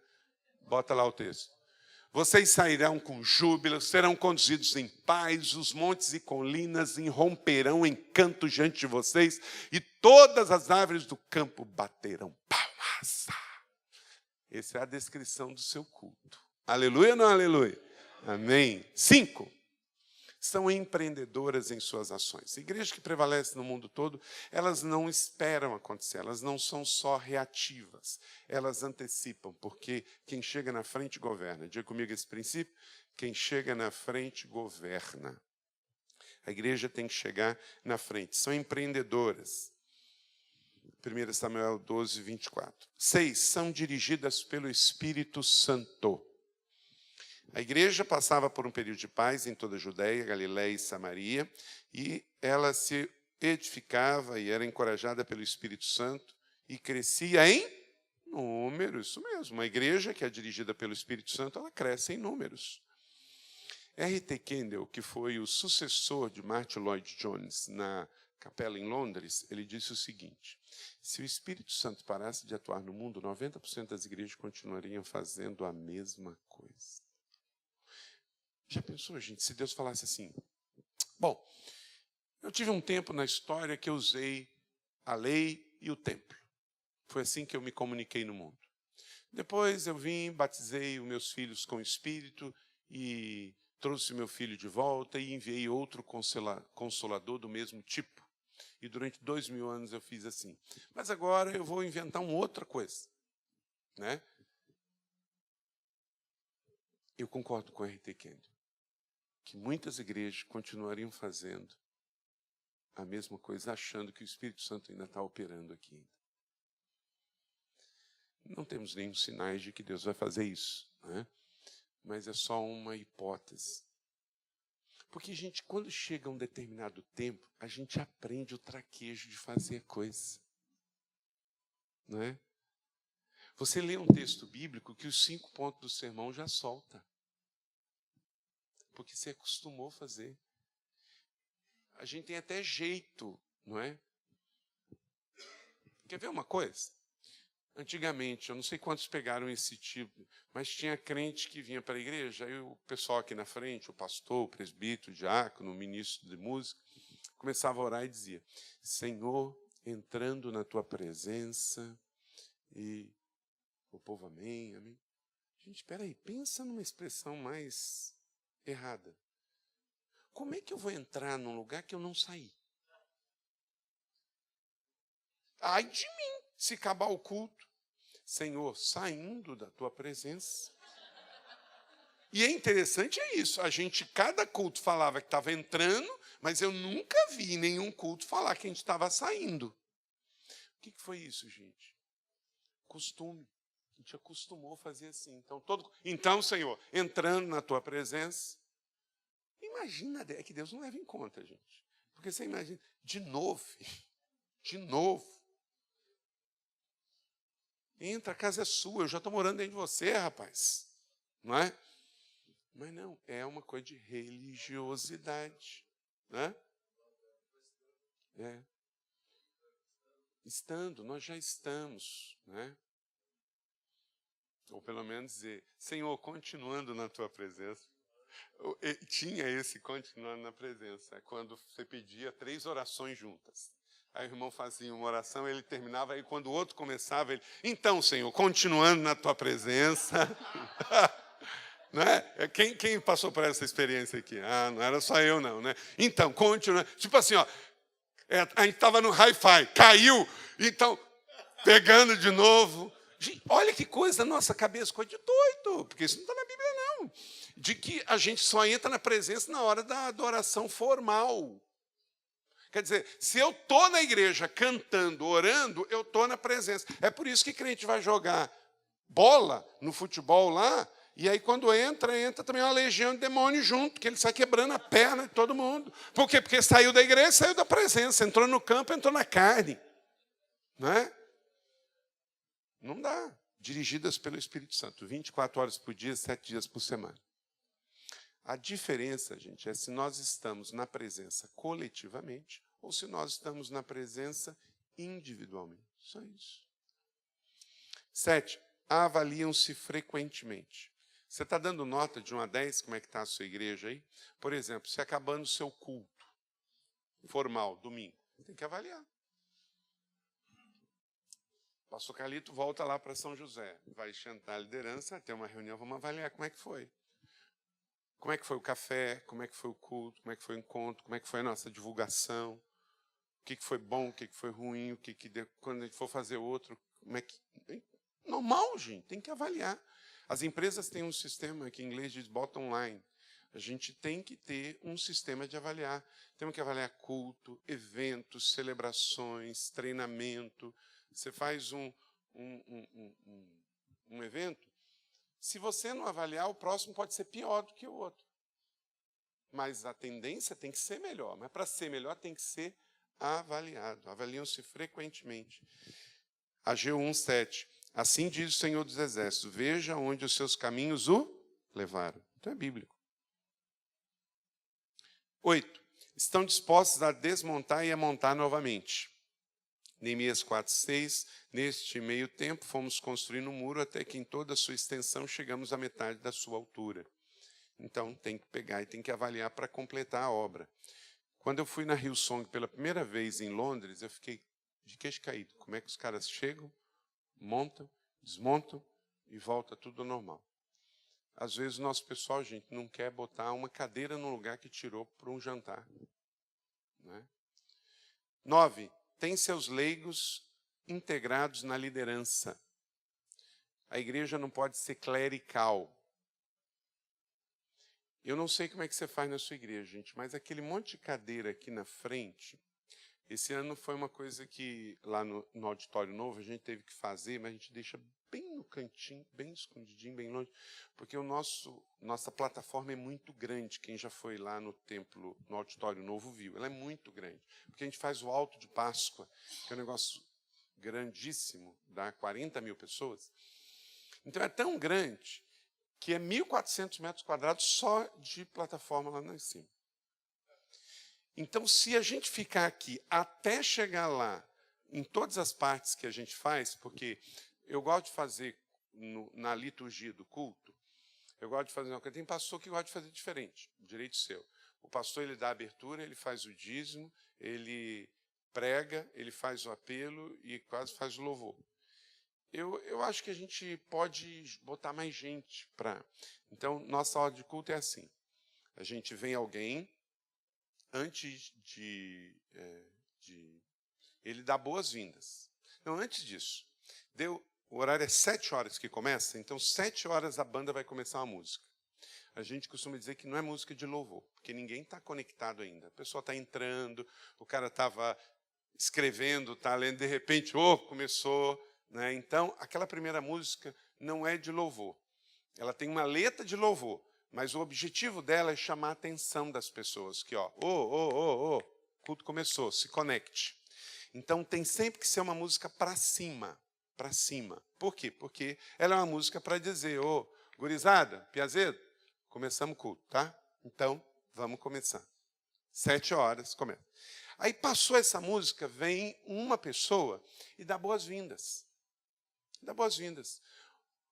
Bota lá o texto. Vocês sairão com júbilo, serão conduzidos em paz, os montes e colinas irromperão em canto diante de vocês, e todas as árvores do campo baterão palmas. Essa é a descrição do seu culto. Aleluia ou não aleluia? Amém. 5. São empreendedoras em suas ações. Igrejas que prevalecem no mundo todo, elas não esperam acontecer, elas não são só reativas, elas antecipam, porque quem chega na frente governa. Diga comigo esse princípio: quem chega na frente governa. A igreja tem que chegar na frente. São empreendedoras. 1 Samuel 12, 24. 6. São dirigidas pelo Espírito Santo. A igreja passava por um período de paz em toda a Judéia, Galiléia e Samaria, e ela se edificava e era encorajada pelo Espírito Santo e crescia em número. Isso mesmo, uma igreja que é dirigida pelo Espírito Santo, ela cresce em números. R.T. Kendall, que foi o sucessor de Martin Lloyd Jones na capela em Londres, ele disse o seguinte: se o Espírito Santo parasse de atuar no mundo, 90% das igrejas continuariam fazendo a mesma coisa. Já pensou, gente, se Deus falasse assim: bom, eu tive um tempo na história que eu usei a lei e o templo. Foi assim que eu me comuniquei no mundo. Depois eu vim, batizei os meus filhos com o Espírito e trouxe meu filho de volta e enviei outro consolador do mesmo tipo. E durante 2000 anos eu fiz assim. Mas agora eu vou inventar uma outra coisa. Né? Eu concordo com o R.T. Kendall, que muitas igrejas continuariam fazendo a mesma coisa, achando que o Espírito Santo ainda está operando aqui. Não temos nenhum sinais de que Deus vai fazer isso, né? Mas é só uma hipótese. Porque, gente, quando chega um determinado tempo, a gente aprende o traquejo de fazer coisa. Não é? Você lê um texto bíblico que os 5 pontos do sermão já solta. Porque você acostumou a fazer. A gente tem até jeito, não é? Quer ver uma coisa? Antigamente, eu não sei quantos pegaram esse tipo, mas tinha crente que vinha para a igreja, aí o pessoal aqui na frente, o pastor, o presbítero, o diácono, o ministro de música, começava a orar e dizia: Senhor, entrando na tua presença, e o povo amém, amém. Gente, espera aí, pensa numa expressão mais errada. Como é que eu vou entrar num lugar que eu não saí? Ai de mim, se acabar o culto. Senhor, saindo da tua presença. E é interessante isso, a gente, cada culto falava que estava entrando, mas eu nunca vi nenhum culto falar que a gente estava saindo. O que foi isso, gente? Costume. A gente acostumou a fazer assim. Então, Senhor, entrando na tua presença, imagina, é que Deus não leva em conta, gente. Porque você imagina, de novo. Entra, a casa é sua, eu já estou morando dentro de você, rapaz. Não é? Mas não, é uma coisa de religiosidade. Né? É. Estando, nós já estamos. Né? Ou pelo menos dizer, Senhor, continuando na tua presença. Tinha esse continuando na presença, quando você pedia 3 orações juntas. Aí o irmão fazia uma oração, ele terminava, aí quando o outro começava, ele: então, Senhor, continuando na tua presença. Não é? Quem passou por essa experiência aqui? Ah, não era só eu, não, né? Então, continuando. Tipo assim, ó, a gente estava no hi-fi, caiu, então, pegando de novo. Gente, olha que coisa, nossa cabeça, coisa de doido, porque isso não está na Bíblia, não. De que a gente só entra na presença na hora da adoração formal. Quer dizer, se eu estou na igreja cantando, orando, eu estou na presença. É por isso que crente vai jogar bola no futebol lá, e aí quando entra também uma legião de demônios junto, que ele sai quebrando a perna de todo mundo. Por quê? Porque saiu da igreja, saiu da presença, entrou no campo, entrou na carne. Não é? Não dá. Dirigidas pelo Espírito Santo, 24 horas por dia, 7 dias por semana. A diferença, gente, é se nós estamos na presença coletivamente ou se nós estamos na presença individualmente. Só isso. 7. Avaliam-se frequentemente. Você está dando nota de 1 a 10, como é que está a sua igreja aí? Por exemplo, se acabando o seu culto formal, domingo, tem que avaliar. O pastor Carlito volta lá para São José, vai chantar a liderança, ter uma reunião, vamos avaliar como é que foi. Como é que foi o café, como é que foi o culto, como é que foi o encontro, como é que foi a nossa divulgação, o que foi bom, o que foi ruim, quando a gente for fazer outro, como é que... Normal, gente, tem que avaliar. As empresas têm um sistema que em inglês diz bottom line. A gente tem que ter um sistema de avaliar. Temos que avaliar culto, eventos, celebrações, treinamento. Você faz um evento, se você não avaliar, o próximo pode ser pior do que o outro. Mas a tendência tem que ser melhor. Mas para ser melhor tem que ser avaliado. Avaliam-se frequentemente. Ageu 1:7. Assim diz o Senhor dos Exércitos, veja onde os seus caminhos o levaram. Então é bíblico. 8. Estão dispostos a desmontar e a montar novamente. Neemias 4:6. Neste meio tempo fomos construindo um muro até que em toda a sua extensão chegamos à metade da sua altura. Então tem que pegar e tem que avaliar para completar a obra. Quando eu fui na Hillsong pela primeira vez em Londres, eu fiquei de queixo caído. Como é que os caras chegam, montam, desmontam e volta tudo ao normal. Às vezes o nosso pessoal, gente, não quer botar uma cadeira no lugar que tirou para um jantar. Não é? 9. Tem seus leigos integrados na liderança. A igreja não pode ser clerical. Eu não sei como é que você faz na sua igreja, gente, mas aquele monte de cadeira aqui na frente, esse ano foi uma coisa que lá no auditório novo a gente teve que fazer, mas a gente deixa bem no cantinho, bem escondidinho, bem longe, porque nossa plataforma é muito grande. Quem já foi lá no templo, no auditório novo, viu. Ela é muito grande, porque a gente faz o alto de Páscoa, que é um negócio grandíssimo, dá 40 mil pessoas. Então é tão grande que é 1.400 metros quadrados só de plataforma lá em cima. Então, se a gente ficar aqui até chegar lá, em todas as partes que a gente faz, porque eu gosto de fazer na liturgia do culto, eu gosto de fazer uma coisa. Tem pastor que gosta de fazer diferente, direito seu. O pastor, ele dá a abertura, ele faz o dízimo, ele prega, ele faz o apelo e quase faz o louvor. Eu acho que a gente pode botar mais gente para... Então, nossa ordem de culto é assim. A gente vem alguém, antes de ele dá boas-vindas. Não, antes disso. O horário é 7 horas que começa, então 7 horas a banda vai começar uma música. A gente costuma dizer que não é música de louvor, porque ninguém está conectado ainda. A pessoa está entrando, o cara estava escrevendo, está lendo, de repente, começou... Né? Então, aquela primeira música não é de louvor. Ela tem uma letra de louvor, mas o objetivo dela é chamar a atenção das pessoas. Que, o culto começou, se conecte. Então, tem sempre que ser uma música para cima, para cima. Por quê? Porque ela é uma música para dizer, gurizada, Piazedo, começamos o culto, tá? Então, vamos começar. 7 horas, começa. Aí passou essa música, vem uma pessoa e dá boas-vindas. Dá boas-vindas.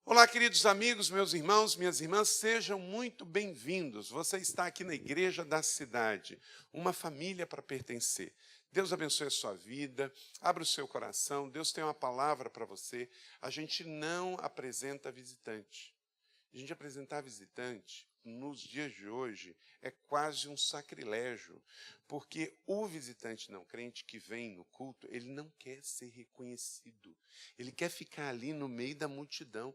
Olá, queridos amigos, meus irmãos, minhas irmãs, sejam muito bem-vindos. Você está aqui na Igreja da Cidade, uma família para pertencer. Deus abençoe a sua vida, abra o seu coração, Deus tem uma palavra para você. A gente não apresenta visitante. A gente apresentar visitante, nos dias de hoje, é quase um sacrilégio, porque o visitante não crente que vem no culto, ele não quer ser reconhecido, ele quer ficar ali no meio da multidão.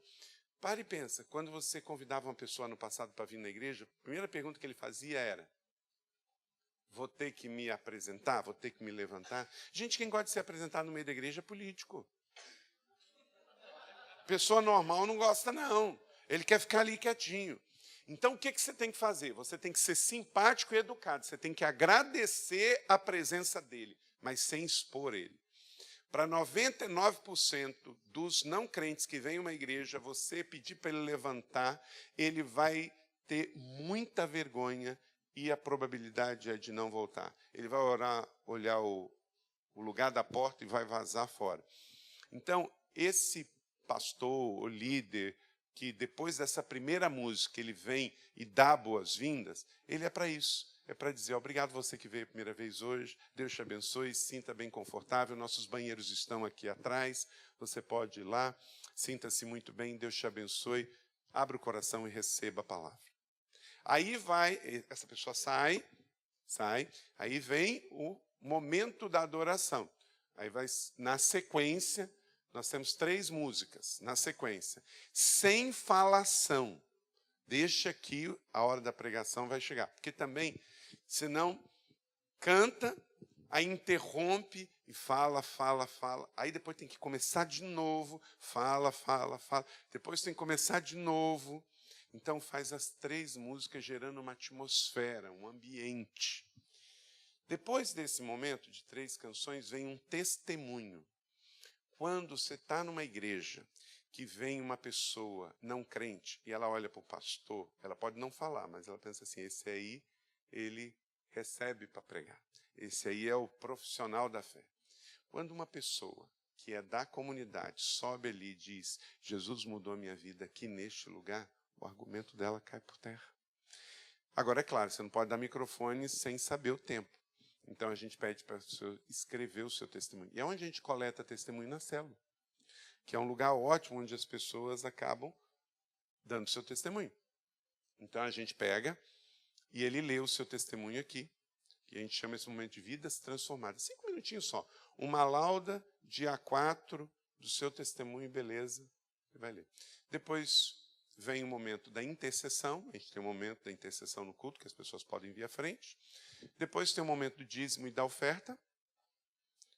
Para e pensa, quando você convidava uma pessoa no passado para vir na igreja, a primeira pergunta que ele fazia era: vou ter que me apresentar? Vou ter que me levantar? Gente, quem gosta de ser apresentado no meio da igreja é político. Pessoa normal não gosta, não. Ele quer ficar ali quietinho. Então, o que você tem que fazer? Você tem que ser simpático e educado. Você tem que agradecer a presença dele, mas sem expor ele. Para 99% dos não crentes que vêm a uma igreja, você pedir para ele levantar, ele vai ter muita vergonha e a probabilidade é de não voltar. Ele vai olhar o lugar da porta e vai vazar fora. Então, esse pastor ou líder que depois dessa primeira música ele vem e dá boas-vindas, ele é para isso. É para dizer: obrigado você que veio a primeira vez hoje, Deus te abençoe, sinta bem confortável, nossos banheiros estão aqui atrás, você pode ir lá, sinta-se muito bem, Deus te abençoe, abra o coração e receba a palavra. Aí essa pessoa sai, aí vem o momento da adoração. Aí vai, na sequência, nós temos 3 músicas, na sequência, sem falação. Deixa que a hora da pregação vai chegar. Porque também, senão, canta, aí interrompe e fala. Aí depois tem que começar de novo, fala. Depois tem que começar de novo. Então faz as 3 músicas gerando uma atmosfera, um ambiente. Depois desse momento de 3 canções, vem um testemunho. Quando você está numa igreja que vem uma pessoa não crente e ela olha para o pastor, ela pode não falar, mas ela pensa assim: esse aí, ele recebe para pregar. Esse aí é o profissional da fé. Quando uma pessoa que é da comunidade sobe ali e diz: Jesus mudou a minha vida aqui neste lugar, o argumento dela cai por terra. Agora, é claro, você não pode dar microfone sem saber o tempo. Então, a gente pede para você escrever o seu testemunho. E é onde a gente coleta testemunho? Na célula, que é um lugar ótimo onde as pessoas acabam dando seu testemunho. Então, a gente pega e ele lê o seu testemunho aqui, que a gente chama esse momento de vidas transformadas. 5 minutinhos só. Uma lauda de A4 do seu testemunho, beleza, você vai ler. Depois vem o momento da intercessão. A gente tem um momento da intercessão no culto, que as pessoas podem vir à frente. Depois tem o momento do dízimo e da oferta.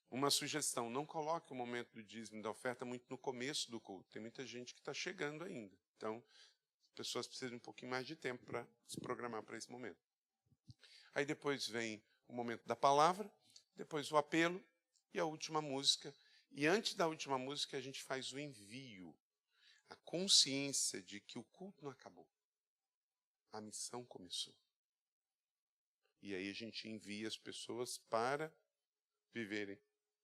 Uma sugestão: não coloque o momento do dízimo e da oferta muito no começo do culto. Tem muita gente que está chegando ainda. Então, as pessoas precisam de um pouquinho mais de tempo para se programar para esse momento. Aí depois vem o momento da palavra, depois o apelo e a última música. E antes da última música, a gente faz o envio. A consciência de que o culto não acabou. A missão começou. E aí a gente envia as pessoas para viverem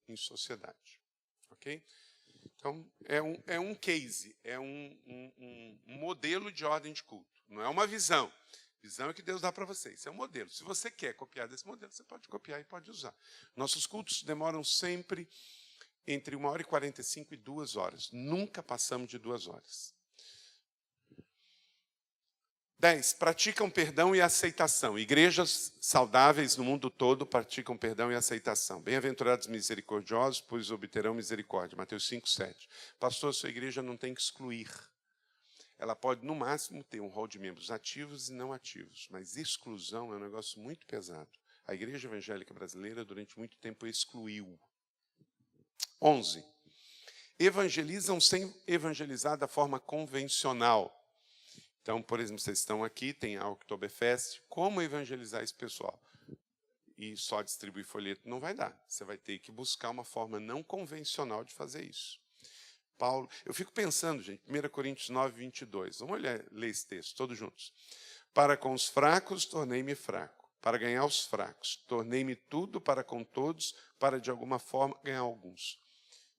em sociedade. Ok? Então, é um case, é um modelo de ordem de culto. Não é uma visão. Visão é que Deus dá para você. Isso é um modelo. Se você quer copiar desse modelo, você pode copiar e pode usar. Nossos cultos demoram sempre entre 1h45 e 2 horas. Nunca passamos de 2 horas. 10. Praticam perdão e aceitação. Igrejas saudáveis no mundo todo praticam perdão e aceitação. Bem-aventurados misericordiosos, pois obterão misericórdia. Mateus 5:7. Pastor, sua igreja não tem que excluir. Ela pode, no máximo, ter um rol de membros ativos e não ativos. Mas exclusão é um negócio muito pesado. A igreja evangélica brasileira, durante muito tempo, excluiu. 11. Evangelizam sem evangelizar da forma convencional. Então, por exemplo, vocês estão aqui, tem a Oktoberfest. Como evangelizar esse pessoal? E só distribuir folheto não vai dar. Você vai ter que buscar uma forma não convencional de fazer isso. Paulo, eu fico pensando, gente, 1 Coríntios 9:22. Vamos ler esse texto, todos juntos. Para com os fracos, tornei-me fraco. Para ganhar os fracos, tornei-me tudo para com todos, para de alguma forma ganhar alguns.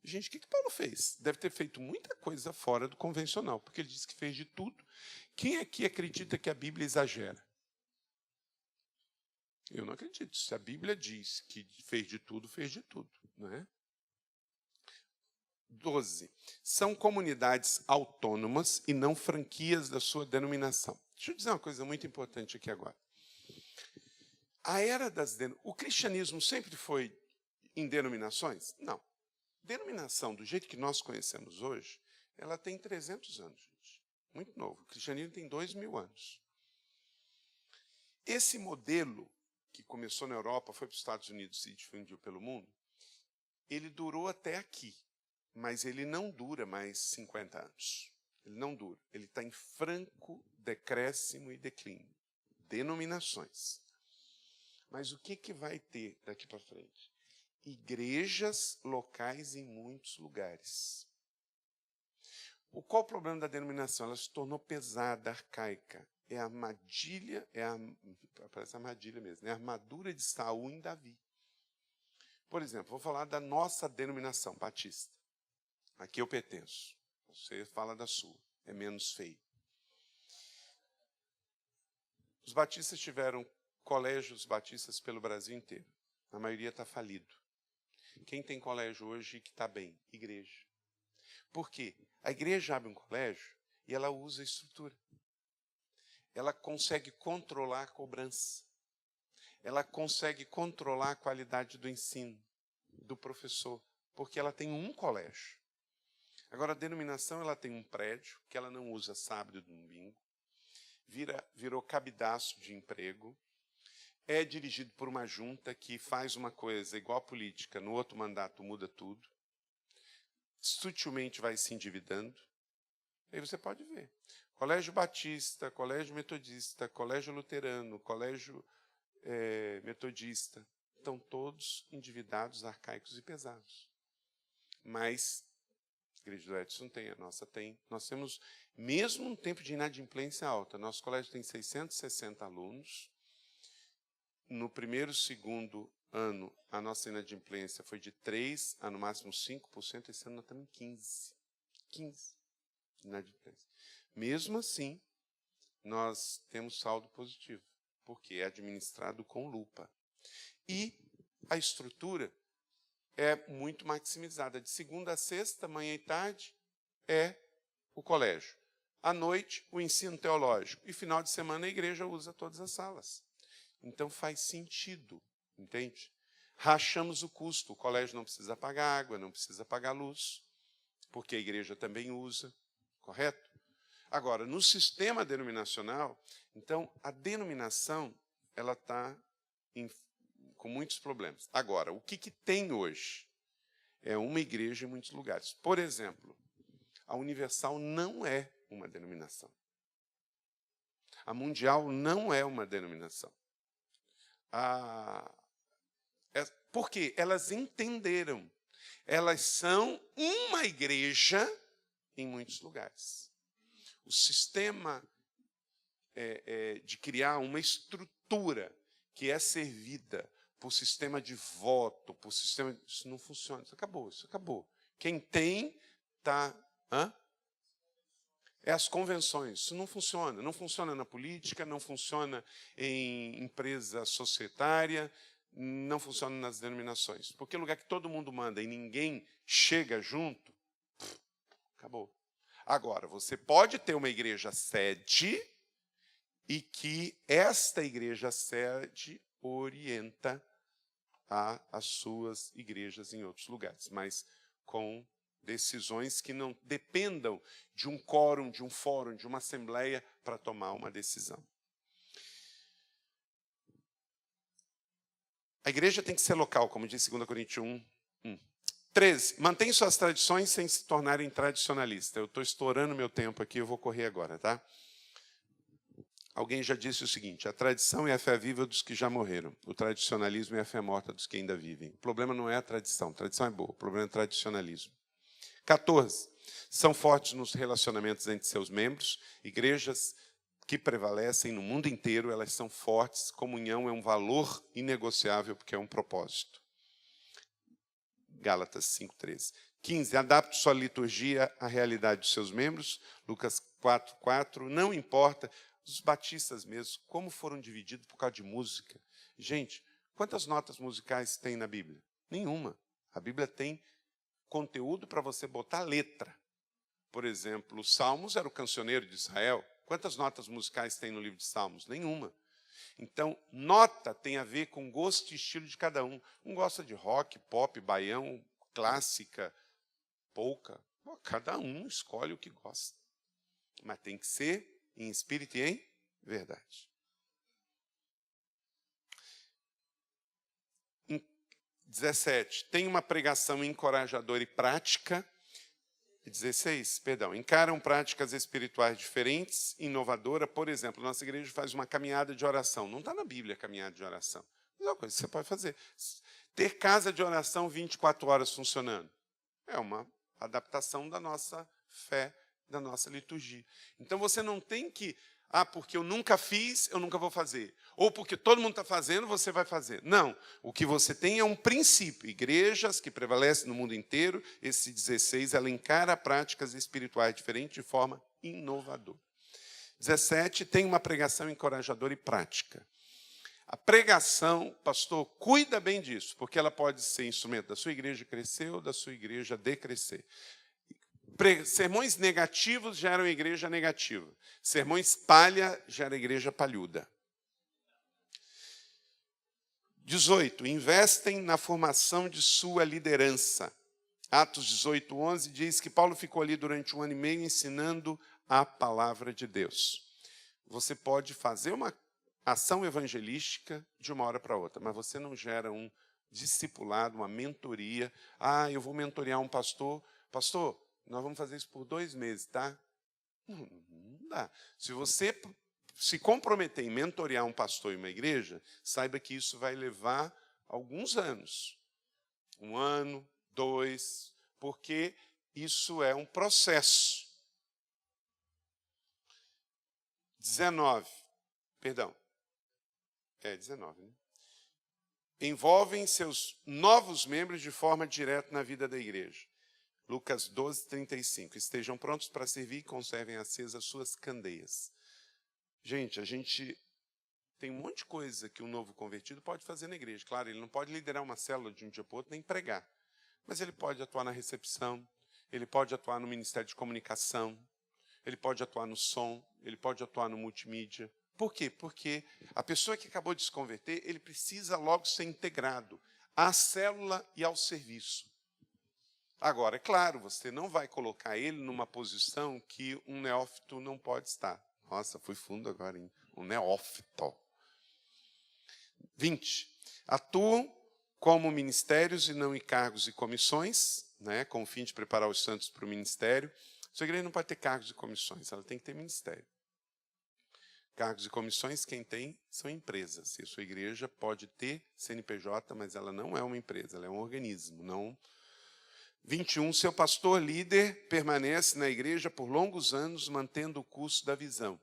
Gente, o que Paulo fez? Deve ter feito muita coisa fora do convencional, porque ele disse que fez de tudo. Quem aqui acredita que a Bíblia exagera? Eu não acredito. Se a Bíblia diz que fez de tudo, não é? 12. São comunidades autônomas e não franquias da sua denominação. Deixa eu dizer uma coisa muito importante aqui agora. O cristianismo sempre foi em denominações? Não. Denominação, do jeito que nós conhecemos hoje, ela tem 300 anos, gente. Muito novo. O cristianismo tem 2000 anos. Esse modelo, que começou na Europa, foi para os Estados Unidos e se difundiu pelo mundo, ele durou até aqui, mas ele não dura mais 50 anos. Ele não dura. Ele está em franco decréscimo e declínio. Denominações. Mas o que vai ter daqui para frente? Igrejas locais em muitos lugares. Qual o problema da denominação? Ela se tornou pesada, arcaica. É a armadilha, parece armadilha mesmo, é a armadura de Saul em Davi. Por exemplo, vou falar da nossa denominação, batista. Aqui eu pertenço. Você fala da sua, é menos feio. Os batistas tiveram colégios batistas pelo Brasil inteiro. A maioria está falido. Quem tem colégio hoje que está bem? Igreja. Por quê? A igreja abre um colégio e ela usa a estrutura. Ela consegue controlar a cobrança. Ela consegue controlar a qualidade do ensino, do professor, porque ela tem um colégio. Agora, a denominação ela tem um prédio que ela não usa sábado e domingo, virou cabidaço de emprego, é dirigido por uma junta que faz uma coisa igual a política, no outro mandato muda tudo, sutilmente vai se endividando. Aí você pode ver. Colégio Batista, Colégio Metodista, Colégio Luterano, Colégio Metodista, estão todos endividados, arcaicos e pesados. Mas a Igreja do Edson tem, a nossa tem. Nós temos, mesmo um tempo de inadimplência alta, nosso colégio tem 660 alunos. No primeiro e segundo ano, a nossa inadimplência foi de 3% a no máximo 5%, esse ano nós estamos em 15% de inadimplência. Mesmo assim, nós temos saldo positivo, porque é administrado com lupa. E a estrutura é muito maximizada. De segunda a sexta, manhã e tarde, é o colégio. À noite, o ensino teológico. E final de semana, a igreja usa todas as salas. Então, faz sentido, entende? Rachamos o custo. O colégio não precisa pagar água, não precisa pagar luz, porque a igreja também usa, correto? Agora, no sistema denominacional, então, a denominação ela está com muitos problemas. Agora, o que tem hoje? É uma igreja em muitos lugares. Por exemplo, a Universal não é uma denominação. A Mundial não é uma denominação. Por quê? Elas entenderam. Elas são uma igreja em muitos lugares. O sistema de criar uma estrutura que é servida por sistema de voto, por sistema... Isso não funciona, isso acabou. Quem tem está... É as convenções, isso não funciona na política, não funciona em empresa societária, não funciona nas denominações. Porque lugar que todo mundo manda e ninguém chega junto, acabou. Agora, você pode ter uma igreja sede e que esta igreja sede orienta as suas igrejas em outros lugares, mas com decisões que não dependam de um quórum, de um fórum, de uma assembleia para tomar uma decisão. A igreja tem que ser local, como diz 2 Coríntios 1. 13. Mantém suas tradições sem se tornarem tradicionalistas. Eu estou estourando meu tempo aqui, eu vou correr agora, tá? Alguém já disse o seguinte: a tradição é a fé viva dos que já morreram. O tradicionalismo é a fé morta dos que ainda vivem. O problema não é a tradição é boa, o problema é o tradicionalismo. 14. São fortes nos relacionamentos entre seus membros. Igrejas que prevalecem no mundo inteiro, elas são fortes. Comunhão é um valor inegociável, porque é um propósito. Gálatas 5:13. 15. Adapte sua liturgia à realidade dos seus membros. Lucas 4:4. Não importa, os batistas mesmo, como foram divididos por causa de música. Gente, quantas notas musicais tem na Bíblia? Nenhuma. A Bíblia tem conteúdo para você botar letra. Por exemplo, os Salmos era o cancioneiro de Israel. Quantas notas musicais tem no livro de Salmos? Nenhuma. Então, nota tem a ver com gosto e estilo de cada um. Um gosta de rock, pop, baião, clássica, polca. Bom, cada um escolhe o que gosta. Mas tem que ser em espírito e em verdade. 17. Tem uma pregação encorajadora e prática. 16, perdão, encaram práticas espirituais diferentes, inovadora. Por exemplo, nossa igreja faz uma caminhada de oração. Não está na Bíblia a caminhada de oração. Mas é uma coisa que você pode fazer. Ter casa de oração 24 horas funcionando. É uma adaptação da nossa fé, da nossa liturgia. Então você não tem que, porque eu nunca fiz, eu nunca vou fazer. Ou porque todo mundo está fazendo, você vai fazer. Não. O que você tem é um princípio. Igrejas que prevalecem no mundo inteiro, esse 16, ela encara práticas espirituais diferentes de forma inovadora. 17, tem uma pregação encorajadora e prática. A pregação, pastor, cuida bem disso, porque ela pode ser instrumento da sua igreja crescer ou da sua igreja decrescer. Sermões negativos geram igreja negativa. Sermões palha gera igreja palhuda. 18. Investem na formação de sua liderança. Atos 18, 11 diz que Paulo ficou ali durante 1 ano e meio ensinando a palavra de Deus. Você pode fazer uma ação evangelística de uma hora para outra, mas você não gera um discipulado, uma mentoria. Eu vou mentorear um pastor. Pastor, nós vamos fazer isso por 2 meses, tá? Não dá. Se você se comprometer em mentorear um pastor em uma igreja, saiba que isso vai levar alguns anos. 1 ano, 2, porque isso é um processo. 19, perdão. 19, né? Envolvem seus novos membros de forma direta na vida da igreja. Lucas 12, 35. Estejam prontos para servir e conservem acesas suas candeias. Gente, a gente tem um monte de coisa que um novo convertido pode fazer na igreja. Claro, ele não pode liderar uma célula de um dia para o outro, nem pregar. Mas ele pode atuar na recepção, ele pode atuar no ministério de comunicação, ele pode atuar no som, ele pode atuar no multimídia. Por quê? Porque a pessoa que acabou de se converter, ele precisa logo ser integrado à célula e ao serviço. Agora, é claro, você não vai colocar ele numa posição que um neófito não pode estar. Nossa, fui fundo agora, hein? Um neófito. 20. Atuam como ministérios e não em cargos e comissões, né, com o fim de preparar os santos para o ministério. Sua igreja não pode ter cargos e comissões, ela tem que ter ministério. Cargos e comissões, quem tem, são empresas. E a sua igreja pode ter CNPJ, mas ela não é uma empresa, ela é um organismo. Não. 21. Seu pastor líder permanece na igreja por longos anos, mantendo o curso da visão.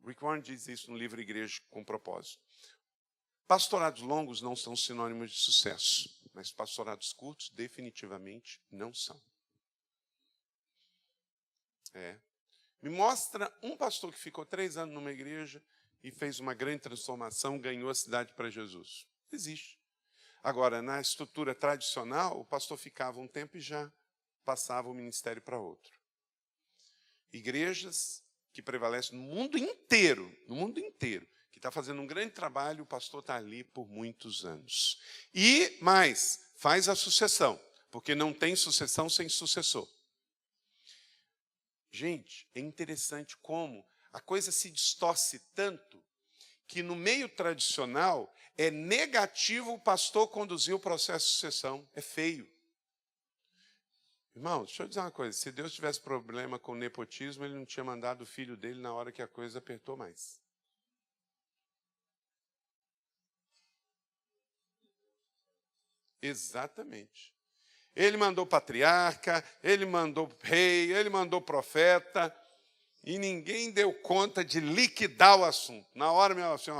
Rick Warren diz isso no livro Igreja com Propósito. Pastorados longos não são sinônimos de sucesso, mas pastorados curtos definitivamente não são. Me mostra um pastor que ficou 3 anos numa igreja e fez uma grande transformação, ganhou a cidade para Jesus. Existe. Agora, na estrutura tradicional, o pastor ficava um tempo e já passava o ministério para outro. Igrejas que prevalecem no mundo inteiro, que está fazendo um grande trabalho, o pastor está ali por muitos anos. E mais, faz a sucessão, porque não tem sucessão sem sucessor. Gente, é interessante como a coisa se distorce tanto que no meio tradicional é negativo o pastor conduzir o processo de sucessão. É feio. Irmão, deixa eu dizer uma coisa. Se Deus tivesse problema com o nepotismo, ele não tinha mandado o filho dele na hora que a coisa apertou mais. Exatamente. Ele mandou patriarca, ele mandou rei, ele mandou profeta, e ninguém deu conta de liquidar o assunto. Na hora mesmo, assim,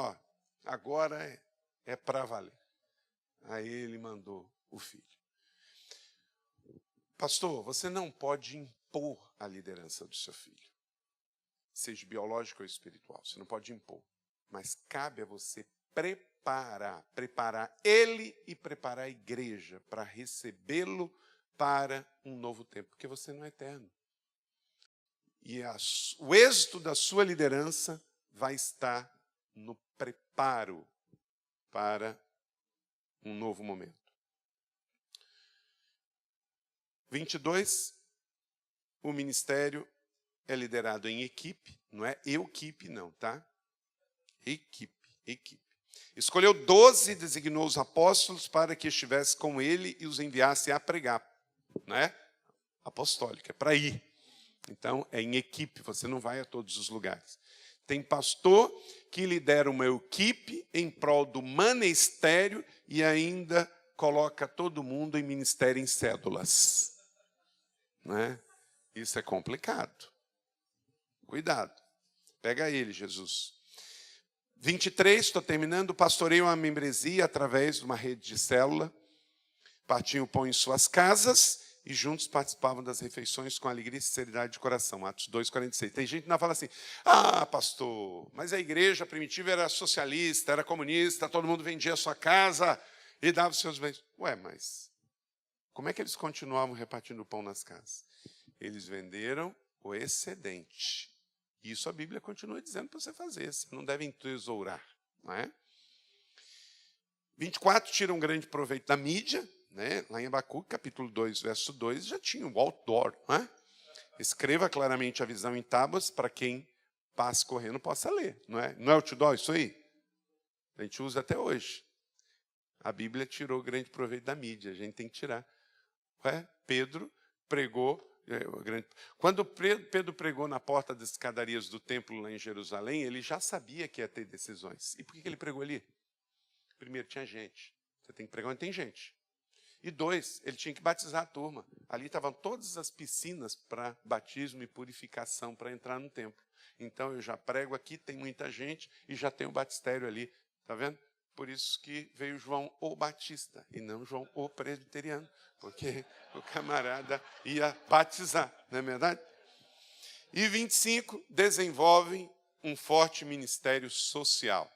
agora é para valer. Aí ele mandou o filho. Pastor, você não pode impor a liderança do seu filho, seja biológico ou espiritual. Você não pode impor, mas cabe a você preparar ele e preparar a igreja para recebê-lo, para um novo tempo, porque você não é eterno. E o êxito da sua liderança vai estar no preparo para um novo momento. 22, o ministério é liderado em equipe, não é equipe não, tá? Equipe. Escolheu 12 e designou os apóstolos para que estivesse com ele e os enviasse a pregar, não é? Apostólica, é para ir. Então, é em equipe, você não vai a todos os lugares. Tem pastor que lidera uma equipe em prol do magistério e ainda coloca todo mundo em ministério em cédulas. Não é? Isso é complicado. Cuidado. Pega ele, Jesus. 23, estou terminando. Pastoreiam a membresia através de uma rede de célula. Partiam o pão em suas casas e juntos participavam das refeições com alegria e sinceridade de coração. Atos 2:46. Tem gente que ainda fala assim, pastor, mas a igreja primitiva era socialista, era comunista, todo mundo vendia a sua casa e dava os seus bens. Ué, mas como é que eles continuavam repartindo o pão nas casas? Eles venderam o excedente. Isso a Bíblia continua dizendo para você fazer. Você não deve entesourar, não é? 24, tira um grande proveito da mídia, né? Lá em Abacuque, capítulo 2, verso 2, já tinha o outdoor, não é? Escreva claramente a visão em tábuas para quem passe correndo possa ler, não é? Não é outdoor isso aí? A gente usa até hoje. A Bíblia tirou grande proveito da mídia, a gente tem que tirar. Pedro pregou. Quando Pedro pregou na porta das escadarias do templo lá em Jerusalém, ele já sabia que ia ter decisões. E por que ele pregou ali? Primeiro, tinha gente. Você tem que pregar onde tem gente. E 2, ele tinha que batizar a turma. Ali estavam todas as piscinas para batismo e purificação para entrar no templo. Então, eu já prego aqui, tem muita gente e já tem o batistério ali. Está vendo? Por isso que veio João o Batista e não João o Presbiteriano, porque o camarada ia batizar, não é verdade? E 25, desenvolvem um forte ministério social.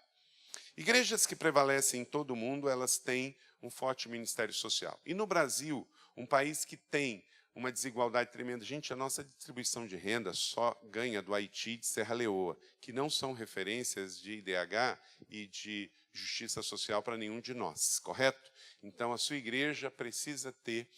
Igrejas que prevalecem em todo o mundo, elas têm um forte ministério social. E no Brasil, um país que tem uma desigualdade tremenda. Gente, a nossa distribuição de renda só ganha do Haiti e de Serra Leoa, que não são referências de IDH e de justiça social para nenhum de nós, correto? Então, a sua igreja precisa ter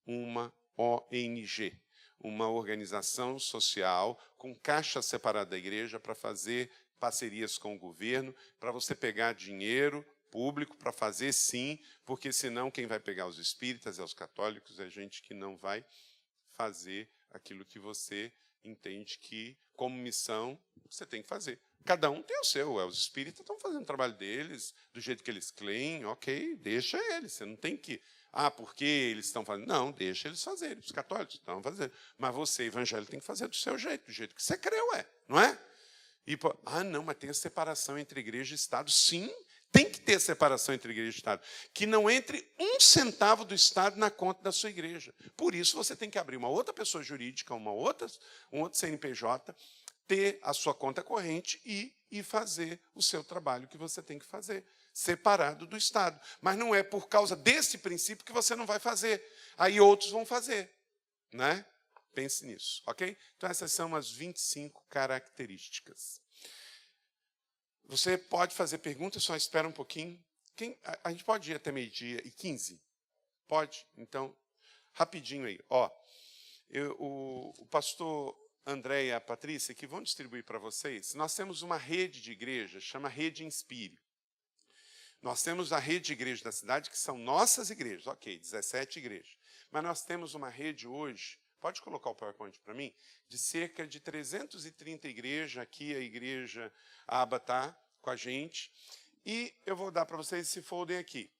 uma ONG, uma organização social com caixa separada da igreja para fazer parcerias com o governo, para você pegar dinheiro público para fazer sim, porque senão quem vai pegar os espíritas e os católicos é gente que não vai fazer aquilo que você entende que, como missão, você tem que fazer. Cada um tem o seu. Os espíritas estão fazendo o trabalho deles, do jeito que eles creem, ok, deixa eles. Você não tem que... porque eles estão fazendo... Não, deixa eles fazerem. Os católicos estão fazendo. Mas você, evangélico, tem que fazer do seu jeito, do jeito que você crê, não é? E, não, mas tem a separação entre igreja e Estado. Sim, tem que ter separação entre igreja e Estado. Que não entre 1 centavo do Estado na conta da sua igreja. Por isso, você tem que abrir uma outra pessoa jurídica, um outro CNPJ, ter a sua conta corrente e fazer o seu trabalho que você tem que fazer, separado do Estado. Mas não é por causa desse princípio que você não vai fazer. Aí outros vão fazer, né? Pense nisso, ok? Então, essas são as 25 características. Você pode fazer perguntas, só espera um pouquinho. A gente pode ir até 12:15? Pode? Então, rapidinho aí. O pastor André e a Patrícia, que vão distribuir para vocês, nós temos uma rede de igreja, chama Rede Inspire. Nós temos a rede de igrejas da cidade, que são nossas igrejas, ok, 17 igrejas. Mas nós temos uma rede hoje, pode colocar o PowerPoint para mim, de cerca de 330 igrejas, aqui a igreja Aba está com a gente, e eu vou dar para vocês esse folder aqui.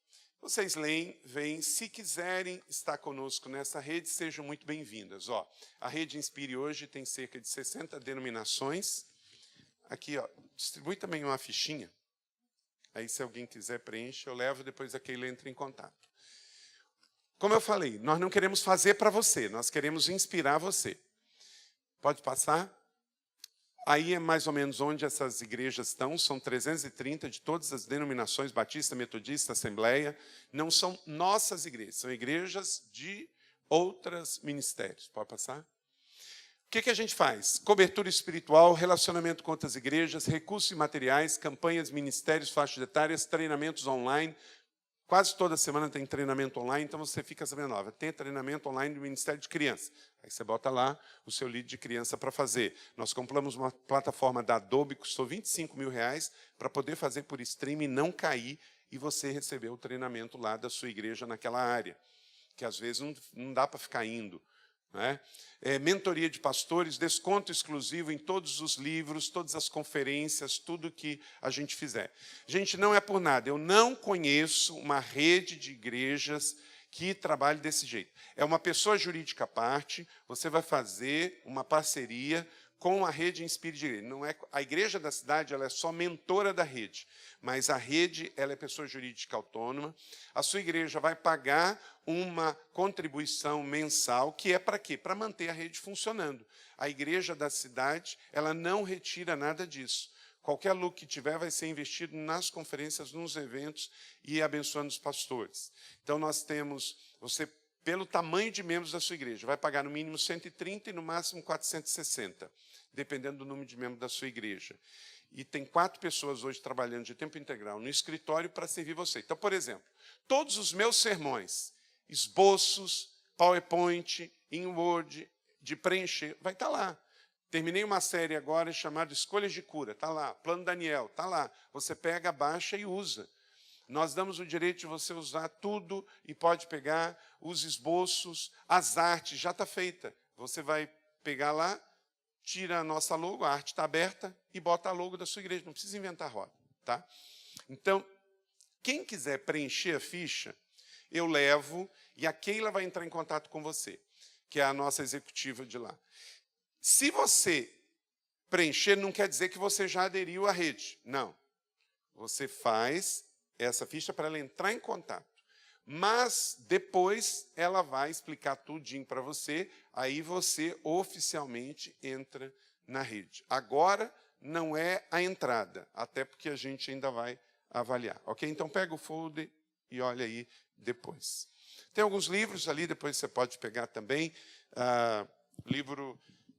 Vocês leem, veem, se quiserem estar conosco nessa rede, sejam muito bem-vindas. A Rede Inspire hoje tem cerca de 60 denominações. Aqui, distribui também uma fichinha. Aí, se alguém quiser, preenche, eu levo, depois a Keila entra em contato. Como eu falei, nós não queremos fazer para você, nós queremos inspirar você. Pode passar? Aí é mais ou menos onde essas igrejas estão, são 330 de todas as denominações, Batista, Metodista, Assembleia. Não são nossas igrejas, são igrejas de outros ministérios. Pode passar? O que a gente faz? Cobertura espiritual, relacionamento com outras igrejas, recursos e materiais, campanhas, ministérios, faixas etárias, treinamentos online. Quase toda semana tem treinamento online, então você fica sabendo, ó, tem treinamento online do Ministério de Criança. Aí você bota lá o seu lead de criança para fazer. Nós compramos uma plataforma da Adobe, custou R$25.000, para poder fazer por streaming e não cair, e você receber o treinamento lá da sua igreja naquela área, que às vezes não dá para ficar indo. Né? Mentoria de pastores, desconto exclusivo em todos os livros, todas as conferências, tudo que a gente fizer. Gente, não é por nada, eu não conheço uma rede de igrejas que trabalhe desse jeito. É uma pessoa jurídica à parte, você vai fazer uma parceria com a rede Inspire de Igreja. Não é, a igreja da cidade ela é só mentora da rede, mas a rede ela é pessoa jurídica autônoma. A sua igreja vai pagar uma contribuição mensal, que é para quê? Para manter a rede funcionando. A igreja da cidade ela não retira nada disso. Qualquer lucro que tiver vai ser investido nas conferências, nos eventos e abençoando os pastores. Então, nós temos, você, pelo tamanho de membros da sua igreja, vai pagar no mínimo 130 e no máximo 460, dependendo do número de membros da sua igreja. E tem 4 pessoas hoje trabalhando de tempo integral no escritório para servir você. Então, por exemplo, todos os meus sermões, esboços, PowerPoint, em Word, de preencher, vai estar lá. Terminei uma série agora chamada Escolhas de Cura, está lá. Plano Daniel, está lá. Você pega, baixa e usa. Nós damos o direito de você usar tudo e pode pegar os esboços, as artes, já está feita. Você vai pegar lá, tira a nossa logo, a arte está aberta e bota a logo da sua igreja. Não precisa inventar roda. Tá? Então, quem quiser preencher a ficha, eu levo e a Keila vai entrar em contato com você, que é a nossa executiva de lá. Se você preencher, não quer dizer que você já aderiu à rede. Não. Você faz essa ficha para ela entrar em contato. Mas depois ela vai explicar tudinho para você, aí você oficialmente entra na rede. Agora não é a entrada, até porque a gente ainda vai avaliar. Ok? Então pega o folder e olha aí depois. Tem alguns livros ali, depois você pode pegar também. Livro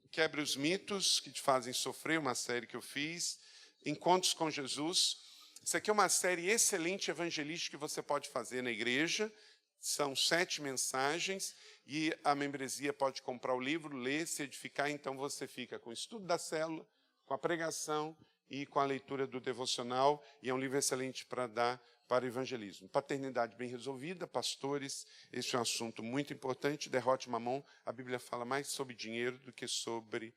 Quebre os Mitos, que te fazem sofrer, uma série que eu fiz. Encontros com Jesus. Isso aqui é uma série excelente evangelística que você pode fazer na igreja. São 7 mensagens e a membresia pode comprar o livro, ler, se edificar. Então você fica com o estudo da célula, com a pregação e com a leitura do devocional. E é um livro excelente para dar para o evangelismo. Paternidade bem resolvida, pastores, esse é um assunto muito importante. Derrote Mamon, a Bíblia fala mais sobre dinheiro do que sobre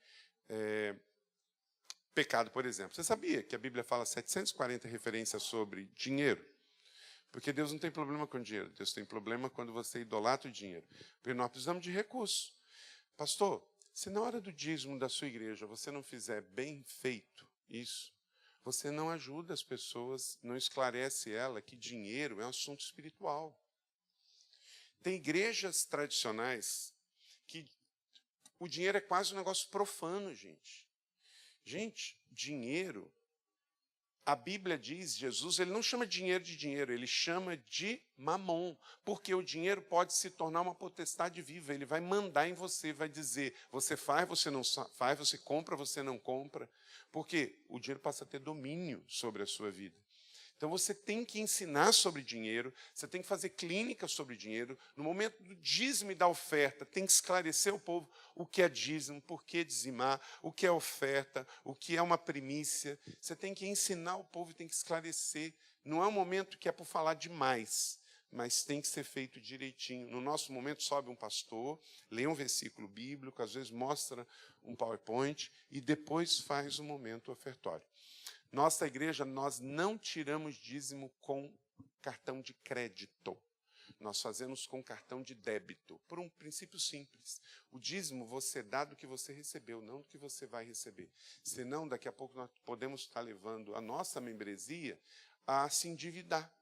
pecado, por exemplo. Você sabia que a Bíblia fala 740 referências sobre dinheiro? Porque Deus não tem problema com dinheiro, Deus tem problema quando você idolatra o dinheiro. Porque nós precisamos de recursos. Pastor, se na hora do dízimo da sua igreja você não fizer bem feito isso, você não ajuda as pessoas, não esclarece ela que dinheiro é um assunto espiritual. Tem igrejas tradicionais que o dinheiro é quase um negócio profano, gente. Gente, dinheiro, a Bíblia diz, Jesus, ele não chama dinheiro de dinheiro, ele chama de mamon, porque o dinheiro pode se tornar uma potestade viva, ele vai mandar em você, vai dizer, você faz, você não faz, você compra, você não compra, porque o dinheiro passa a ter domínio sobre a sua vida. Então você tem que ensinar sobre dinheiro, você tem que fazer clínica sobre dinheiro. No momento do dízimo e da oferta, tem que esclarecer o povo o que é dízimo, por que dizimar, o que é oferta, o que é uma primícia. Você tem que ensinar o povo e tem que esclarecer. Não é um momento que é por falar demais, mas tem que ser feito direitinho. No nosso momento sobe um pastor, lê um versículo bíblico, às vezes mostra um PowerPoint e depois faz um momento ofertório. Nossa igreja, nós não tiramos dízimo com cartão de crédito. Nós fazemos com cartão de débito, por um princípio simples. O dízimo você dá do que você recebeu, não do que você vai receber. Senão, daqui a pouco nós podemos estar levando a nossa membresia a se endividar,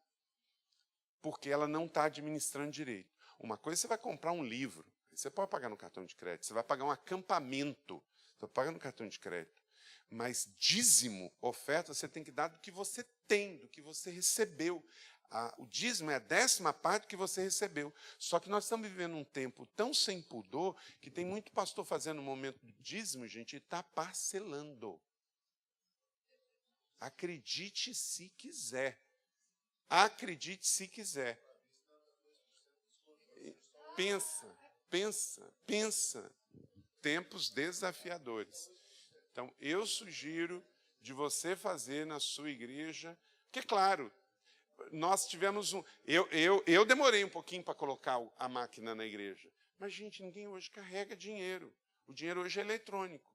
porque ela não está administrando direito. Uma coisa, você vai comprar um livro, você pode pagar no cartão de crédito, você vai pagar um acampamento, você paga no cartão de crédito. Mas dízimo, oferta, você tem que dar do que você tem, do que você recebeu. O dízimo é a 10ª parte que você recebeu. Só que nós estamos vivendo um tempo tão sem pudor que tem muito pastor fazendo o momento do dízimo, gente, e está parcelando. Acredite se quiser. Acredite se quiser. Pensa. Tempos desafiadores. Então, eu sugiro de você fazer na sua igreja, porque, claro, nós tivemos eu demorei um pouquinho para colocar a máquina na igreja. Mas, gente, ninguém hoje carrega dinheiro. O dinheiro hoje é eletrônico.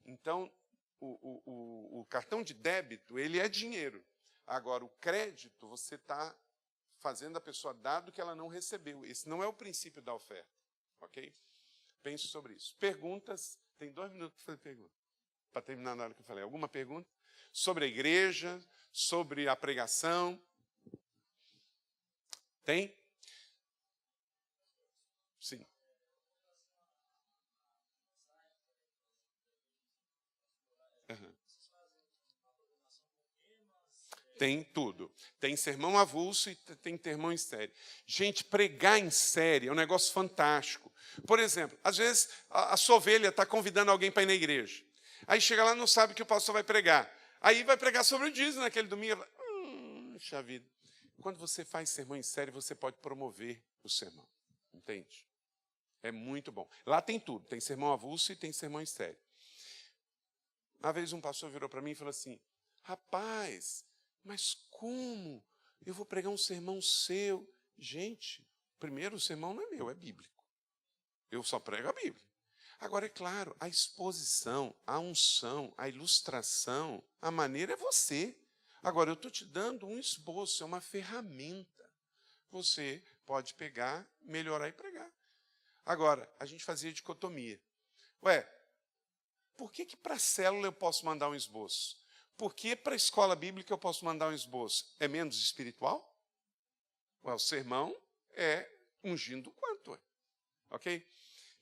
Então, o cartão de débito, ele é dinheiro. Agora, o crédito, você está fazendo a pessoa dar do que ela não recebeu. Esse não é o princípio da oferta. Ok? Pense sobre isso. Perguntas? Tem 2 minutos para fazer pergunta. Para terminar na hora que eu falei. Alguma pergunta? Sobre a igreja? Sobre a pregação? Tem? Sim. Uhum. Tem tudo. Tem sermão avulso e tem sermão em série. Gente, pregar em série é um negócio fantástico. Por exemplo, às vezes a sua ovelha está convidando alguém para ir na igreja. Aí chega lá e não sabe que o pastor vai pregar. Aí vai pregar sobre o dízimo naquele domingo. Puxa vida. Quando você faz sermão em série, você pode promover o sermão. Entende? É muito bom. Lá tem tudo. Tem sermão avulso e tem sermão em série. Uma vez um pastor virou para mim e falou assim: rapaz, mas como eu vou pregar um sermão seu? Gente, primeiro, o sermão não é meu, é bíblico. Eu só prego a Bíblia. Agora, é claro, a exposição, a unção, a ilustração, a maneira é você. Agora, eu estou te dando um esboço, é uma ferramenta. Você pode pegar, melhorar e pregar. Agora, a gente fazia dicotomia. Por que para a célula eu posso mandar um esboço? Por que para a escola bíblica eu posso mandar um esboço? É menos espiritual? O sermão é ungindo o quanto? Ok?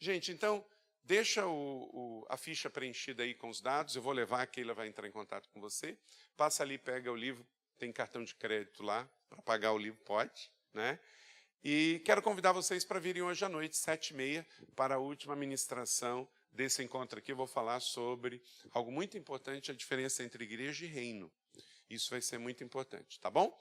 Gente, então, deixa a ficha preenchida aí com os dados. Eu vou levar, a Keila vai entrar em contato com você. Passa ali, pega o livro. Tem cartão de crédito lá. Para pagar o livro, pode. Né? E quero convidar vocês para virem hoje à noite, 7h30, para a última ministração desse encontro aqui. Eu vou falar sobre algo muito importante, a diferença entre igreja e reino. Isso vai ser muito importante, tá bom?